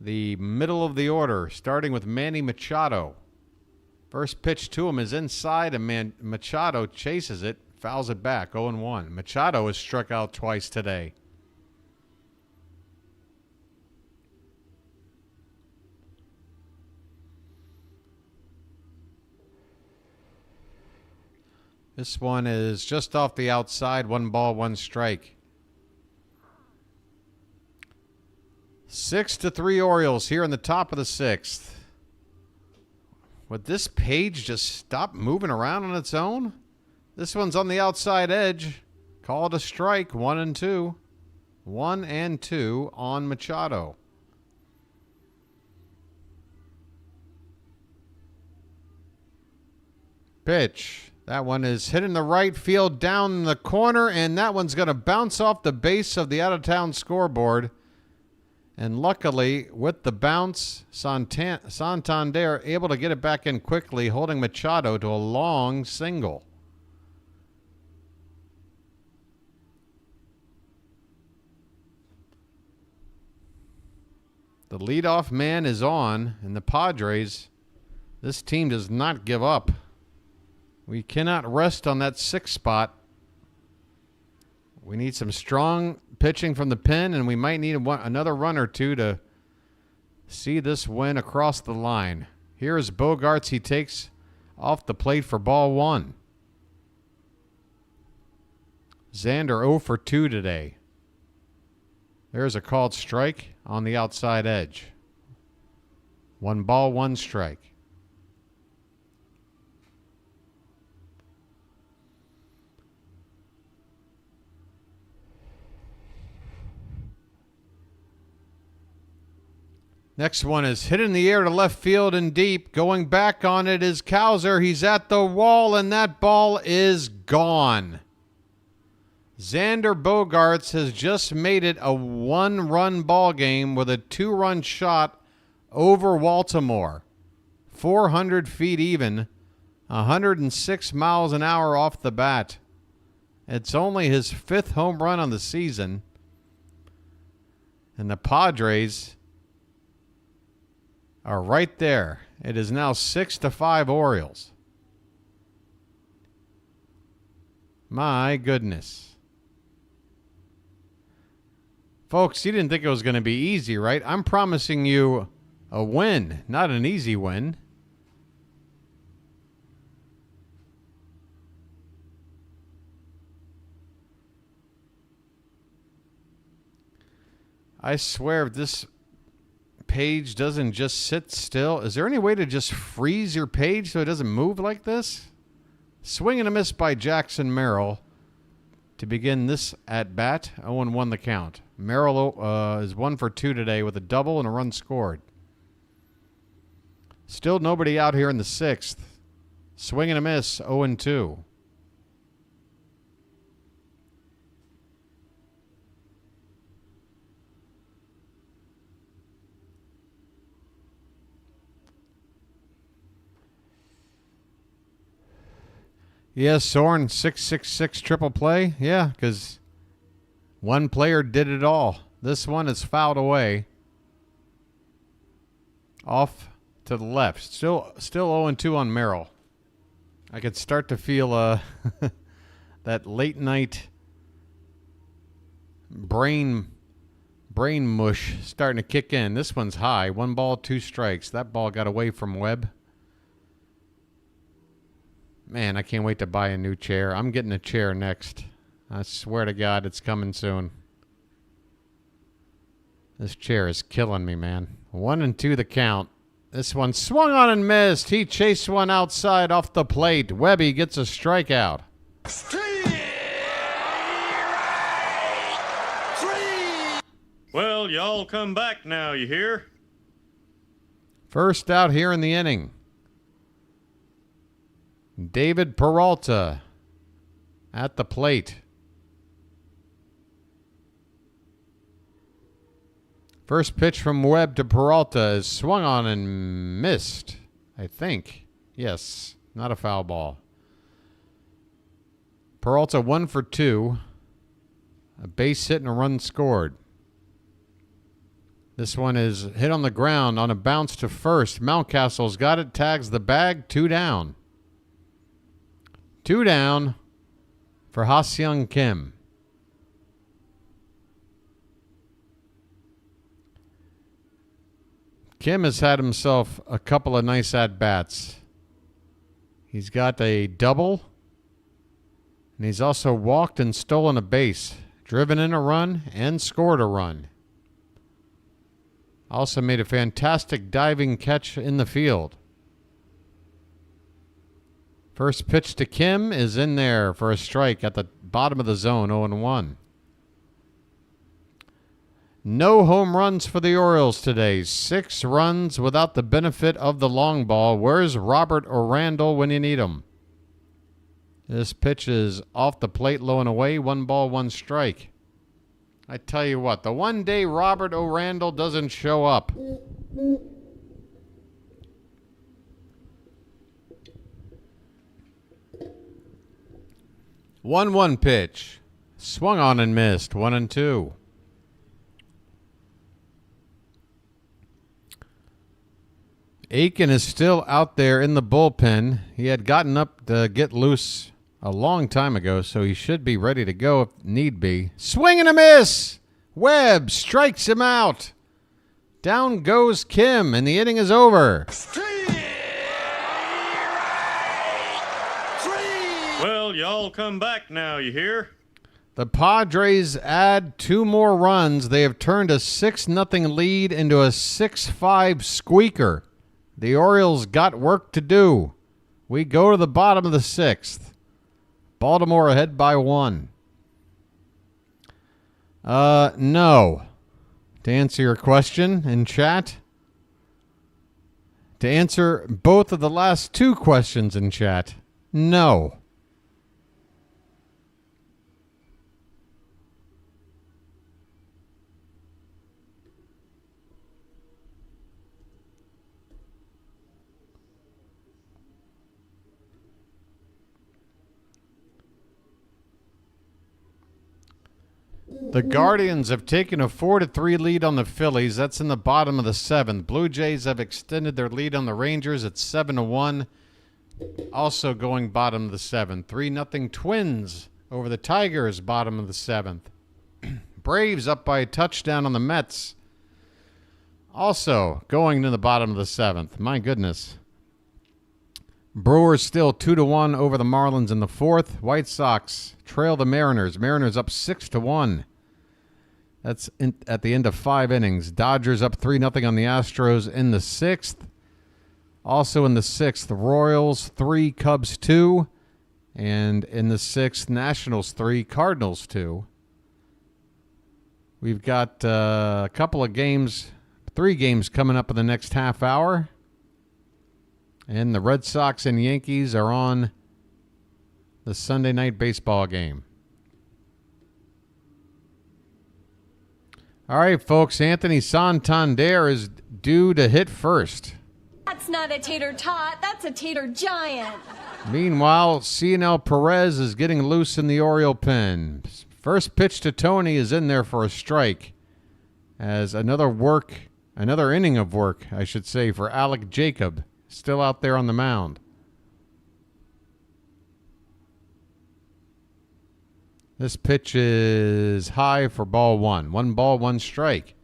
the middle of the order, starting with Manny Machado. First pitch to him is inside, and Machado chases it, fouls it back, 0-1. Machado has struck out twice today. This one is just off the outside, 1 ball, 1 strike. 6-3 Orioles here in the top of the 6th. Would this page just stop moving around on its own? This one's on the outside edge. Call it a strike, 1-2. 1-2 on Machado. Pitch. That one is hitting the right field down the corner, and that one's going to bounce off the base of the out-of-town scoreboard. And luckily, with the bounce, Santander able to get it back in quickly, holding Machado to a long single. The leadoff man is on, and the Padres, this team does not give up. We cannot rest on that 6th spot. We need some strong pitching from the pen, and we might need another run or two to see this win across the line. Here is Bogaerts. He takes off the plate for ball 1. Xander 0 for 2 today. There's a called strike on the outside edge. 1 ball, 1 strike. Next one is hit in the air to left field and deep. Going back on it is Cowser. He's at the wall, and that ball is gone. Xander Bogaerts has just made it a 1-run ball game with a 2-run shot over Baltimore. 400 feet even, 106 miles an hour off the bat. It's only his 5th home run on the season. And the Padres are right there. It is now 6-5 Orioles. My goodness. Folks, you didn't think it was going to be easy, right? I'm promising you a win, not an easy win. I swear if this page doesn't just sit still. Is there any way to just freeze your page so it doesn't move like this? Swing and a miss by Jackson Merrill to begin this at bat. 0-1 the count. Merrill is 1 for 2 today with a double and a run scored. Still nobody out here in the 6th. Swing and a miss. 0-2. Yes, Soren, 666 triple play. Yeah, because one player did it all. This one is fouled away. Off to the left. Still 0-2 on Merrill. I could start to feel that late night brain mush starting to kick in. This one's high. 1 ball, 2 strikes. That ball got away from Webb. Man, I can't wait to buy a new chair. I'm getting a chair next. I swear to God, it's coming soon. This chair is killing me, man. 1-2 the count. This one swung on and missed. He chased one outside off the plate. Webby gets a strikeout. Well, y'all come back now, you hear? First out here in the inning. David Peralta at the plate. First pitch from Webb to Peralta is swung on and missed, I think. Yes, not a foul ball. Peralta 1 for 2. A base hit and a run scored. This one is hit on the ground on a bounce to first. Mountcastle's got it, tags the bag, 2 down. 2 down for Ha-Seong Kim. Kim has had himself a couple of nice at-bats. He's got a double, and he's also walked and stolen a base, driven in a run, and scored a run. Also made a fantastic diving catch in the field. First pitch to Kim is in there for a strike at the bottom of the zone, 0-1. No home runs for the Orioles today. 6 runs without the benefit of the long ball. Where's Robert or Randall when you need him? This pitch is off the plate, low and away. 1 ball, 1 strike. I tell you what, the one day Robert O'Randall doesn't show up. One pitch. Swung on and missed. 1-2. Aiken is still out there in the bullpen. He had gotten up to get loose a long time ago, so he should be ready to go if need be. Swing and a miss! Webb strikes him out. Down goes Kim, and the inning is over. Well, y'all come back now, you hear? The Padres add 2 more runs. They have turned a 6-0 lead into a 6-5 squeaker. The Orioles got work to do. We go to the bottom of the 6th. Baltimore ahead by 1. No. To answer your question in chat. To answer both of the last 2 questions in chat. No. The Guardians have taken a 4-3 lead on the Phillies. That's in the bottom of the 7th. Blue Jays have extended their lead on the Rangers at 7-1. Also going bottom of the 7th. 3-0 Twins over the Tigers, bottom of the 7th. Braves up by a touchdown on the Mets. Also going to the bottom of the 7th. My goodness. Brewers still 2-1 over the Marlins in the 4th. White Sox trail the Mariners. Mariners up 6-1. That's at the end of 5 innings. Dodgers up 3-0 on the Astros in the 6th. Also in the 6th, Royals 3, Cubs 2. And in the 6th, Nationals 3, Cardinals 2. We've got a couple of games, 3 games coming up in the next half hour. And the Red Sox and Yankees are on the Sunday night baseball game. All right, folks, Anthony Santander is due to hit first. That's not a tater tot, that's a tater giant. Meanwhile, CNL Perez is getting loose in the Oriole pen. First pitch to Tony is in there for a strike. As another inning of work, I should say, for Alec Jacob, still out there on the mound. This pitch is high for ball one. 1 ball, 1 strike.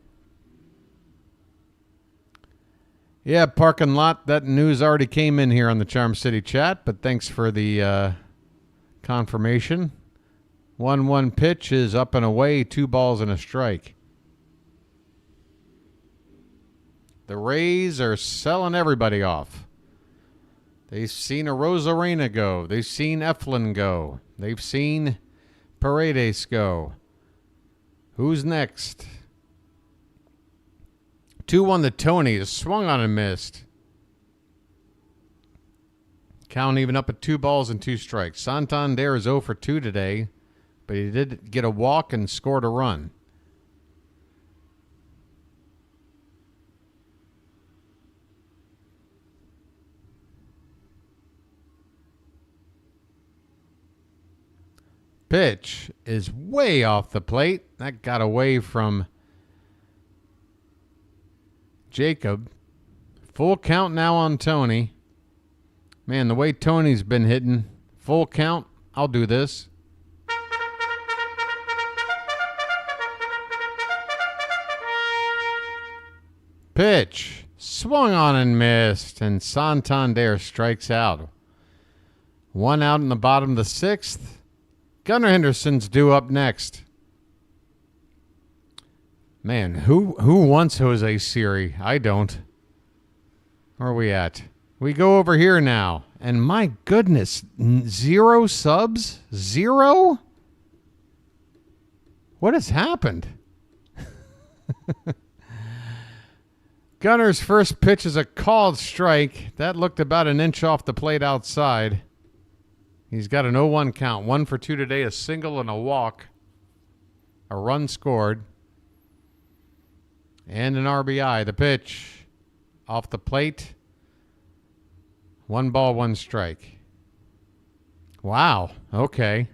Yeah, parking lot. That news already came in here on the Charm City chat, but thanks for the confirmation. 1-1 pitch is up and away, 2 balls and a strike. The Rays are selling everybody off. They've seen Arozarena go. They've seen Eflin go. They've seen Paredes go. Who's next? 2-1 to Tony. Is swung on and missed. Count even up at 2 balls and 2 strikes. Santander is 0 for 2 today, but he did get a walk and scored a run. Pitch is way off the plate. That got away from Jacob. Full count now on Tony. Man, the way Tony's been hitting. Full count. I'll do this. Pitch. Swung on and missed. And Santander strikes out. 1 out in the bottom of the 6th. Gunnar Henderson's due up next. Man, who wants Jose Siri? I don't. Where are we at? We go over here now. And my goodness, 0 subs? 0? What has happened? Gunnar's first pitch is a called strike. That looked about an inch off the plate outside. He's got an 0-1 count. 1 for 2 today, a single and a walk. A run scored. And an RBI. The pitch off the plate. 1 ball, 1 strike. Wow. Okay.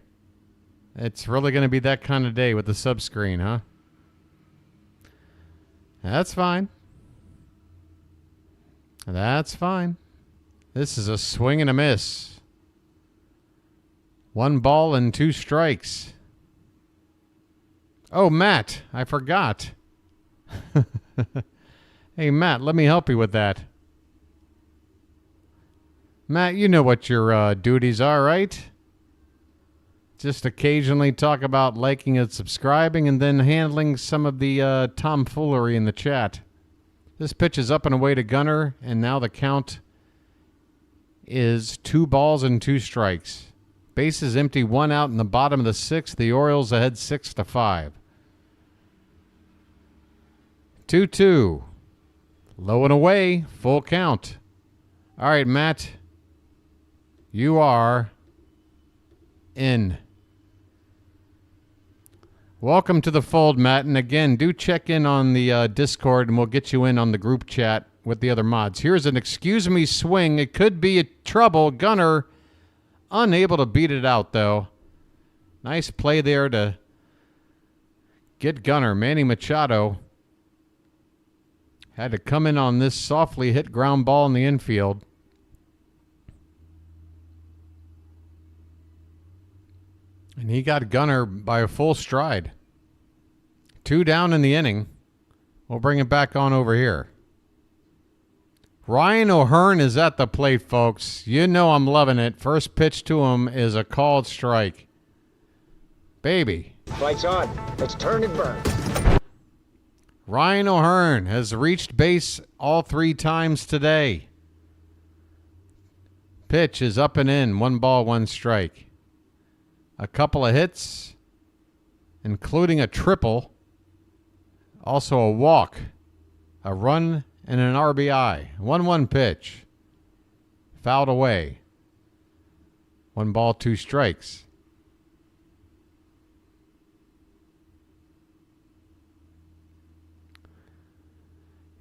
It's really going to be that kind of day with the sub screen, huh? That's fine. That's fine. This is a swing and a miss. 1 ball and 2 strikes. Oh, Matt, I forgot. Hey, Matt, let me help you with that. Matt, you know what your duties are, right? Just occasionally talk about liking and subscribing and then handling some of the tomfoolery in the chat. This pitch is up and away to Gunnar, and now the count is 2 balls and 2 strikes. Bases empty, 1 out in the bottom of the 6th. The Orioles ahead 6-5. 2-2. Low and away. Full count. All right, Matt. You are in. Welcome to the fold, Matt. And again, do check in on the Discord, and we'll get you in on the group chat with the other mods. Here's an excuse me swing. It could be a trouble. Gunnar unable to beat it out, though. Nice play there to get Gunnar. Manny Machado had to come in on this softly hit ground ball in the infield. And he got Gunnar by a full stride. 2 down in the inning. We'll bring it back on over here. Ryan O'Hearn is at the plate, folks. You know I'm loving it. First pitch to him is a called strike. Baby. Lights on. Let's turn and burn. Ryan O'Hearn has reached base all 3 times today. Pitch is up and in. 1 ball, 1 strike. A couple of hits, including a triple. Also a walk. A run and an RBI. 1-1 pitch. Fouled away. 1 ball, 2 strikes.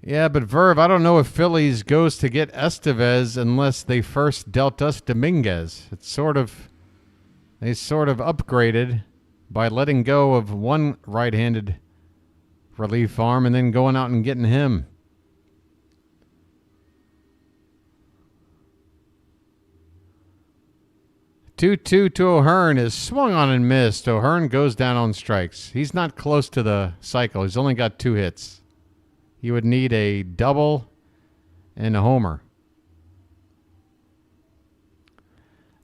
Yeah, but Verve, I don't know if Phillies goes to get Estevez unless they first dealt us Dominguez. They sort of upgraded by letting go of one right-handed relief arm and then going out and getting him. Two to O'Hearn is swung on and missed. O'Hearn goes down on strikes. He's not close to the cycle. He's only got 2 hits. He would need a double and a homer.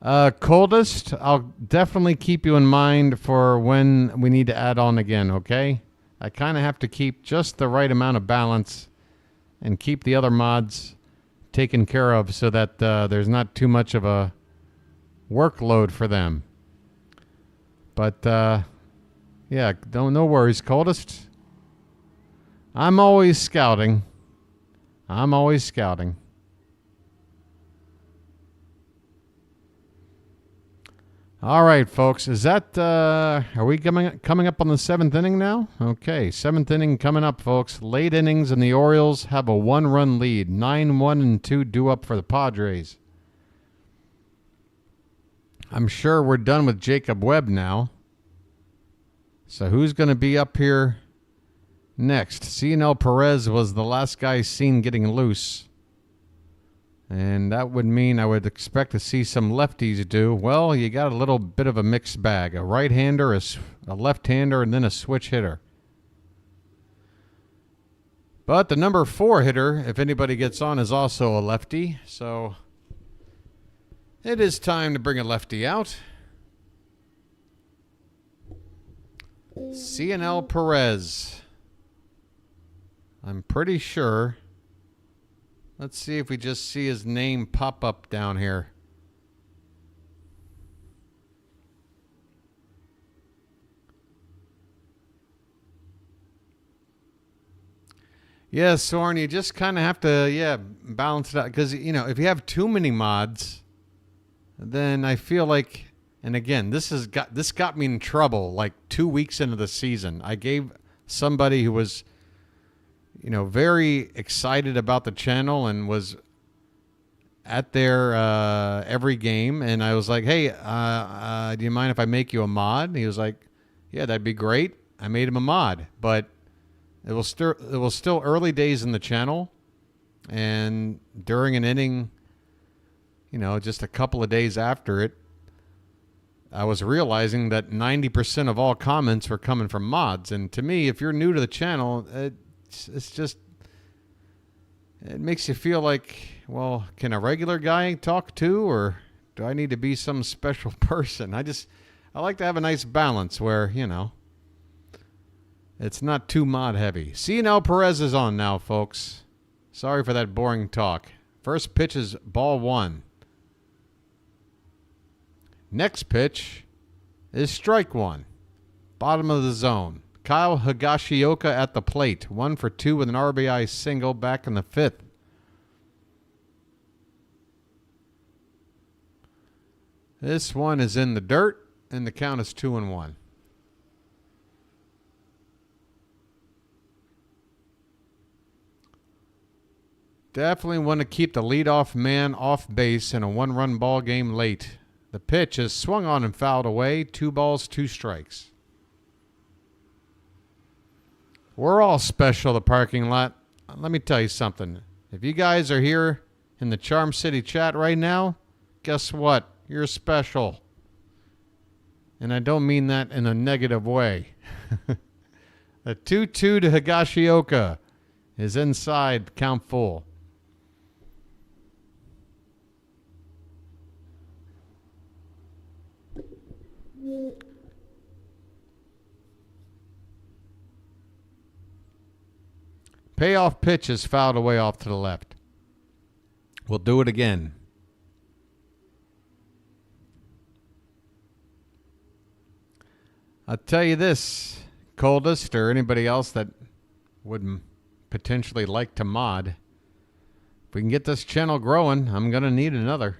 Coldest, I'll definitely keep you in mind for when we need to add on again, okay? I kind of have to keep just the right amount of balance and keep the other mods taken care of so that there's not too much of a workload for them. But, yeah, no worries, Coldest. I'm always scouting. All right, folks. Is that, are we coming up on the 7th inning now? Okay, 7th inning coming up, folks. Late innings, and the Orioles have a 1-run lead. 9-1-2 due up for the Padres. I'm sure we're done with Jacob Webb now. So who's going to be up here next? Cionel Perez was the last guy seen getting loose. And that would mean I would expect to see some lefties do. Well, you got a little bit of a mixed bag. A right-hander, a left-hander, and then a switch hitter. But the number 4 hitter, if anybody gets on, is also a lefty. So it is time to bring a lefty out. Cionel Perez. I'm pretty sure. Let's see if we just see his name pop up down here. Yeah, Soren, you just kind of have to, balance it out. Because, if you have too many mods, then I feel like, and again, this got me in trouble like 2 weeks into the season. I gave somebody who was very excited about the channel and was at their every game. And I was like, hey, do you mind if I make you a mod? And he was like, yeah, that'd be great. I made him a mod. But it was still early days in the channel. And during an inning, just a couple of days after it, I was realizing that 90% of all comments were coming from mods. And to me, if you're new to the channel, it's just, it makes you feel like, well, can a regular guy talk too, or do I need to be some special person? I like to have a nice balance where, it's not too mod heavy. Cionel Perez is on now, folks. Sorry for that boring talk. First pitch is ball 1. Next pitch is strike 1. Bottom of the zone. Kyle Higashioka at the plate. 1 for 2 with an RBI single back in the 5th. This one is in the dirt, and the count is 2-1. Definitely want to keep the leadoff man off base in a 1-run ball game late. The pitch is swung on and fouled away. 2 balls, 2 strikes. We're all special, the parking lot. Let me tell you something. If you guys are here in the Charm City chat right now, guess what? You're special. And I don't mean that in a negative way. A 2-2 to Higashioka is inside, count full. Payoff pitch is fouled away off to the left. We'll do it again. I'll tell you this, Coldest, or anybody else that would potentially like to mod. If we can get this channel growing, I'm going to need another.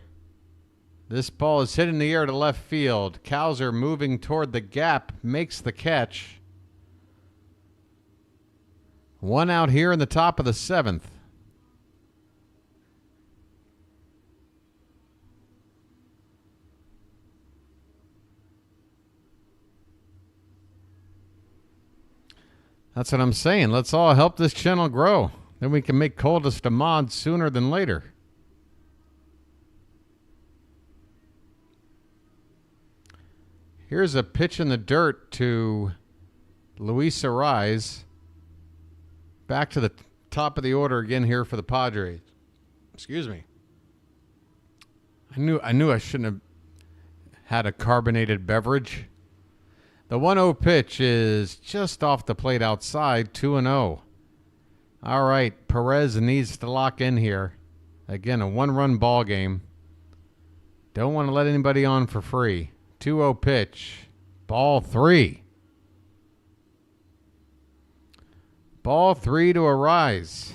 This ball is hit in the air to left field. Cowser moving toward the gap, makes the catch. One out here in the top of the 7th. That's what I'm saying. Let's all help this channel grow. Then we can make Coldest a mod sooner than later. Here's a pitch in the dirt to Luis Suarez. Back to the top of the order again here for the Padres. Excuse me. I knew I shouldn't have had a carbonated beverage. The 1-0 pitch is just off the plate outside, 2-0. All right, Perez needs to lock in here. Again, a one-run ball game. Don't want to let anybody on for free. 2-0 pitch. Ball 3. Ball 3 to Arise.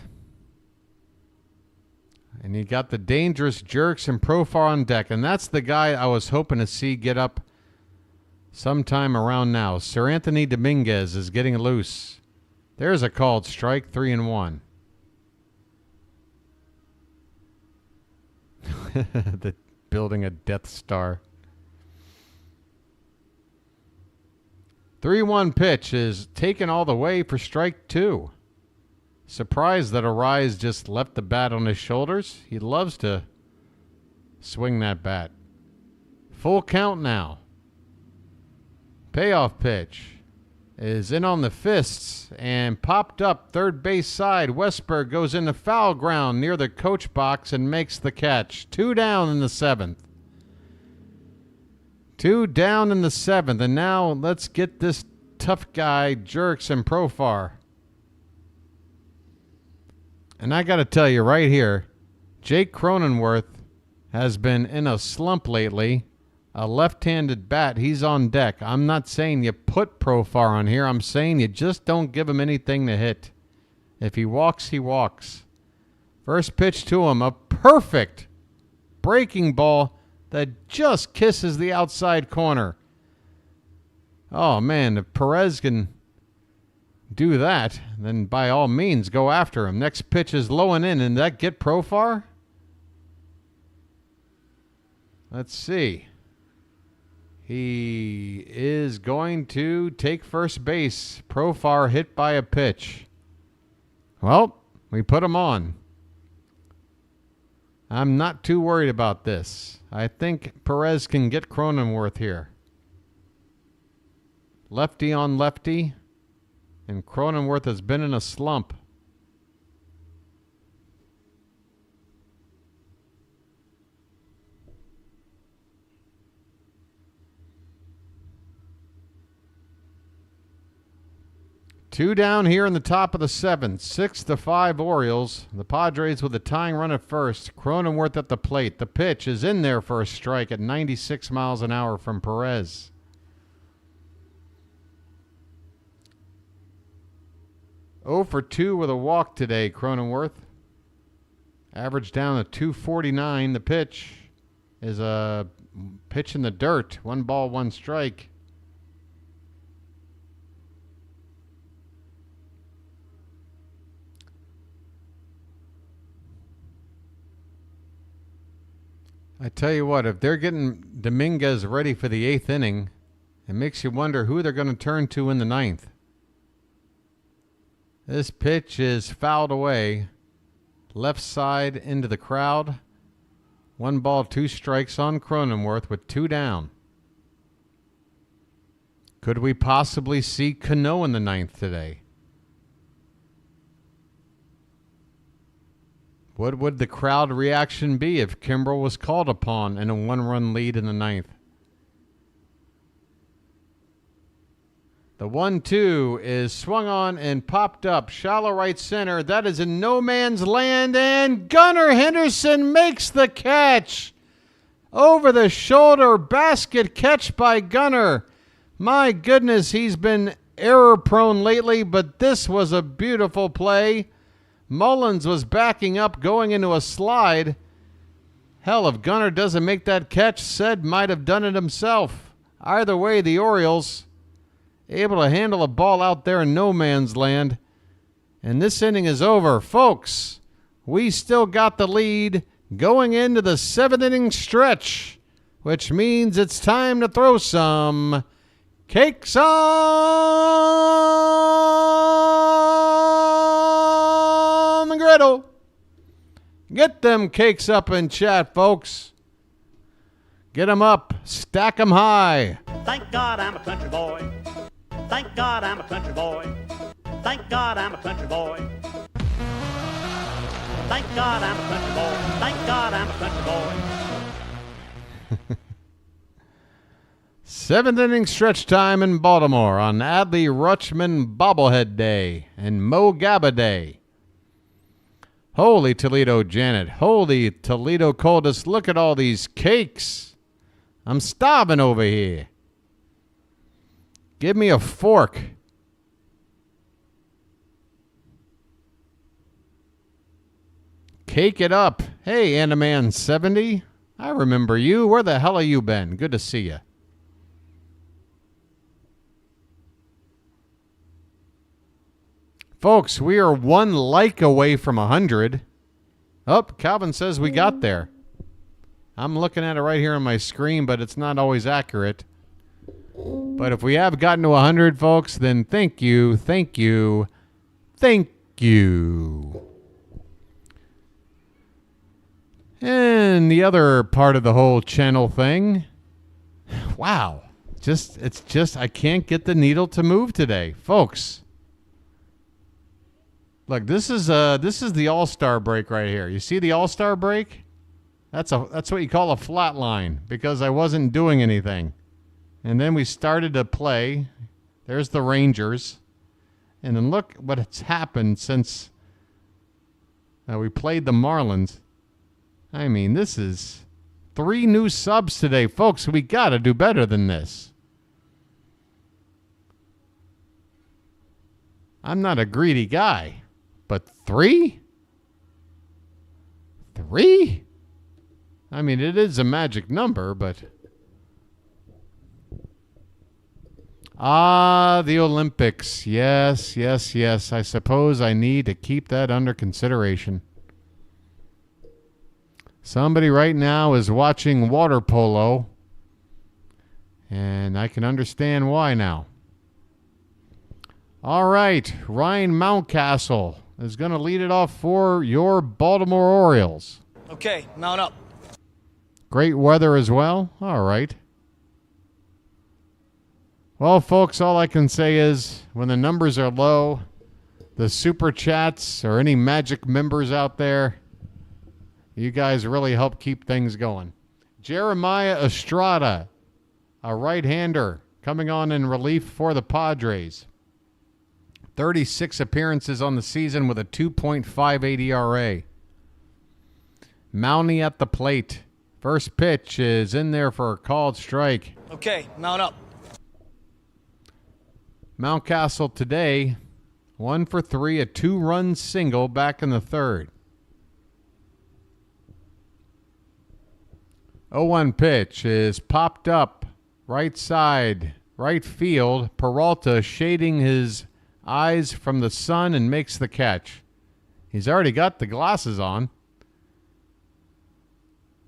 And you got the dangerous Jerks and Profar on deck. And that's the guy I was hoping to see get up sometime around now. Sir Anthony Dominguez is getting loose. There's a called strike, 3-1. The building a Death Star. 3-1 pitch is taken all the way for strike 2. Surprised that Arise just left the bat on his shoulders. He loves to swing that bat. Full count now. Payoff pitch is in on the fists and popped up third base side. Westberg goes into foul ground near the coach box and makes the catch. 2 down in the 7th. 2 down in the 7th. And now let's get this tough guy, Jerks and Profar. And I got to tell you right here, Jake Cronenworth has been in a slump lately. A left-handed bat, he's on deck. I'm not saying you put Profar on here. I'm saying you just don't give him anything to hit. If he walks, he walks. First pitch to him, a perfect breaking ball that just kisses the outside corner. Oh, man, if Perez can do that, then by all means go after him. Next pitch is low and in, and that get Profar? Let's see. He is going to take first base. Profar hit by a pitch. Well, we put him on. I'm not too worried about this. I think Perez can get Cronenworth here. Lefty on lefty. And Cronenworth has been in a slump. Two down here in the top of the 7th. 6-5 Orioles. The Padres with a tying run at first. Cronenworth at the plate. The pitch is in there for a strike at 96 miles an hour from Perez. Oh for 2 with a walk today, Cronenworth. Average down to 249. The pitch is a pitch in the dirt. 1 ball, 1 strike. I tell you what, if they're getting Dominguez ready for the 8th inning, it makes you wonder who they're going to turn to in the 9th. This pitch is fouled away. Left side into the crowd. 1 ball, 2 strikes on Cronenworth with 2 down. Could we possibly see Cano in the 9th today? What would the crowd reaction be if Kimbrel was called upon in a 1-run lead in the 9th? The 1-2 is swung on and popped up. Shallow right center. That is in no man's land. And Gunnar Henderson makes the catch. Over the shoulder basket catch by Gunnar. My goodness, he's been error prone lately, but this was a beautiful play. Mullins was backing up, going into a slide. Hell, if Gunnar doesn't make that catch, Said might have done it himself. Either way, the Orioles able to handle a ball out there in no man's land And this inning is over. Folks, we still got the lead going into the 7th inning stretch, which means it's time to throw some cakes on the griddle. Get them cakes up in chat, folks. Get them up. Stack them high. Thank God I'm a country boy. Thank God I'm a country boy. Thank God I'm a country boy. Thank God I'm a country boy. Thank God I'm a country boy. 7th inning stretch time in Baltimore on Adley Rutschman Bobblehead Day and Mo Gabba Day. Holy Toledo Janet. Holy Toledo Coldest. Look at all these cakes. I'm starving over here. Give me a fork. Cake it up. Hey, Animan70. I remember you. Where the hell have you been? Good to see you. Folks, we are 1 like away from 100. Oh, Calvin says we got there. I'm looking at it right here on my screen, but it's not always accurate. But if we have gotten to 100, folks, then thank you, thank you, thank you. And the other part of the whole channel thing, wow, it's just I can't get the needle to move today, folks. Look, this is the All-Star break right here. You see the All-Star break? That's what you call a flat line because I wasn't doing anything. And then we started to play. There's the Rangers. And then look what's happened since we played the Marlins. I mean, this is 3 new subs today. Folks, we got to do better than this. I'm not a greedy guy. But 3? 3? I mean, it is a magic number, but... Ah, the Olympics. Yes, yes, yes. I suppose I need to keep that under consideration. Somebody right now is watching water polo, and I can understand why now. All right, Ryan Mountcastle is going to lead it off for your Baltimore Orioles. Okay, mount up. Great weather as well. All right. Well, folks, all I can say is when the numbers are low, the super chats or any magic members out there, you guys really help keep things going. Jeremiah Estrada, a right-hander, coming on in relief for the Padres. 36 appearances on the season with a 2.58 ERA. Mounty at the plate. First pitch is in there for a called strike. Okay, mount up. Mountcastle today, 1 for 3, a 2-run single back in the 3rd. 0-1 pitch is popped up, right side, right field. Peralta shading his eyes from the sun and makes the catch. He's already got the glasses on.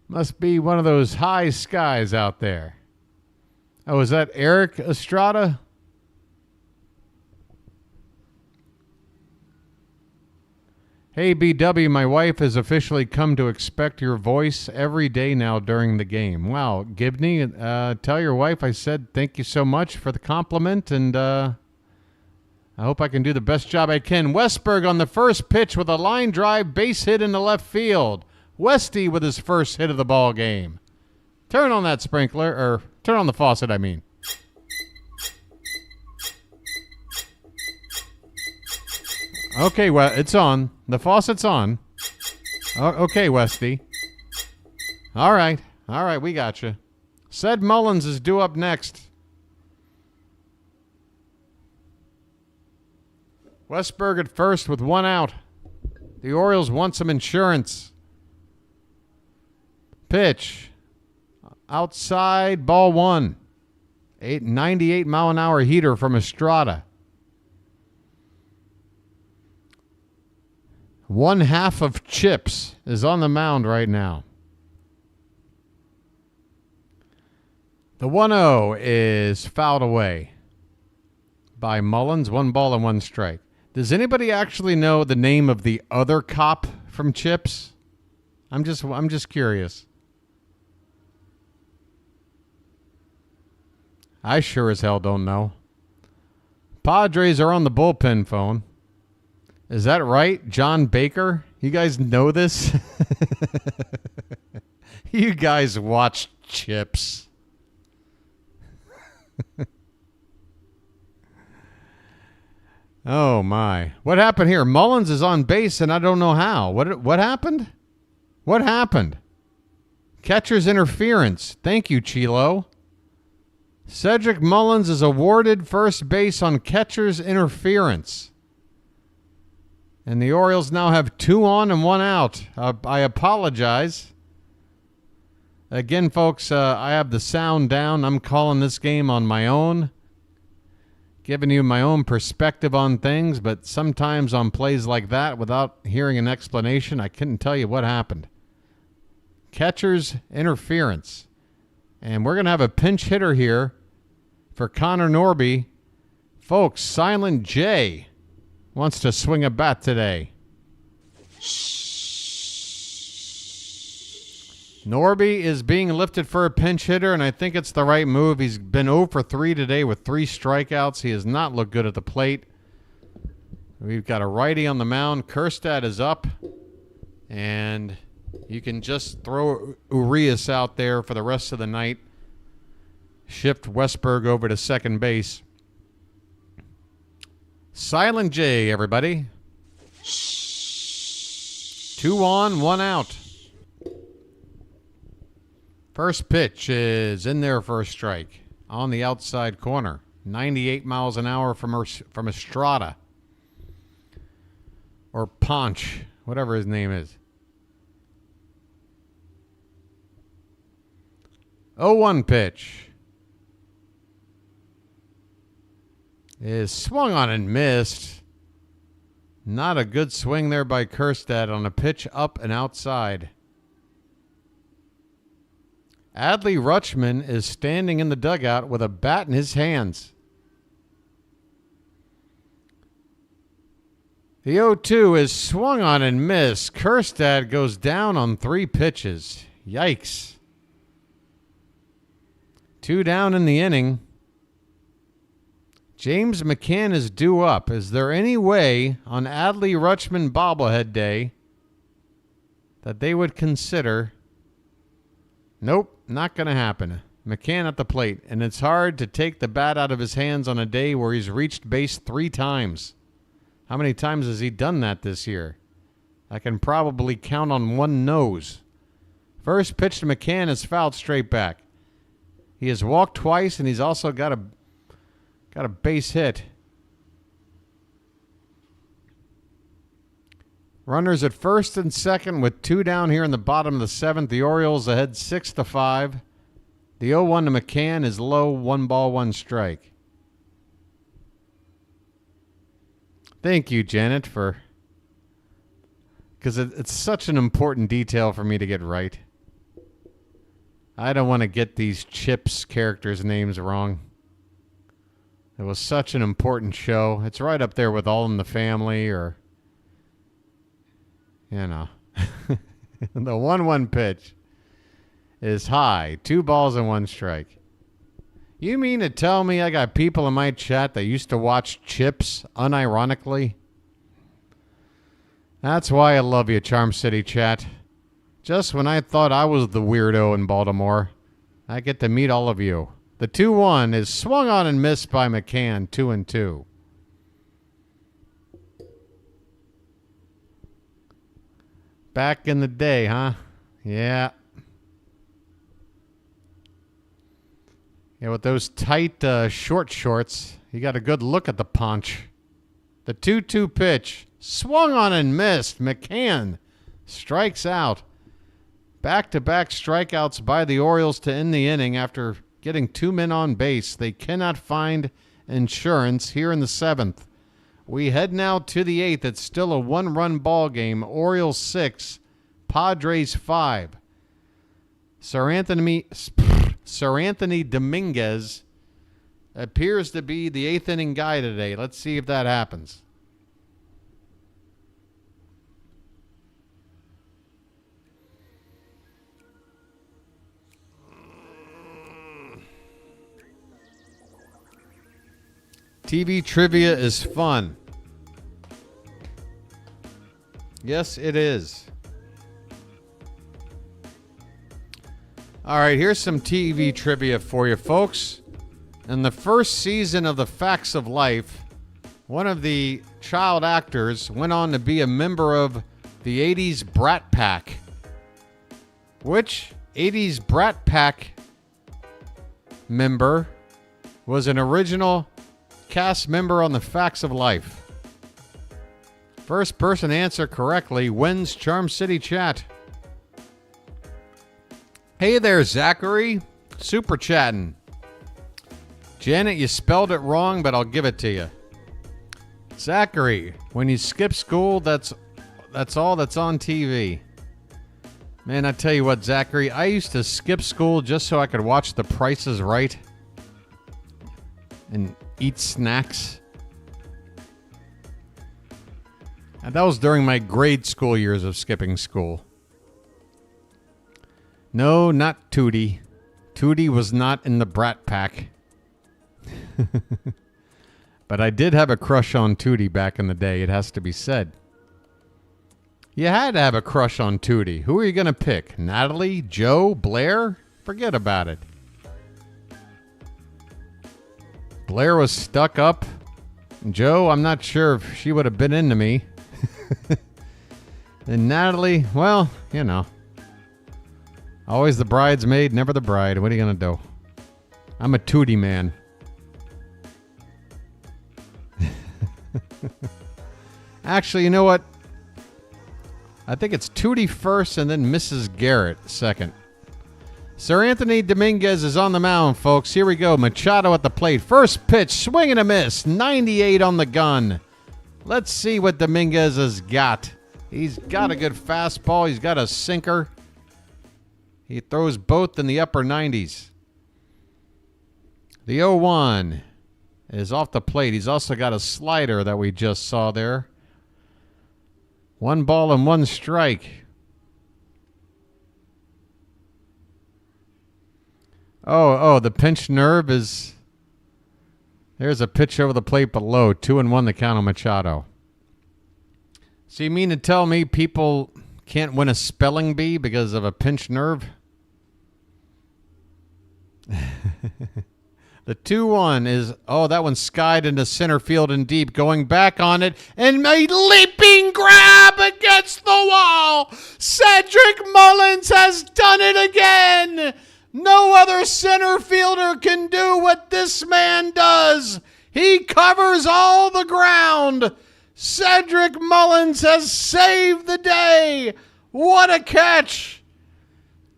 Must be one of those high skies out there. Oh, is that Eric Estrada? Hey, BW, my wife has officially come to expect your voice every day now during the game. Wow, Gibney, tell your wife I said thank you so much for the compliment, and I hope I can do the best job I can. Westberg on the first pitch with a line drive, base hit in the left field. Westy with his first hit of the ball game. Turn on that sprinkler, or turn on the faucet, I mean. Okay, well, it's on. The faucet's on. Okay, Westy. All right, we got you. Ced Mullins is due up next. Westberg at first with 1 out. The Orioles want some insurance. Pitch. Outside, ball 1. 98-mile-an-hour heater from Estrada. One half of Chips is on the mound right now. The 1-0 is fouled away by Mullins. 1 ball and 1 strike. Does anybody actually know the name of the other cop from Chips? I'm just curious. I sure as hell don't know. Padres are on the bullpen phone. Is that right, John Baker? You guys know this? You guys watch Chips. Oh, my. What happened here? Mullins is on base, and I don't know how. What happened? What happened? Catcher's interference. Thank you, Chilo. Cedric Mullins is awarded first base on catcher's interference. And the Orioles now have 2 on and 1 out. I apologize. Again, folks, I have the sound down. I'm calling this game on my own. Giving you my own perspective on things, but sometimes on plays like that, without hearing an explanation, I couldn't tell you what happened. Catcher's interference. And we're going to have a pinch hitter here for Connor Norby. Folks, Silent J wants to swing a bat today. Norby is being lifted for a pinch hitter, and I think it's the right move. He's been 0 for 3 today with 3 strikeouts. He has not looked good at the plate. We've got a righty on the mound. Kjerstad is up, and you can just throw Urias out there for the rest of the night. Shift Westberg over to second base. Silent J, everybody. 2 on, 1 out. First pitch is in there for a strike on the outside corner. 98 miles an hour from Estrada. Or Ponch, whatever his name is. 0-1 pitch is swung on and missed. Not a good swing there by Kjerstad on a pitch up and outside. Adley Rutschman is standing in the dugout with a bat in his hands. The 0-2 is swung on and missed. Kjerstad goes down on 3 pitches. Yikes. 2 down in the inning. James McCann is due up. Is there any way on Adley Rutschman bobblehead day that they would consider? Nope, not going to happen. McCann at the plate, and it's hard to take the bat out of his hands on a day where he's reached base 3 times. How many times has he done that this year? I can probably count on one nose. First pitch to McCann is fouled straight back. He has walked twice, and he's also got a base hit. Runners at first and second with 2 down here in the bottom of the 7th. The Orioles ahead 6-5. The 0-1 to McCann is low, 1 ball, 1 strike. Thank you, Janet, because it's such an important detail for me to get right. I don't want to get these Chips characters' names wrong. It was such an important show. It's right up there with All in the Family or, you know. The 1-1 pitch is high. 2 balls and 1 strike. You mean to tell me I got people in my chat that used to watch Chips unironically? That's why I love you, Charm City chat. Just when I thought I was the weirdo in Baltimore, I get to meet all of you. The 2-1 is swung on and missed by McCann, 2-2. Back in the day, huh? Yeah. Yeah, with those tight short shorts, you got a good look at the punch. The 2-2 pitch, swung on and missed. McCann strikes out. Back-to-back strikeouts by the Orioles to end the inning after getting 2 men on base. They cannot find insurance here in the 7th. We head now to the 8th. It's still a one-run ball game. Orioles 6, Padres 5. Sir Anthony Dominguez appears to be the 8th inning guy today. Let's see if that happens. TV trivia is fun. Yes, it is. All right, here's some TV trivia for you, folks. In the first season of The Facts of Life, one of the child actors went on to be a member of the 80s Brat Pack. Which 80s Brat Pack member was an original cast member on The Facts of Life? First person to answer correctly wins Charm City Chat. Hey there, Zachary. Super chatting. Janet, you spelled it wrong, but I'll give it to you. Zachary, when you skip school, that's all that's on TV. Man, I tell you what, Zachary, I used to skip school just so I could watch The Price is Right and eat snacks. And that was during my grade school years of skipping school. No, not Tootie. Tootie was not in the Brat Pack. But I did have a crush on Tootie back in the day, it has to be said. You had to have a crush on Tootie. Who are you going to pick? Natalie? Joe? Blair? Forget about it. Blair was stuck up. Joe, I'm not sure if she would have been into me. And Natalie, well, you know. Always the bridesmaid, never the bride. What are you going to do? I'm a Tootie man. Actually, you know what? I think it's Tootie first and then Mrs. Garrett second. Sir Anthony Dominguez is on the mound, folks. Here we go. Machado at the plate. First pitch, swing and a miss. 98 on the gun. Let's see what Dominguez has got. He's got a good fastball. He's got a sinker. He throws both in the upper 90s. The 0-1 is off the plate. He's also got a slider that we just saw there. 1 ball and 1 strike. Oh, the pinched nerve is... There's a pitch over the plate but low. 2-1 the count on Machado. So you mean to tell me people can't win a spelling bee because of a pinched nerve? The 2-1 is, that one skied into center field and deep, going back on it, and a leaping grab against the wall. Cedric Mullins has done it again. No other center fielder can do what this man does. He covers all the ground. Cedric Mullins has saved the day. What a catch.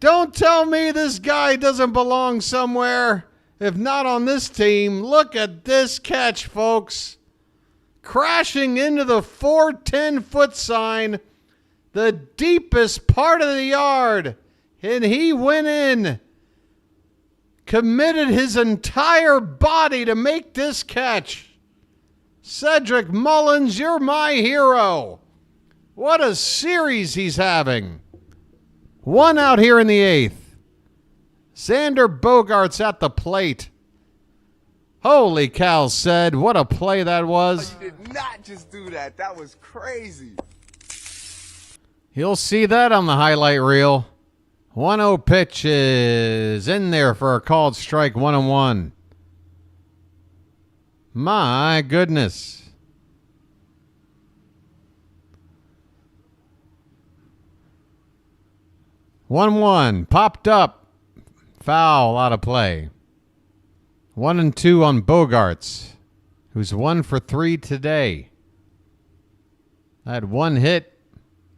Don't tell me this guy doesn't belong somewhere. If not on this team, look at this catch, folks. Crashing into the 410-foot sign, the deepest part of the yard. And he went in, committed his entire body to make this catch. Cedric Mullins, you're my hero. What a series he's having. 1 out here in the 8th. Xander Bogaerts at the plate. Holy cow, said. What a play that was. You did not just do that. That was crazy. You'll see that on the highlight reel. 1-0 pitch is in there for a called strike, 1-1. My goodness. One popped up. Foul out of play. 1-2 on Bogaerts, who's 1 for 3 today. That one hit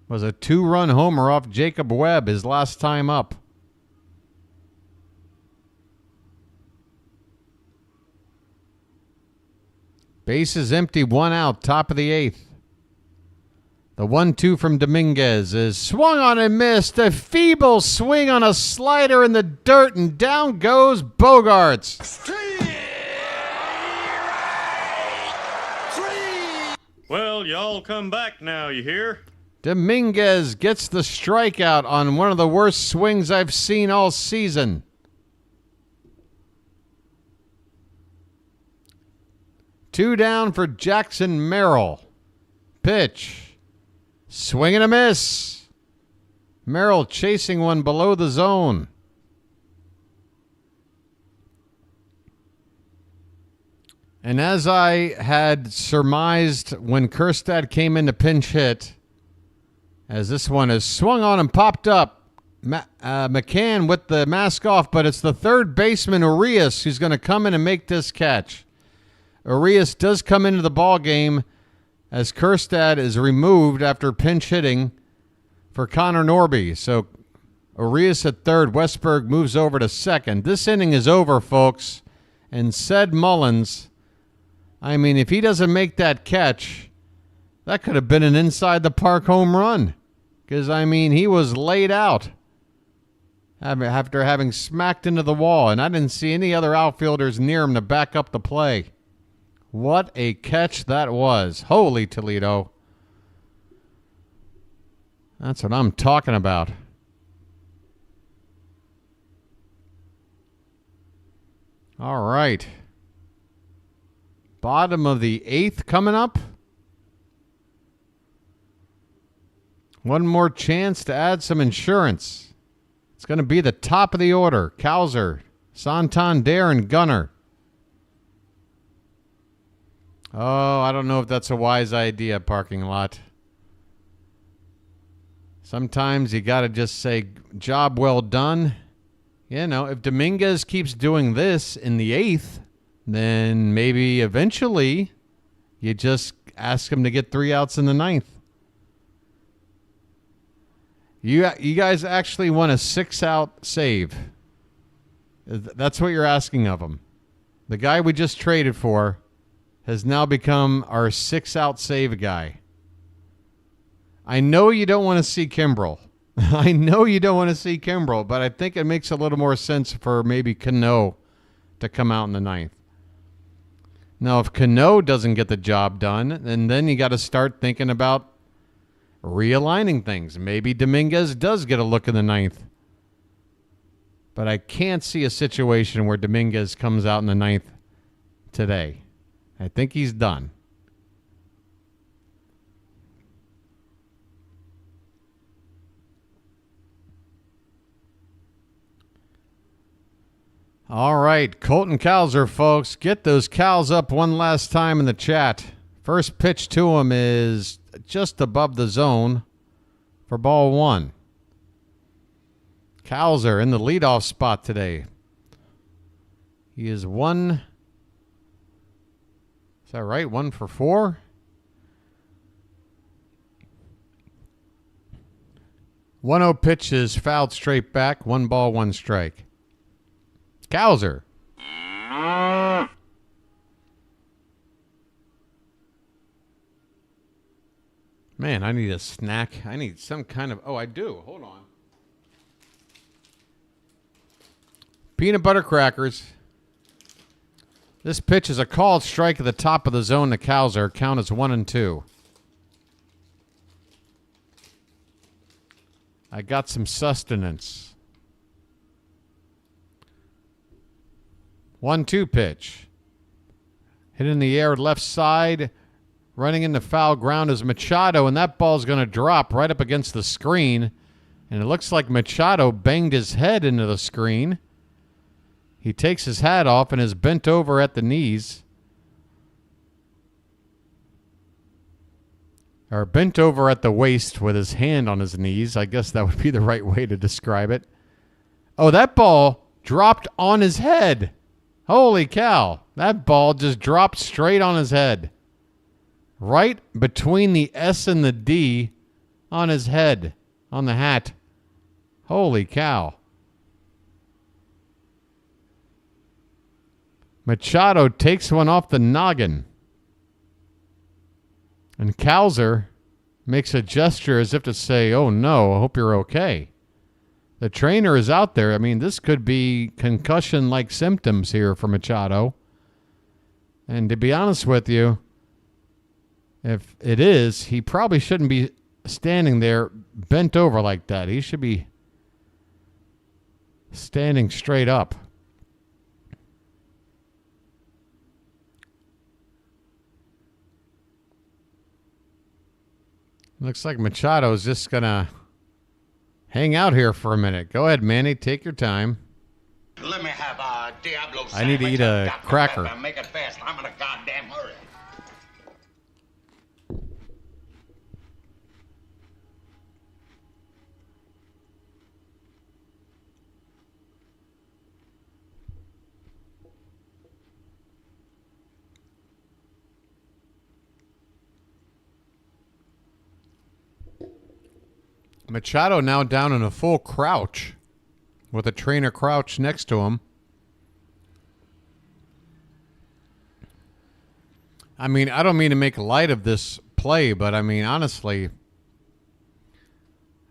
was a 2-run homer off Jacob Webb his last time up. Bases empty, 1 out, top of the 8th. The 1-2 from Dominguez is swung on and missed. A feeble swing on a slider in the dirt, and down goes Bogarts. Well, y'all come back now, you hear? Dominguez gets the strikeout on one of the worst swings I've seen all season. Two down for Jackson Merrill. Pitch. Swing and a miss. Merrill chasing one below the zone. And as I had surmised when Kjerstad came in to pinch hit, as this one is swung on and popped up, McCann with the mask off, but it's the third baseman, Arias, who's going to come in and make this catch. Arias does come into the ball game as Kjerstad is removed after pinch hitting for Connor Norby. So Arias at third, Westberg moves over to second. This inning is over, folks. And said Mullins, I mean, if he doesn't make that catch, that could have been an inside the park home run. Because, I mean, he was laid out after having smacked into the wall. And I didn't see any other outfielders near him to back up the play. What a catch that was. Holy Toledo. That's what I'm talking about. All right. Bottom of the 8th coming up. One more chance to add some insurance. It's going to be the top of the order. Cowser, Santander, and Gunnar. Oh, I don't know if that's a wise idea, parking lot. Sometimes you got to just say, job well done. You know, if Dominguez keeps doing this in the 8th, then maybe eventually you just ask him to get 3 outs in the 9th. You guys actually want a 6-out save. That's what you're asking of him. The guy we just traded for has now become our 6-out save guy. I know you don't want to see Kimbrel. I know you don't want to see Kimbrel, but I think it makes a little more sense for maybe Cano to come out in the 9th. Now, if Cano doesn't get the job done, then you got to start thinking about realigning things. Maybe Dominguez does get a look in the 9th. But I can't see a situation where Dominguez comes out in the 9th today. I think he's done. All right, Colton Cowser, folks. Get those cows up one last time in the chat. First pitch to him is just above the zone for ball 1. Cowser in the leadoff spot today. He is 1. Is that right? 1 for 4? One-oh pitch is fouled straight back. 1 ball, 1 strike. Cowser. Man, I need a snack. I need some kind of... Oh, I do. Hold on. Peanut butter crackers. This pitch is a called strike at the top of the zone to Cowser. Count is 1-2. I got some sustenance. 1-2 pitch. Hit in the air left side. Running into foul ground is Machado, and that ball's going to drop right up against the screen. And it looks like Machado banged his head into the screen. He takes his hat off and is bent over at the knees. Or bent over at the waist with his hand on his knees. I guess that would be the right way to describe it. Oh, that ball dropped on his head. Holy cow. That ball just dropped straight on his head. Right between the S and the D on his head, on the hat. Holy cow. Machado takes one off the noggin. And Cowser makes a gesture as if to say, oh no, I hope you're okay. The trainer is out there. I mean, this could be concussion-like symptoms here for Machado. And to be honest with you, if it is, he probably shouldn't be standing there bent over like that. He should be standing straight up. Looks like Machado's just going to hang out here for a minute. Go ahead, Manny. Take your time. Let me have a Diablo sandwich. I need to eat a cracker. Make it fast. I'm in a goddamn hurry. Machado now down in a full crouch with a trainer crouch next to him. I mean, I don't mean to make light of this play, but I mean, honestly,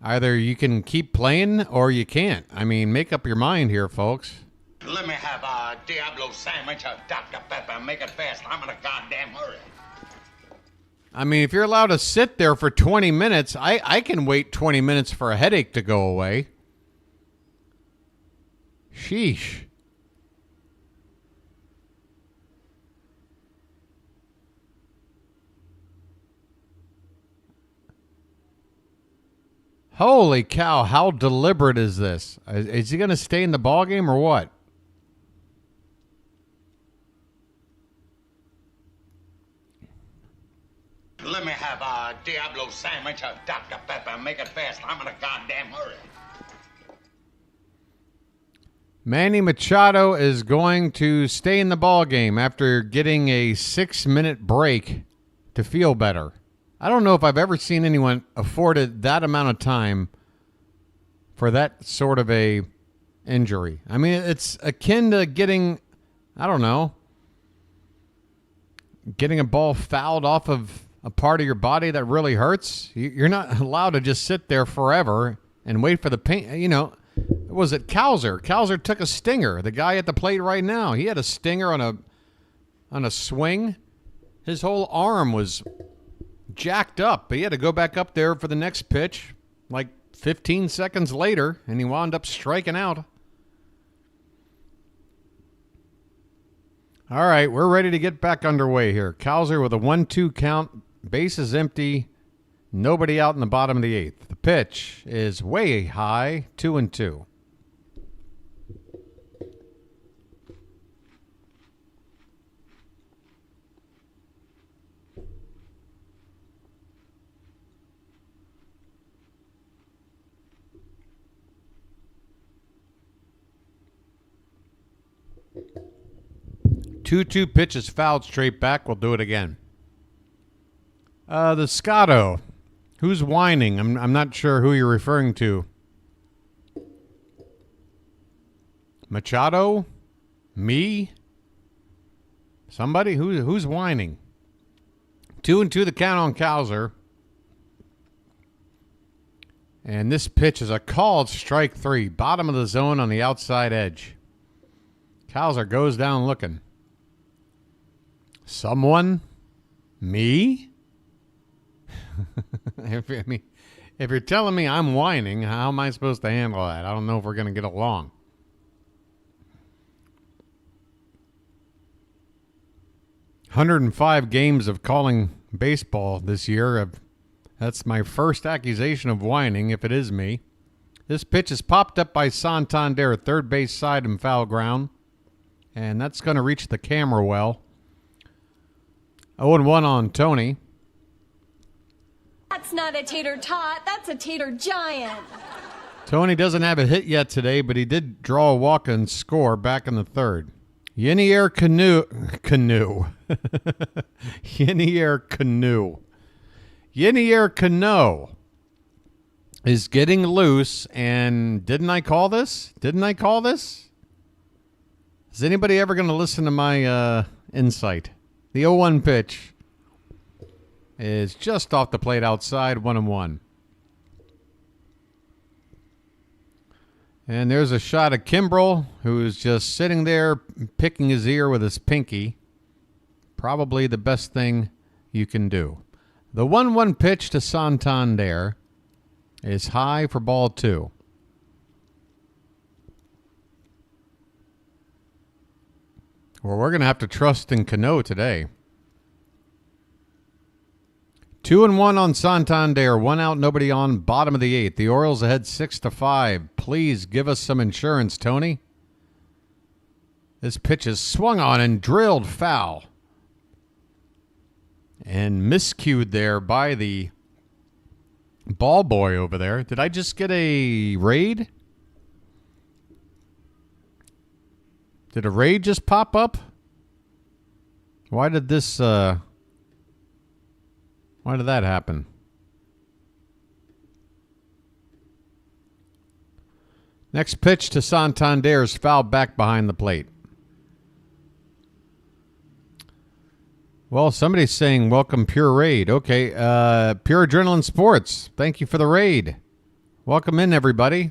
either you can keep playing or you can't. I mean, make up your mind here, folks. Let me have a Diablo sandwich, a Dr. Pepper. Make it fast. I'm in a goddamn hurry. I mean, if you're allowed to sit there for 20 minutes, I can wait 20 minutes for a headache to go away. Sheesh. Holy cow, how deliberate is this? Is he going to stay in the ballgame or what? Let me have a Diablo sandwich, a Dr. Pepper. Make it fast. I'm in a goddamn hurry. Manny Machado is going to stay in the ballgame after getting a 6-minute break to feel better. I don't know if I've ever seen anyone afforded that amount of time for that sort of a injury. I mean, it's akin to getting, I don't know, getting a ball fouled off of a part of your body that really hurts. You're not allowed to just sit there forever and wait for the pain. You know, was it Cowser? Cowser took a stinger. The guy at the plate right now, he had a stinger on a swing. His whole arm was jacked up. But he had to go back up there for the next pitch like 15 seconds later, and he wound up striking out. All right, we're ready to get back underway here. Cowser with a 1-2 count. Bases empty. Nobody out in the bottom of the 8th. The pitch is way high, 2-2. Two pitches fouled straight back. We'll do it again. The Scotto. Who's whining? I'm not sure who you're referring to. Machado? Me? Somebody? Who's whining? 2-2 the count on Cowser. And this pitch is a called strike 3. Bottom of the zone on the outside edge. Cowser goes down looking. Someone? Me? If you're telling me I'm whining, how am I supposed to handle that? I don't know if we're going to get along. "105 games of calling baseball this year. That's my first accusation of whining, if it is me. This pitch is popped up by Santander, third base side and foul ground. And that's going to reach the camera well. 0-1 on Tony. That's not a tater tot, that's a tater giant. Tony doesn't have a hit yet today, but he did draw a walk and score back in the third. Yenier Cano. Yenier Cano is getting loose, and didn't I call this? Is anybody ever going to listen to my insight? The 0-1 pitch. is just off the plate outside, 1-1. And there's a shot of Kimbrel, who's just sitting there picking his ear with his pinky. Probably the best thing you can do. The 1-1 pitch to Santander is high for ball 2. Well, we're going to have to trust in Cano today. 2-1 on Santander. 1 out, nobody on. Bottom of the 8th. The Orioles ahead 6-5. Please give us some insurance, Tony. This pitch is swung on and drilled foul. And miscued there by the ball boy over there. Did I just get a raid? Did a raid just pop up? Why did this, why did that happen? Next pitch to Santander is fouled back behind the plate. Well, somebody's saying welcome Pure Raid. Okay, Pure Adrenaline Sports, thank you for the raid. Welcome in, everybody.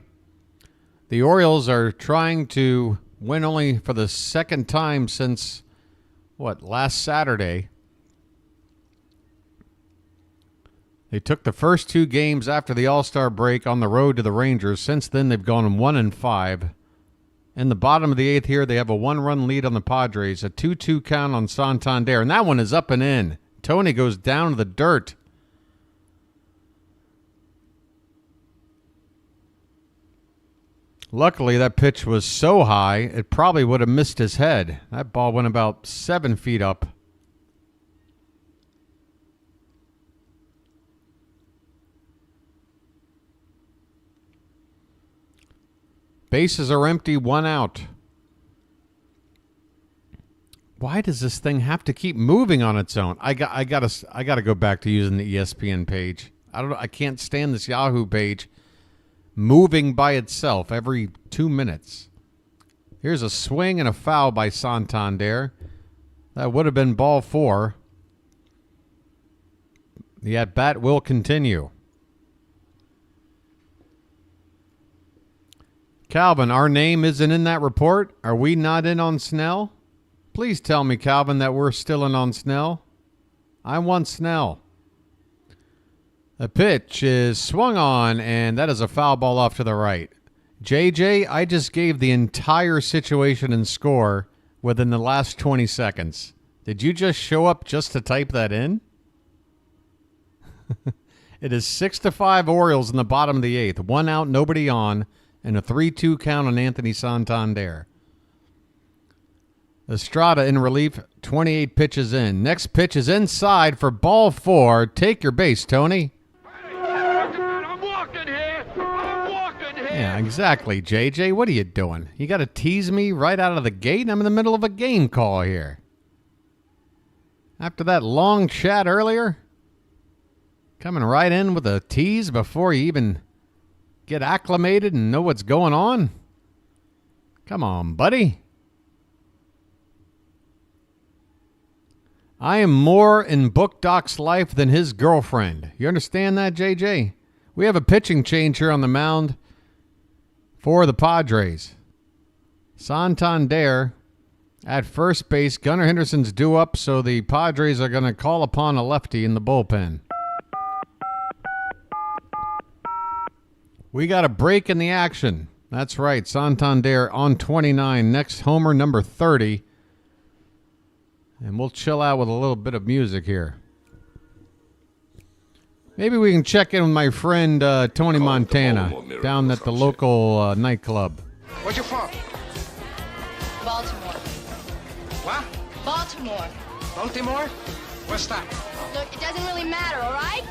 The Orioles are trying to win only for the second time since, last Saturday. They took the first 2 games after the All-Star break on the road to the Rangers. Since then, they've gone 1-5. In the bottom of the 8th here, they have a 1-run lead on the Padres, a 2-2 count on Santander, and that one is up and in. Tony goes down to the dirt. Luckily, that pitch was so high, it probably would have missed his head. That ball went about 7 feet up. Bases are empty, 1 out. Why does this thing have to keep moving on its own? I gotta go back to using the ESPN page. I can't stand this Yahoo page moving by itself every 2 minutes. Here's a swing and a foul by Santander. That would have been ball 4. The at-bat will continue. Calvin, our name isn't in that report. Are we not in on Snell? Please tell me, Calvin, that we're still in on Snell. I want Snell. The pitch is swung on, and that is a foul ball off to the right. JJ, I just gave the entire situation and score within the last 20 seconds. Did you just show up just to type that in? It is 6-5 Orioles in the bottom of the 8th. 1 out, nobody on, and a 3-2 count on Anthony Santander. Estrada in relief, 28 pitches in. Next pitch is inside for ball 4. Take your base, Tony. I'm walking here. I'm walking here. Yeah, exactly, JJ. What are you doing? You got to tease me right out of the gate? I'm in the middle of a game call here. After that long chat earlier, coming right in with a tease before you even get acclimated and know what's going on? Come on, buddy. I am more in Book Doc's life than his girlfriend. You understand that, JJ? We have a pitching change here on the mound for the Padres. Santander at first base. Gunnar Henderson's due up, so the Padres are going to call upon a lefty in the bullpen. We got a break in the action. That's right, Santander on 29. Next homer, number 30. And we'll chill out with a little bit of music here. Maybe we can check in with my friend Tony Montana down at the local nightclub. Where you from? Baltimore. What? Baltimore. Baltimore? What's that? Look, it doesn't really matter, all right?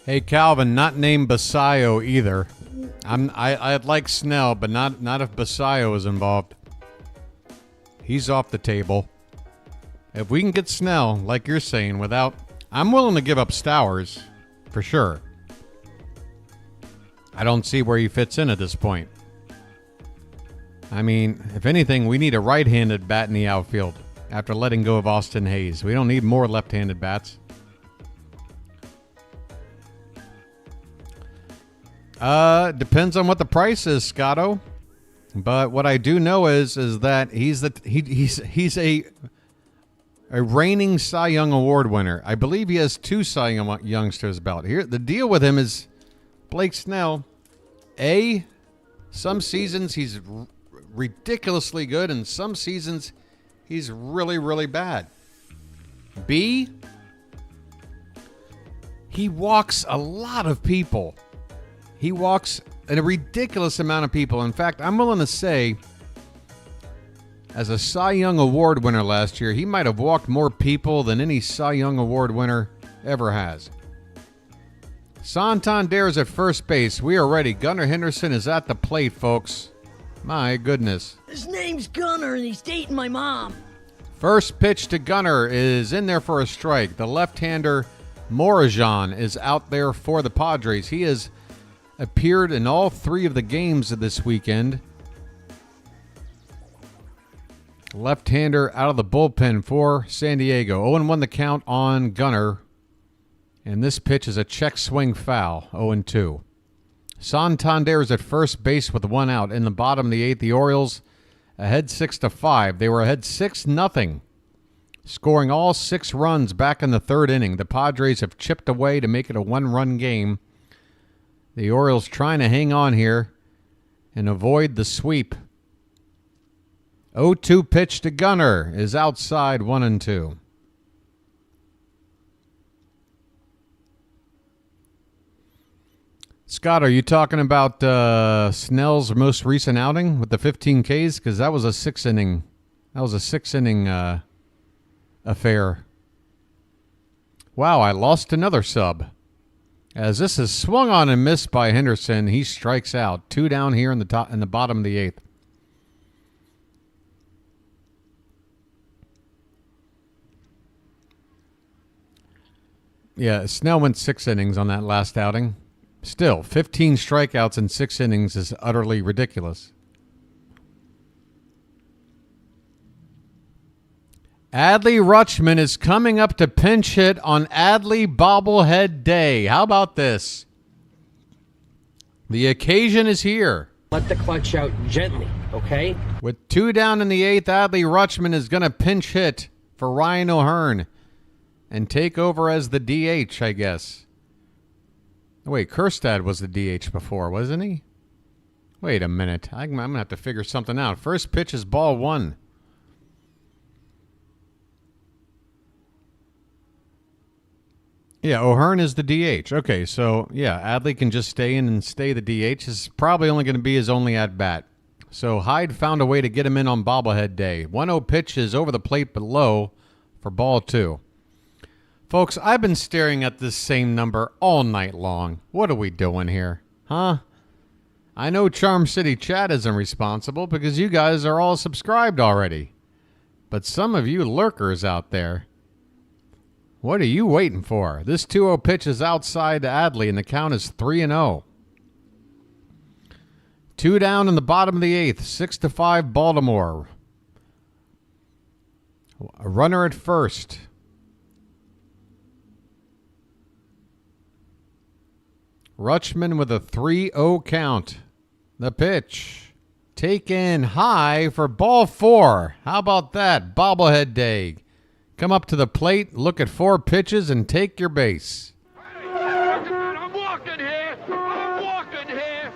Hey, Calvin, not named Basayo either. I'd like Snell, but not if Basayo is involved. He's off the table. If we can get Snell, like you're saying, without... I'm willing to give up Stowers, for sure. I don't see where he fits in at this point. I mean, if anything, we need a right-handed bat in the outfield after letting go of Austin Hayes. We don't need more left-handed bats. Depends on what the price is, Scotto. But what I do know is that he's a reigning Cy Young Award winner. I believe he has 2 Cy Youngs to his belt. Here, the deal with him is Blake Snell. Some seasons he's ridiculously good, and some seasons he's really, really bad. B, he walks a lot of people. He walks a ridiculous amount of people. In fact, I'm willing to say, as a Cy Young Award winner last year, he might have walked more people than any Cy Young Award winner ever has. Santander is at first base. We are ready. Gunnar Henderson is at the plate, folks. My goodness. His name's Gunnar, and he's dating my mom. First pitch to Gunnar is in there for a strike. The left-hander Morajan is out there for the Padres. He has appeared in all 3 of the games of this weekend. Left-hander out of the bullpen for San Diego. 0-1 the count on Gunnar. And this pitch is a check swing foul. 0-2. Santander is at first base with 1 out. In the bottom of the 8th, the Orioles ahead 6-5. They were ahead 6-0, scoring all 6 runs back in the 3rd inning. The Padres have chipped away to make it a 1-run game. The Orioles trying to hang on here and avoid the sweep. 0-2 pitch to Gunnar is outside 1-2. Scott, are you talking about Snell's most recent outing with the 15 Ks? Because that was a 6-inning. That was a 6-inning affair. Wow, I lost another sub. As this is swung on and missed by Henderson, he strikes out. 2 down here in the bottom of the 8th. Yeah, Snell went 6 innings on that last outing. Still, 15 strikeouts in 6 innings is utterly ridiculous. Adley Rutschman is coming up to pinch hit on Adley Bobblehead Day. How about this? The occasion is here. Let the clutch out gently, okay? With 2 down in the 8th, Adley Rutschman is going to pinch hit for Ryan O'Hearn and take over as the DH, I guess. Wait, Kjerstad was the DH before, wasn't he? Wait a minute. I'm going to have to figure something out. First pitch is ball 1. Yeah, O'Hearn is the DH. Okay, so, yeah, Adley can just stay in and stay the DH. This is probably only going to be his only at-bat. So Hyde found a way to get him in on Bobblehead Day. 1-0 pitch is over the plate but low for ball 2. Folks, I've been staring at this same number all night long. What are we doing here? Huh? I know Charm City Chat isn't responsible because you guys are all subscribed already. But some of you lurkers out there, what are you waiting for? This 2-0 pitch is outside to Adley, and the count is 3-0. 2 down in the bottom of the 8th, 6-5 Baltimore. A runner at first. Rutschman with a 3-0 count. The pitch. Taken high for ball 4. How about that? Bobblehead Day. Come up to the plate, look at 4 pitches, and take your base. I'm walking here. I'm walking here.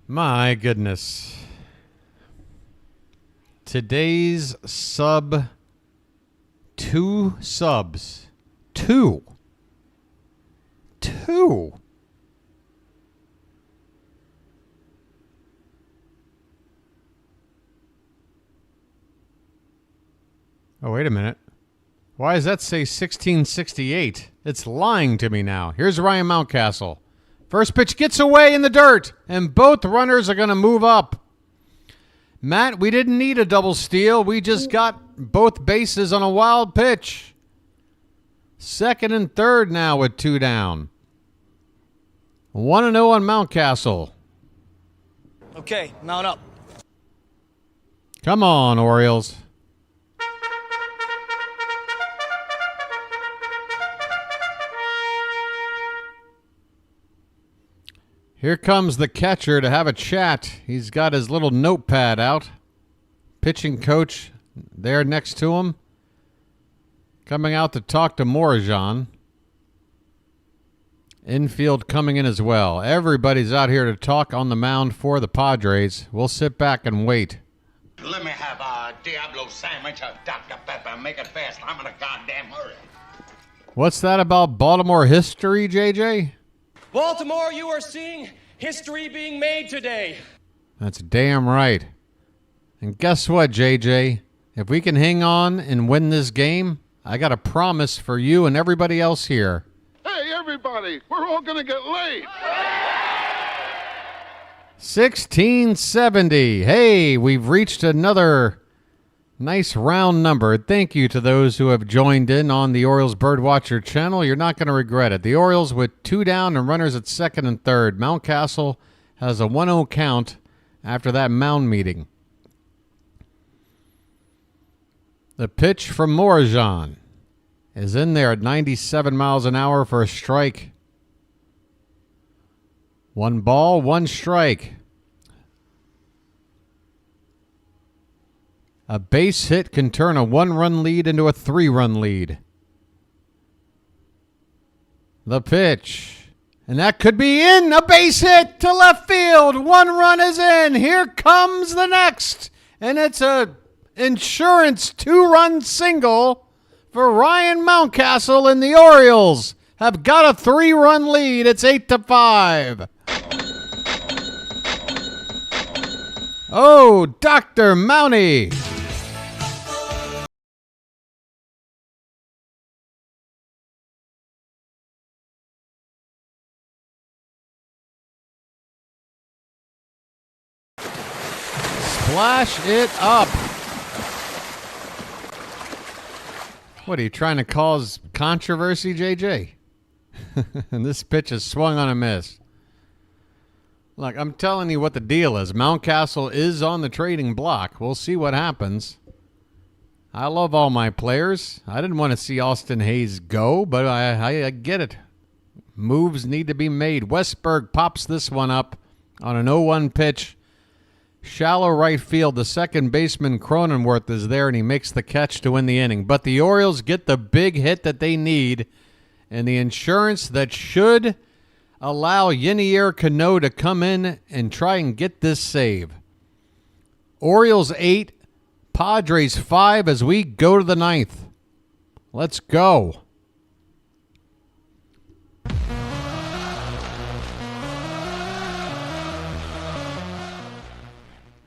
My goodness. Today's sub. 2 subs. 2. Oh, wait a minute. Why does that say 1668? It's lying to me now. Here's Ryan Matt, we didn't need a double steal. We just got both bases on a wild pitch. Second and third now with 2 down. 1-0 on Mountcastle. Okay, mount up. Come on, Orioles. Here comes the catcher to have a chat. He's got his little notepad out. Pitching coach there next to him. Coming out to talk to Morajan. Infield coming in as well. Everybody's out here to talk on the mound for the Padres. We'll sit back and wait. Let me have a Diablo sandwich, a Dr. Pepper. Make it fast. I'm in a goddamn hurry. What's that about Baltimore history, JJ? Baltimore, you are seeing history being made today. That's damn right. And guess what, JJ? If we can hang on and win this game, I got a promise for you and everybody else here. Hey, everybody, we're all going to get laid. 1670. Hey, we've reached another nice round number. Thank you to those who have joined in on the Orioles Birdwatcher channel. You're not going to regret it. The Orioles with 2 down and runners at second and third. Mountcastle has a 1-0 count after that mound meeting. The pitch from Morajan is in there at 97 miles an hour for a strike. 1 ball, 1 strike. A base hit can turn a 1-run lead into a 3-run lead. The pitch. And that could be in. A base hit to left field. 1 run is in. Here comes the next. And it's a insurance 2-run single for Ryan Mountcastle, and the Orioles have got a 3-run lead. It's 8-5. Oh, Dr. Mountie. Splash it up. What, are you trying to cause controversy, JJ? And this pitch is swung on a miss. Look, I'm telling you what the deal is. Mountcastle is on the trading block. We'll see what happens. I love all my players. I didn't want to see Austin Hayes go, but I get it. Moves need to be made. Westberg pops this one up on an 0-1 pitch. Shallow right field. The second baseman, Cronenworth, is there, and he makes the catch to win the inning. But the Orioles get the big hit that they need, and the insurance that should allow Yenier Cano to come in and try and get this save. Orioles 8, Padres 5 as we go to the 9th. Let's go.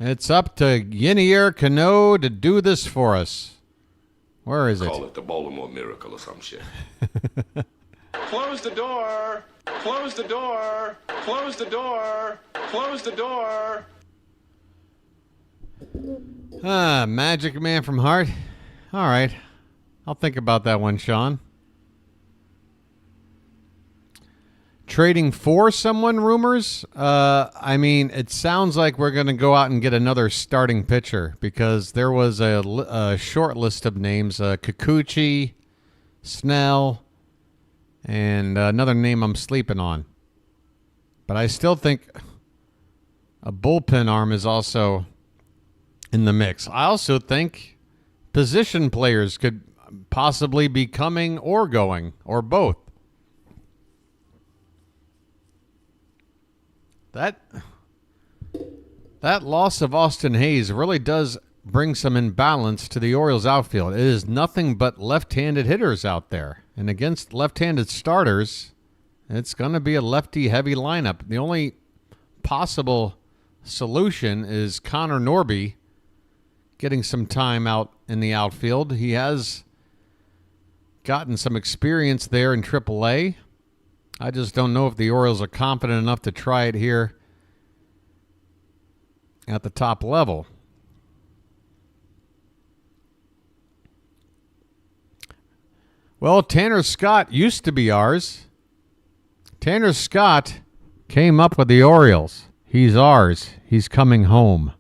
It's up to Yenier Cano to do this for us. Where is it? Call it the Baltimore Miracle or some shit. Close the door. Close the door. Close the door. Close the door. Magic Man from Heart. All right. I'll think about that one, Sean. Trading for someone, rumors? I mean, it sounds like we're going to go out and get another starting pitcher because there was a short list of names. Kikuchi, Snell, and another name I'm sleeping on. But I still think a bullpen arm is also in the mix. I also think position players could possibly be coming or going, or both. That loss of Austin Hayes really does bring some imbalance to the Orioles outfield. It is nothing but left-handed hitters out there. And against left-handed starters, it's going to be a lefty-heavy lineup. The only possible solution is Connor Norby getting some time out in the outfield. He has gotten some experience there in AAA. I just don't know if the Orioles are confident enough to try it here at the top level. Well, Tanner Scott used to be ours. Tanner Scott came up with the Orioles. He's ours. He's coming home.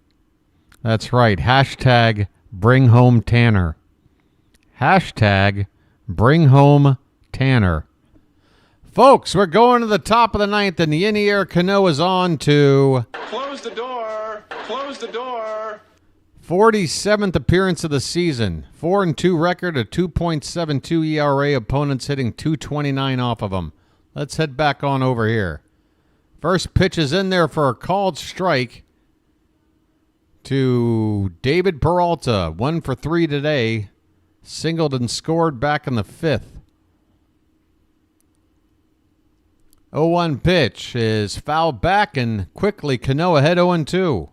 That's right. Hashtag bring home Tanner. Hashtag bring home Tanner. Folks, we're going to the top of the ninth, and the in-the-air Cano is on to... Close the door. Close the door. 47th appearance of the season. 4-2 record, a 2.72 ERA. Opponents hitting .229 off of him. Let's head back on over here. First pitch is in there for a called strike to David Peralta. 1 for 3 today. Singled and scored back in the 5th. 0-1 pitch is fouled back, and quickly Cano ahead 0-2.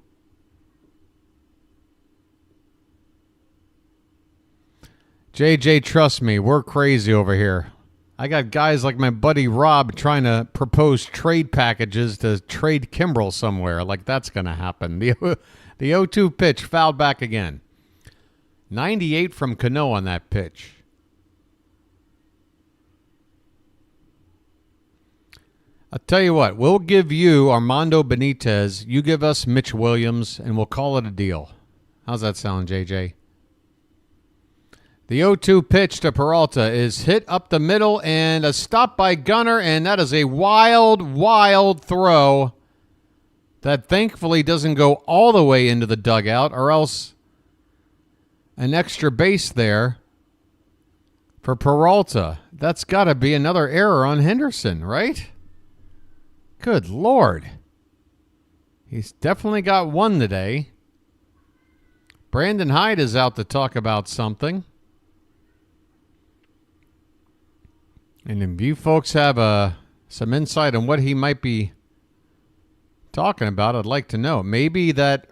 JJ, trust me, we're crazy over here. I got guys like my buddy Rob trying to propose trade packages to trade Kimbrel somewhere. Like that's going to happen. The 0-2 pitch fouled back again. 98 from Cano on that pitch. I'll tell you what, we'll give you Armando Benitez, you give us Mitch Williams, and we'll call it a deal. How's that sound, JJ? The 0-2 pitch to Peralta is hit up the middle and a stop by Gunnar, and that is a wild, wild throw that thankfully doesn't go all the way into the dugout, or else an extra base there for Peralta. That's got to be another error on Henderson, right? Good Lord. He's definitely got one today. Brandon Hyde is out to talk about something. And if you folks have some insight on what he might be talking about, I'd like to know. Maybe that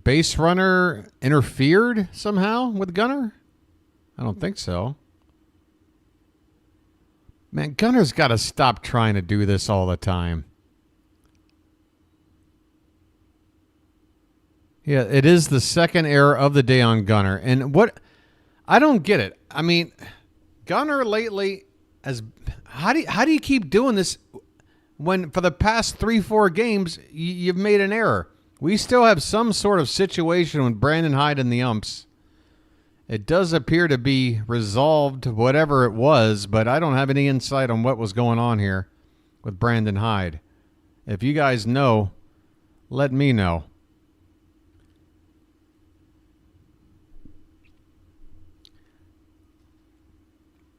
base runner interfered somehow with Gunnar? I don't think so. Man, Gunnar's got to stop trying to do this all the time. Yeah, it is the second error of the day on Gunnar. And what... I don't get it. I mean, Gunnar lately... How do you keep doing this when for the past 3-4 games you've made an error? We still have some sort of situation with Brandon Hyde and the umps. It does appear to be resolved, whatever it was, but I don't have any insight on what was going on here with Brandon Hyde. If you guys know, let me know.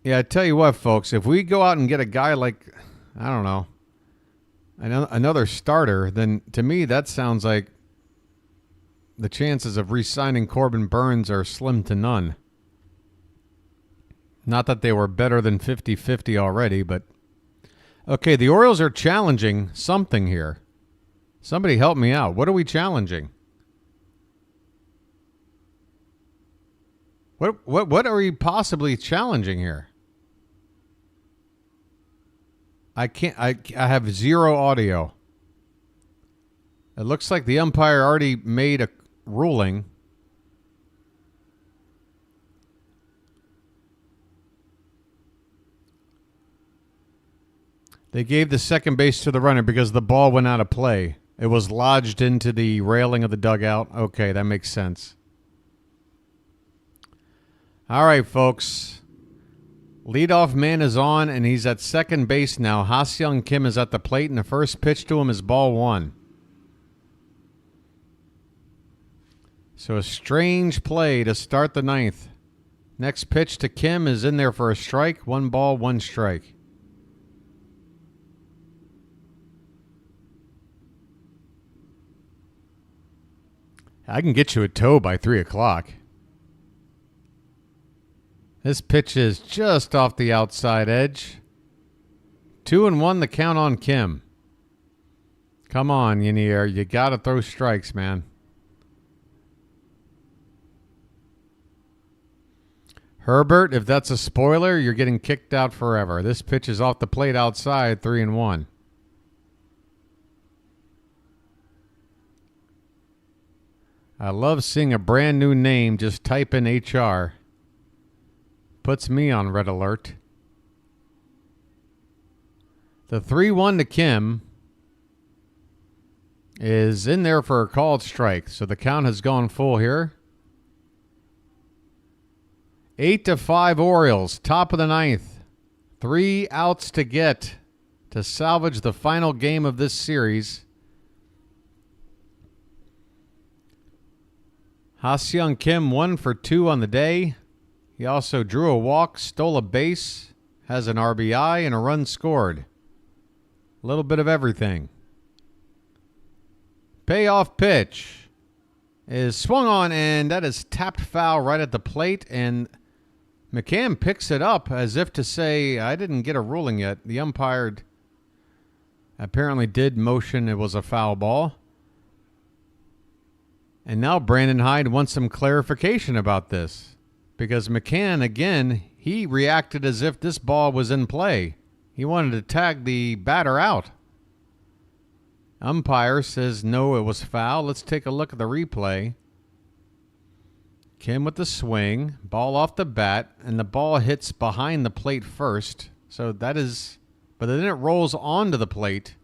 Yeah, I tell you what, folks, if we go out and get a guy like, I don't know, another starter, then to me that sounds like the chances of re-signing Corbin Burns are slim to none. Not that they were better than 50-50 already, but... Okay, the Orioles are challenging something here. Somebody help me out. What are we challenging? What are we possibly challenging here? I have zero audio. It looks like the umpire already made a ruling. They gave the second base to the runner because the ball went out of play. It was lodged into the railing of the dugout. Okay, that makes sense. All right, folks. Leadoff man is on, and he's at second base now. Ha-Seong Kim is at the plate, and the first pitch to him is ball 1. So a strange play to start the ninth. Next pitch to Kim is in there for a strike. 1 ball, 1 strike. I can get you a toe by 3 o'clock. This pitch is just off the outside edge. 2-1 the count on Kim. Come on, Yanier. You got to throw strikes, man. Herbert, if that's a spoiler, you're getting kicked out forever. This pitch is off the plate outside, 3-1. I love seeing a brand new name. Just type in HR. puts me on red alert. The 3-1 to Kim is in there for a called strike. So the count has gone full here. 8-5 Orioles, top of the ninth. 3 outs to get to salvage the final game of this series. Ha-Seong Kim 1 for 2 on the day. He also drew a walk, stole a base, has an RBI, and a run scored. A little bit of everything. Payoff pitch is swung on, and that is tapped foul right at the plate, and McCann picks it up as if to say, I didn't get a ruling yet. The umpire apparently did motion it was a foul ball. And now Brandon Hyde wants some clarification about this because McCann, again, he reacted as if this ball was in play. He wanted to tag the batter out. Umpire says, no, it was foul. Let's take a look at the replay. Kim with the swing, ball off the bat, and the ball hits behind the plate first. So that is, but then it rolls onto the plate.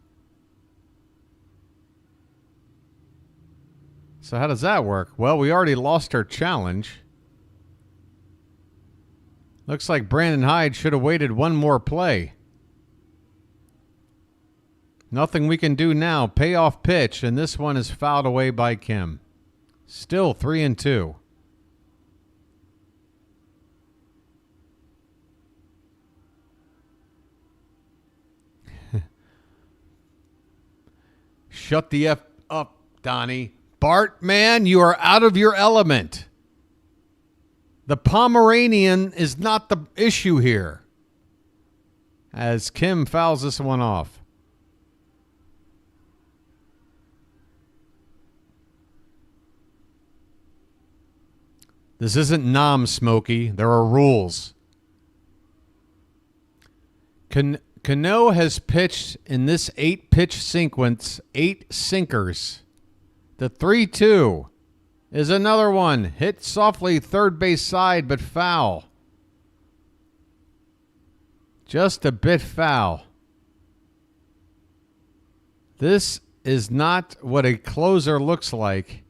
So how does that work? Well, we already lost our challenge. Looks like Brandon Hyde should have waited one more play. Nothing we can do now. Payoff pitch, and this one is fouled away by Kim. Still 3-2. Shut the F up, Donnie. Bart, man, you are out of your element. The Pomeranian is not the issue here. As Kim fouls this one off. This isn't Nam Smokey. There are rules. Cano has pitched in this 8-pitch sequence 8 sinkers. The 3-2 is another one. Hit softly third base side, but foul. Just a bit foul. This is not what a closer looks like.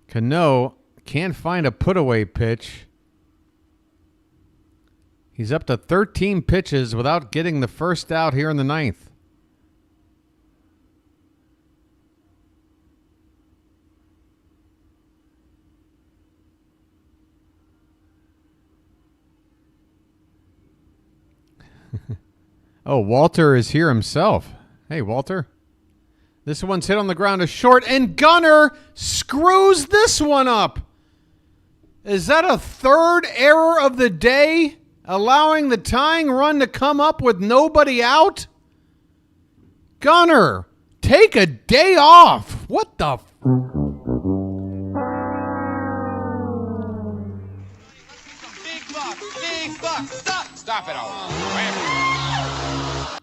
Cano can't find a put-away pitch. He's up to 13 pitches without getting the first out here in the ninth. Oh, Walter is here himself. Hey, Walter. This one's hit on the ground to short, and Gunnar screws this one up. Is that a third error of the day? Allowing the tying run to come up with nobody out? Gunnar, take a day off. What the Big buck, stop it all.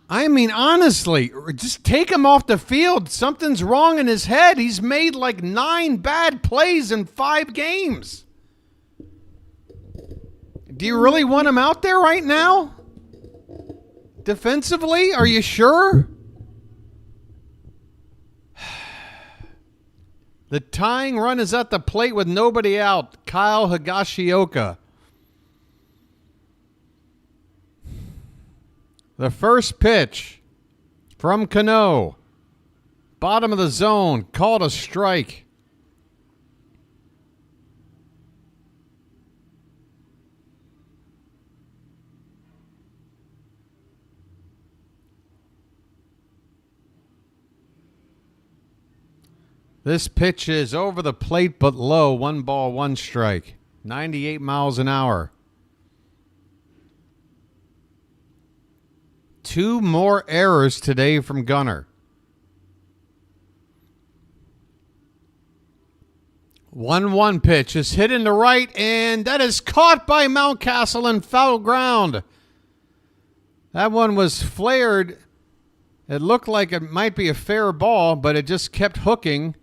I mean, honestly, just take him off the field. Something's wrong in his head. He's made like 9 bad plays in 5 games. Do you really want him out there right now? Defensively? Are you sure? The tying run is at the plate with nobody out. Kyle Higashioka. The first pitch from Cano. Bottom of the zone. Called a strike. This pitch is over the plate but low. 1 ball, 1 strike. 98 miles an hour. 2 more errors today from Gunnar. 1-1 pitch is hit into right, and that is caught by Mountcastle in foul ground. That one was flared. It looked like it might be a fair ball, but it just kept hooking.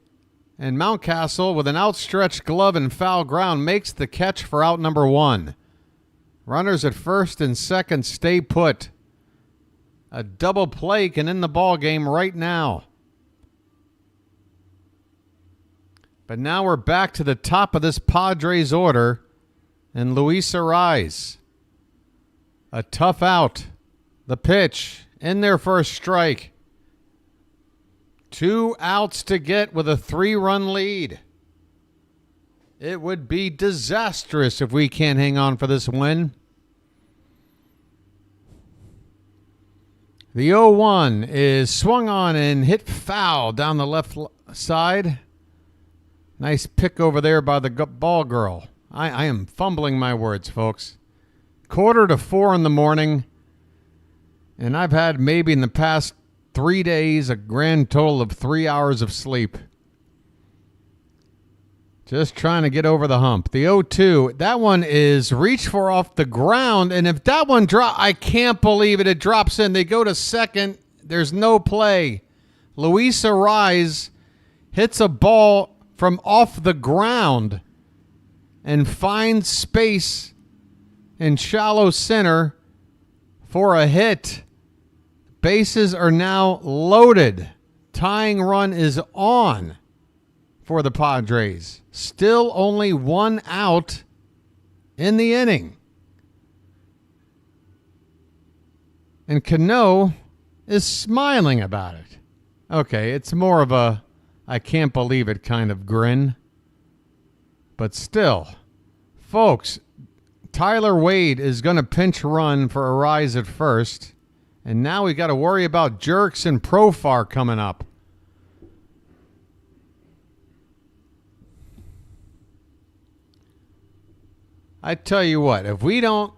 And Mountcastle, with an outstretched glove and foul ground, makes the catch for out number 1. Runners at first and second stay put. A double play can end the ball game right now. But now we're back to the top of this Padres order, and Luis Ariz. A tough out. The pitch in there for a strike. 2 outs to get with a 3-run lead. It would be disastrous if we can't hang on for this win. The 0-1 is swung on and hit foul down the left side. Nice pick over there by the ball girl. I am fumbling my words, folks. 3:45 in the morning, and I've had maybe in the past 3 days a grand total of 3 hours of sleep. Just trying to get over the hump. The 0-2, that one is reached for off the ground, and if that one drops, I can't believe it. It drops in. They go to second. There's no play. Luis Ariz hits a ball from off the ground and finds space in shallow center for a hit. Bases are now loaded. Tying run is on for the Padres. Still only 1 out in the inning. And Cano is smiling about it. Okay, it's more of a I can't believe it kind of grin. But still, folks, Tyler Wade is going to pinch run for Ariz at first. And now we got to worry about Jerks and Profar coming up. I tell you what, if we don't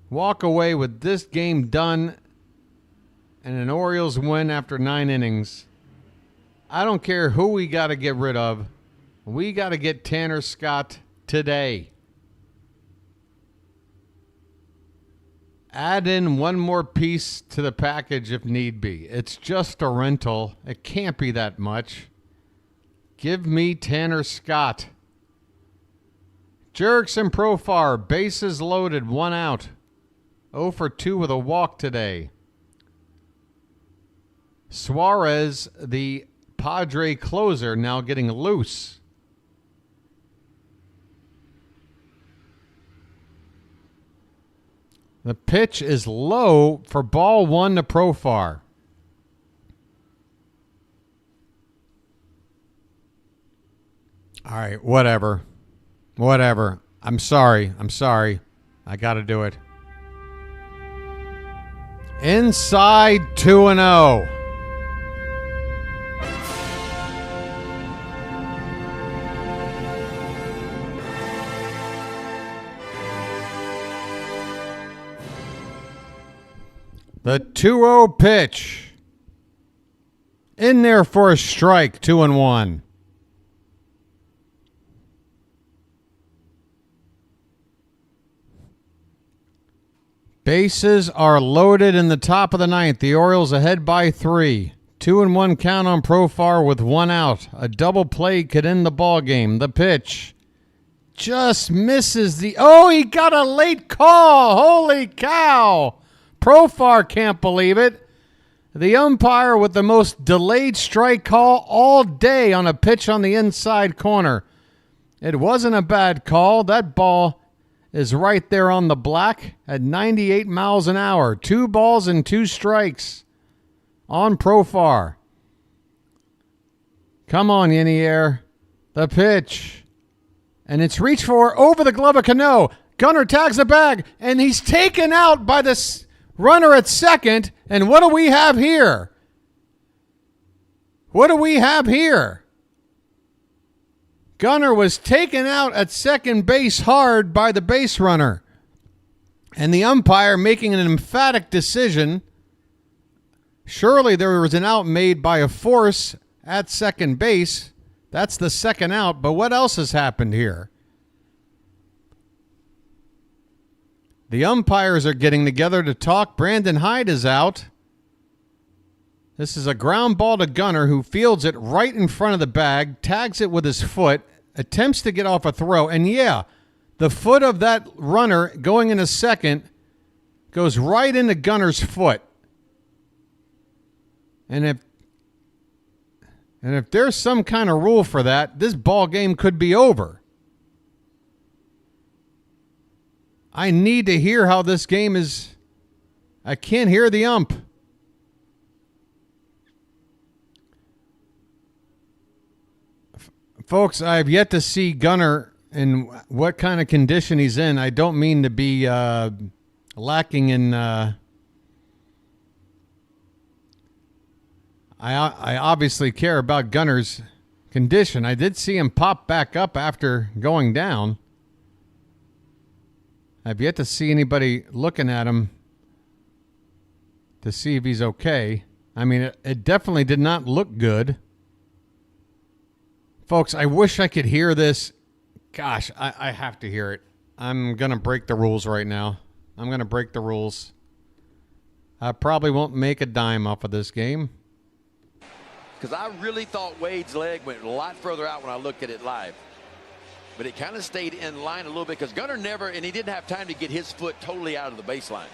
walk away with this game done and an Orioles win after 9 innings, I don't care who we got to get rid of. We got to get Tanner Scott today. Add in one more piece to the package if need be. It's just a rental. It can't be that much. Give me Tanner Scott. Jerks and Profar, bases loaded, 1 out. 0 for 2 with a walk today. Suarez, the Padre closer, now getting loose. The pitch is low for ball 1 to Profar. All right, whatever. Whatever. I'm sorry. I got to do it. Inside 2-0. The 2-0 pitch. In there for a strike, 2-1. Bases are loaded in the top of the 9th. The Orioles ahead by 3. 2-1 count on Profar with 1 out. A double play could end the ball game. The pitch just misses the... Oh, he got a late call. Holy cow. Profar can't believe it. The umpire with the most delayed strike call all day on a pitch on the inside corner. It wasn't a bad call. That ball is right there on the black at 98 miles an hour. 2 balls and 2 strikes on Profar. Come on, Yenier. The pitch. And it's reached for over the glove of Cano. Gunnar tags the bag, and he's taken out by the runner at second. And what do we have here? What do we have here? Gunnar was taken out at second base hard by the base runner. And the umpire making an emphatic decision. Surely there was an out made by a force at second base. That's the second out. But what else has happened here? The umpires are getting together to talk. Brandon Hyde is out. This is a ground ball to Gunnar, who fields it right in front of the bag, tags it with his foot, attempts to get off a throw, and yeah, the foot of that runner going into second goes right into Gunnar's foot. And if there's some kind of rule for that, this ball game could be over. I need to hear how this game is. I can't hear the ump. Folks, I've yet to see Gunnar in what kind of condition he's in. I don't mean to be lacking in... I obviously care about Gunnar's condition. I did see him pop back up after going down. I've yet to see anybody looking at him to see if he's okay. I mean, it definitely did not look good. Folks, I wish I could hear this. Gosh, I have to hear it. I'm going to break the rules right now. I'm going to break the rules. I probably won't make a dime off of this game. Because I really thought Wade's leg went a lot further out when I looked at it live. But it kind of stayed in line a little bit because Gunnar never, and he didn't have time to get his foot totally out of the baseline.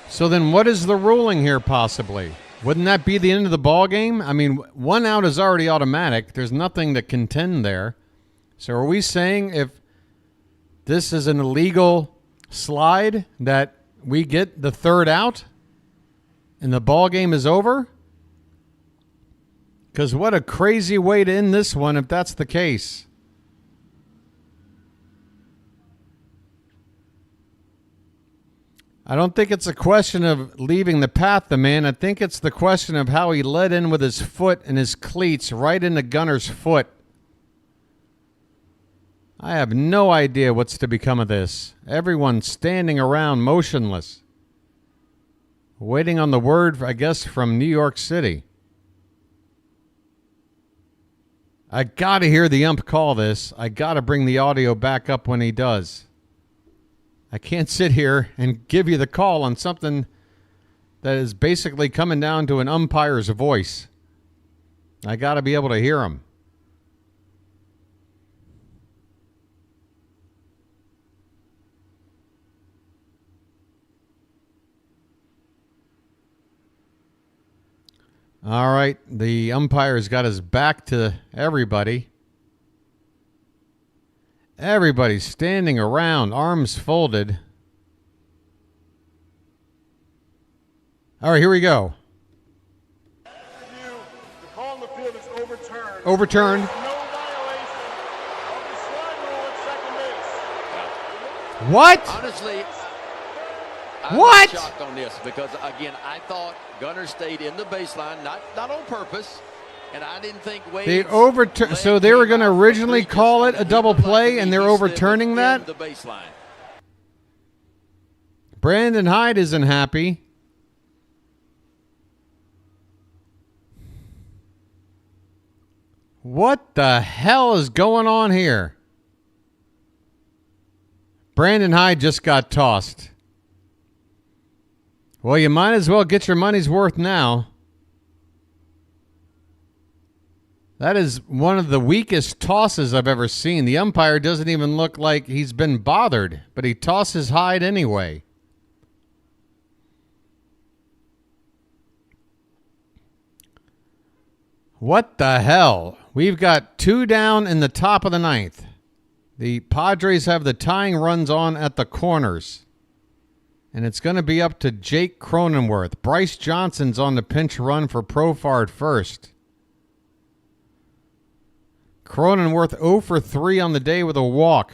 So then what is the ruling here possibly? Wouldn't that be the end of the ball game? I mean, 1 out is already automatic. There's nothing to contend there. So are we saying if this is an illegal slide that we get the 3rd out and the ball game is over? Because what a crazy way to end this one if that's the case. I don't think it's a question of leaving the path, the man. I think it's the question of how he led in with his foot and his cleats right into Gunnar's foot. I have no idea what's to become of this. Everyone's standing around motionless, waiting on the word, I guess, from New York City. I got to hear the ump call this. I got to bring the audio back up when he does. I can't sit here and give you the call on something that is basically coming down to an umpire's voice. I got to be able to hear him. All right, the umpire's got his back to everybody. Everybody's standing around, arms folded. All right, here we go. The call on the field is overturned. Overturned. No violation of the slide rule at second base. What? Honestly, I'm What? shocked on this because, again, I thought Gunnar stayed in the baseline, not on purpose. And I didn't think Wade. They so they were going to originally call it a double play, and they're overturning that. The baseline. Brandon Hyde isn't happy. What the hell is going on here? Brandon Hyde just got tossed. Well, you might as well get your money's worth now. That is one of the weakest tosses I've ever seen. The umpire doesn't even look like he's been bothered, but he tosses Hyde anyway. What the hell? We've got 2 down in the top of the 9th. The Padres have the tying runs on at the corners. And it's going to be up to Jake Cronenworth. Bryce Johnson's on the pinch run for Profar first. Cronenworth 0 for 3 on the day with a walk.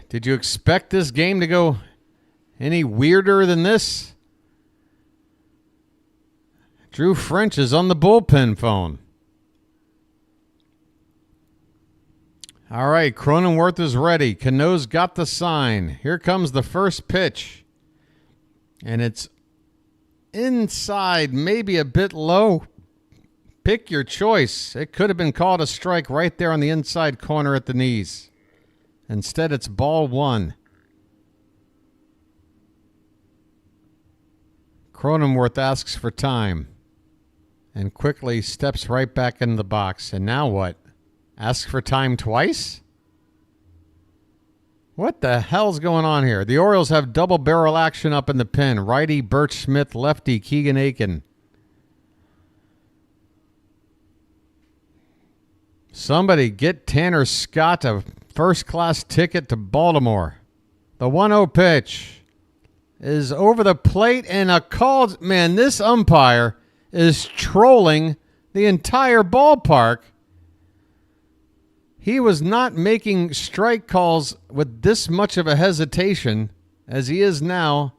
Did you expect this game to go any weirder than this? Drew French is on the bullpen phone. All right, Cronenworth is ready. Cano's got the sign. Here comes the first pitch. And it's inside, maybe a bit low. Pick your choice. It could have been called a strike right there on the inside corner at the knees. Instead, it's ball 1. Cronenworth asks for time and quickly steps right back into the box. And now what? Ask for time twice? What the hell's going on here? The Orioles have double barrel action up in the pen. Righty Birch Smith, lefty Keegan Aiken. Somebody get Tanner Scott a first-class ticket to Baltimore. The 1-0 pitch is over the plate and a call. Man, this umpire is trolling the entire ballpark. He was not making strike calls with this much of a hesitation as he is now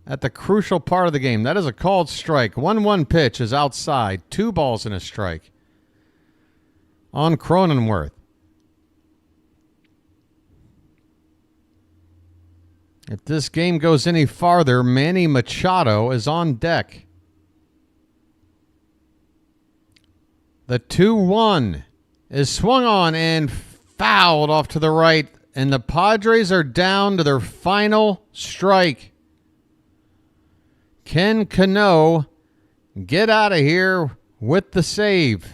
at the crucial part of the game. That is a called strike. 1-1 pitch is outside. 2 balls and a strike on Cronenworth. If this game goes any farther, Manny Machado is on deck. The 2-1 is swung on and fouled off to the right, and the Padres are down to their final strike. Can Cano get out of here with the save?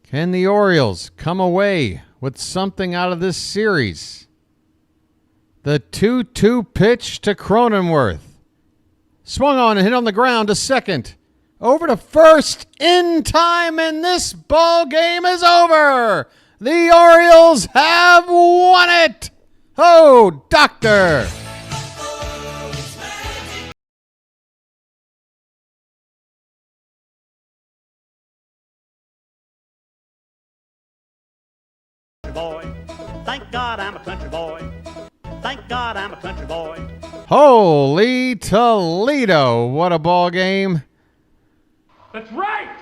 Can the Orioles come away with something out of this series? The 2-2 pitch to Cronenworth. Swung on and hit on the ground to second. Over to first in time, and this ball game is over. The Orioles have won it. Oh, doctor. Boy, thank God I'm a country boy. Thank God I'm a country boy. Holy Toledo. What a ball game. That's right!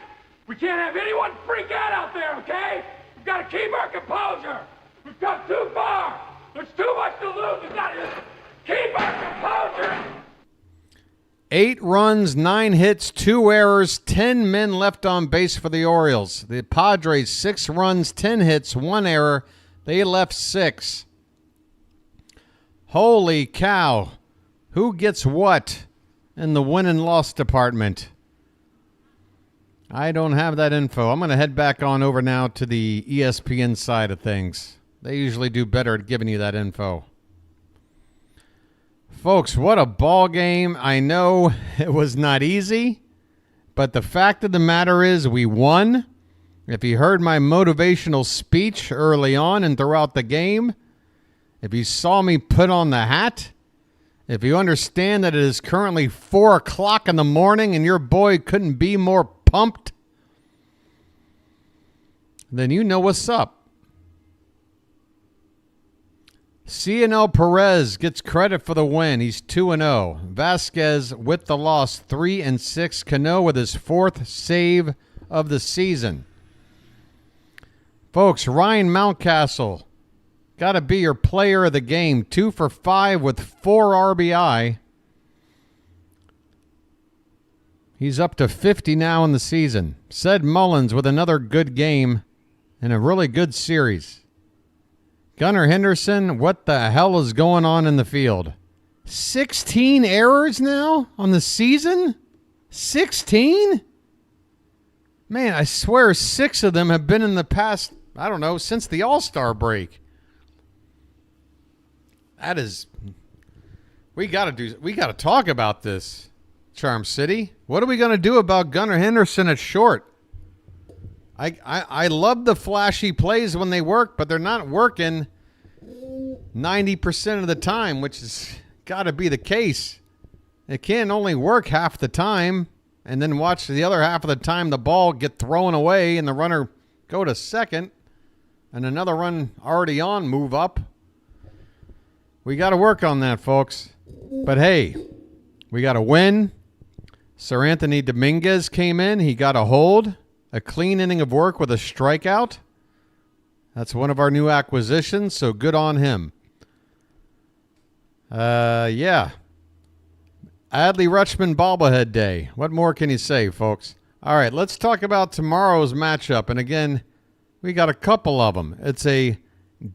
We can't have anyone freak out there, okay? We've got to keep our composure! We've come too far! There's too much to lose! We've got to keep our composure! 8 runs, 9 hits, 2 errors, 10 men left on base for the Orioles. The Padres, 6 runs, 10 hits, 1 error. They left 6. Holy cow. Who gets what in the win and loss department? I don't have that info. I'm going to head back on over now to the ESPN side of things. They usually do better at giving you that info. Folks, what a ball game. I know it was not easy, but the fact of the matter is we won. If you heard my motivational speech early on and throughout the game, if you saw me put on the hat, if you understand that it is currently 4 o'clock in the morning and your boy couldn't be more pumped, then you know what's up. Cionel Perez gets credit for the win. He's 2-0. Vasquez with the loss, 3-6. Cano with his 4th save of the season. Folks, Ryan Mountcastle got to be your player of the game. 2 for 5 with 4 RBI. He's up to 50 now in the season. Ced Mullins with another good game and a really good series. Gunnar Henderson, what the hell is going on in the field? 16 errors now on the season? 16? Man, I swear 6 of them have been in the past, I don't know, since the All-Star break. That is, we got to talk about this. Charm City. What are we going to do about Gunnar Henderson at short? I love the flashy plays when they work, but they're not working 90% of the time, which has got to be the case. It can't only work half the time and then watch the other half of the time the ball get thrown away and the runner go to second and another run already on move up. We got to work on that, folks. But hey, we got to win. Sir Anthony Dominguez came in. He got a hold, a clean inning of work with a strikeout. That's one of our new acquisitions, so good on him. Yeah. Adley Rutschman bobblehead day. What more can you say, folks? All right, let's talk about tomorrow's matchup. And again, we got a couple of them. It's a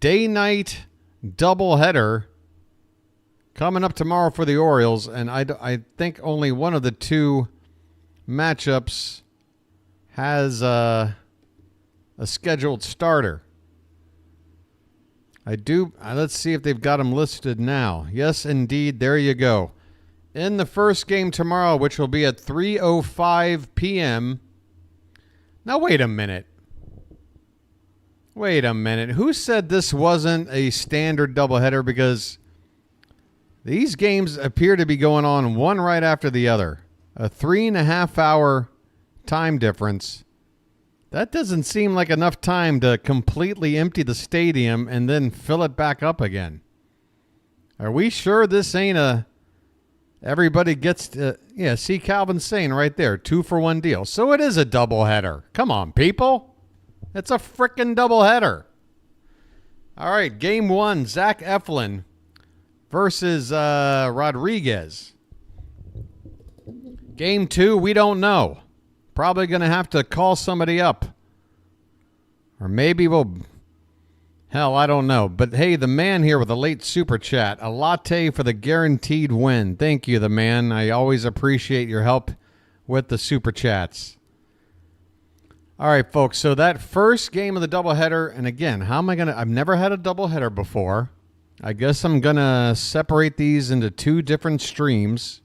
day-night doubleheader coming up tomorrow for the Orioles, and I think only one of the two matchups has a scheduled starter. Let's see if they've got them listed now. Yes, indeed. There you go. In the first game tomorrow, which will be at 3:05 p.m. Now, wait a minute. Wait a minute. Who said this wasn't a standard doubleheader? Because these games appear to be going on one right after the other. A 3.5 hour time difference. That doesn't seem like enough time to completely empty the stadium and then fill it back up again. Are we sure this ain't a everybody gets to, yeah, see Calvin's saying right there, 2-for-1 deal. So it is a doubleheader. Come on, people. It's a frickin' doubleheader. All right, game 1, Zach Eflin versus Rodriguez. Game 2, we don't know. Probably going to have to call somebody up. Or maybe hell, I don't know. But hey, the man here with a late super chat. A latte for the guaranteed win. Thank you, the man. I always appreciate your help with the super chats. All right, folks. So that first game of the doubleheader. And again, how am I going to... I've never had a doubleheader before. I guess I'm going to separate these into 2 different streams.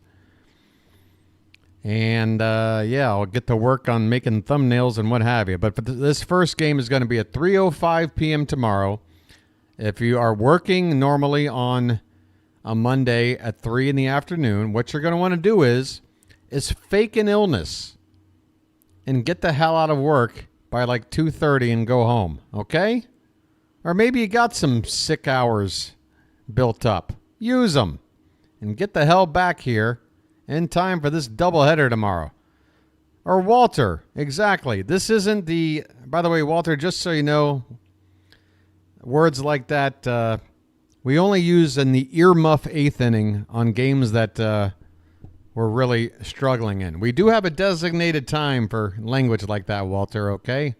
And, yeah, I'll get to work on making thumbnails and what have you. But for this first game is going to be at 3:05 p.m. tomorrow. If you are working normally on a Monday at 3 in the afternoon, what you're going to want to do is fake an illness and get the hell out of work by like 2:30 and go home, okay? Or maybe you got some sick hours built up. Use them and get the hell back here in time for this doubleheader tomorrow. Or Walter, exactly. This isn't the... By the way, Walter, just so you know, words like that, we only use in the earmuff 8th inning on games that we're really struggling in. We do have a designated time for language like that, Walter, okay?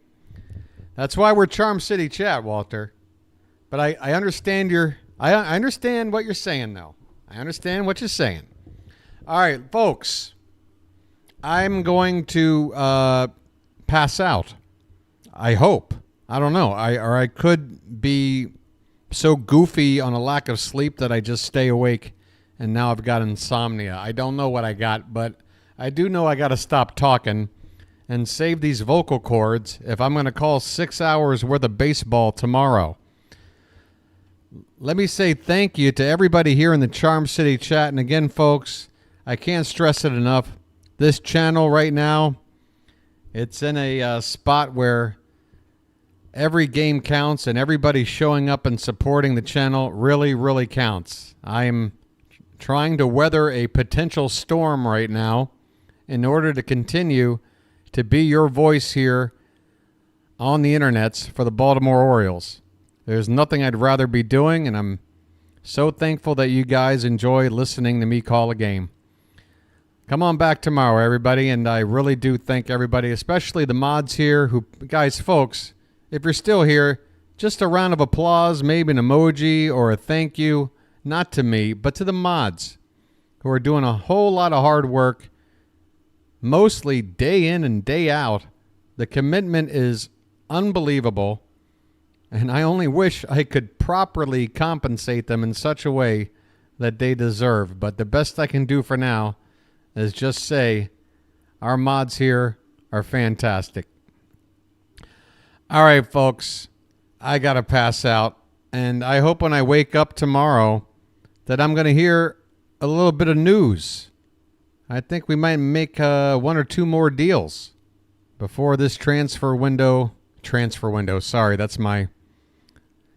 That's why we're Charm City Chat, Walter. But I understand I understand what you're saying, though. I understand what you're saying. All right, folks, I'm going to pass out. I hope. I don't know. I could be so goofy on a lack of sleep that I just stay awake, and now I've got insomnia. I don't know what I got, but I do know I got to stop talking and save these vocal cords if I'm going to call 6 hours worth of baseball tomorrow. Let me say thank you to everybody here in the Charm City chat. And again, folks, I can't stress it enough. This channel right now, it's in a spot where every game counts and everybody showing up and supporting the channel really, really counts. I'm trying to weather a potential storm right now in order to continue to be your voice here on the internets for the Baltimore Orioles. There's nothing I'd rather be doing, and I'm so thankful that you guys enjoy listening to me call a game. Come on back tomorrow, everybody, and I really do thank everybody, especially the mods here who, guys, folks, if you're still here, just a round of applause, maybe an emoji or a thank you, not to me, but to the mods who are doing a whole lot of hard work, mostly day in and day out. The commitment is unbelievable, and I only wish I could properly compensate them in such a way that they deserve. But the best I can do for now is just say our mods here are fantastic. All right, folks, I got to pass out, and I hope when I wake up tomorrow that I'm going to hear a little bit of news. I think we might make 1 or 2 more deals before this transfer window. Sorry, that's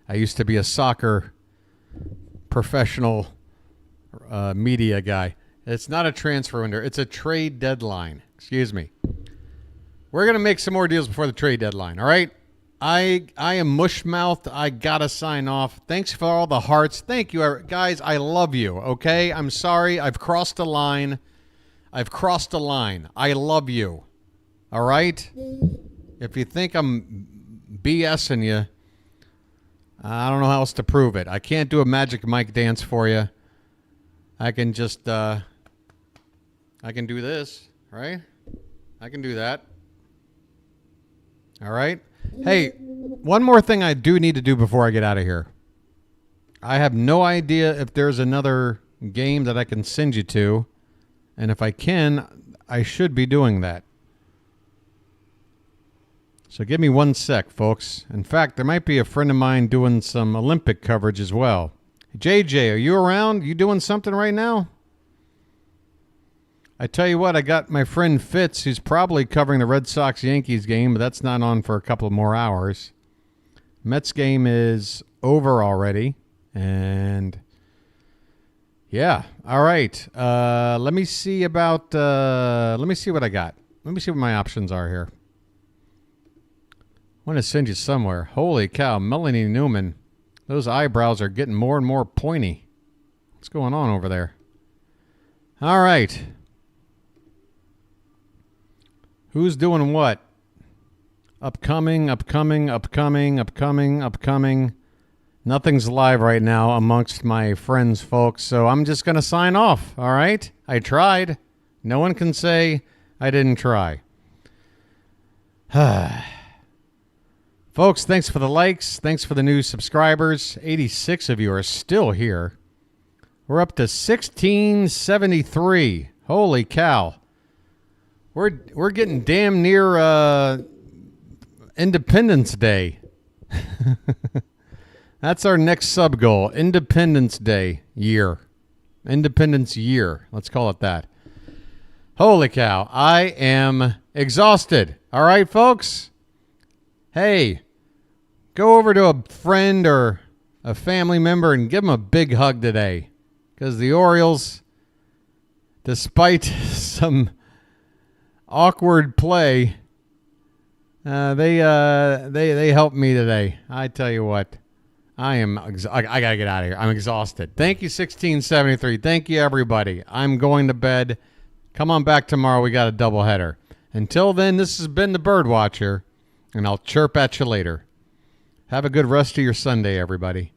I used to be a soccer professional media guy. It's not a transfer window. It's a trade deadline. Excuse me. We're going to make some more deals before the trade deadline, all right? I am mush-mouthed. I got to sign off. Thanks for all the hearts. Thank you, guys. I love you, okay? I'm sorry. I've crossed a line. I love you, all right? If you think I'm BSing you, I don't know how else to prove it. I can't do a Magic Mike dance for you. I can just, I can do this, right? I can do that. All right. Hey, one more thing I do need to do before I get out of here. I have no idea if there's another game that I can send you to. And if I can, I should be doing that. So give me 1 sec, folks. In fact, there might be a friend of mine doing some Olympic coverage as well. JJ, are you around? You doing something right now? I tell you what, I got my friend Fitz, who's probably covering the Red Sox-Yankees game, but that's not on for a couple more hours. Mets game is over already. And yeah, all right. Let me see about. Let me see what I got. Let me see what my options are here. I want to send you somewhere. Holy cow, Melanie Newman. Those eyebrows are getting more and more pointy. What's going on over there? All right. Who's doing what? Upcoming. Nothing's live right now amongst my friends, folks, so I'm just going to sign off, all right? I tried. No one can say I didn't try. Folks, thanks for the likes. Thanks for the new subscribers. 86 of you are still here. We're up to 1673. Holy cow. We're getting damn near Independence Day. That's our next sub goal. Independence Day year. Independence year. Let's call it that. Holy cow. I am exhausted. All right, folks? Hey, go over to a friend or a family member and give them a big hug today. Because the Orioles, despite some awkward play, they helped me today. I tell you what. I gotta get out of here. I'm exhausted. Thank you, 1673. Thank you, everybody. I'm going to bed. Come on back tomorrow. We got a doubleheader. Until then, this has been the Bird Watcher, and I'll chirp at you later. Have a good rest of your Sunday, everybody.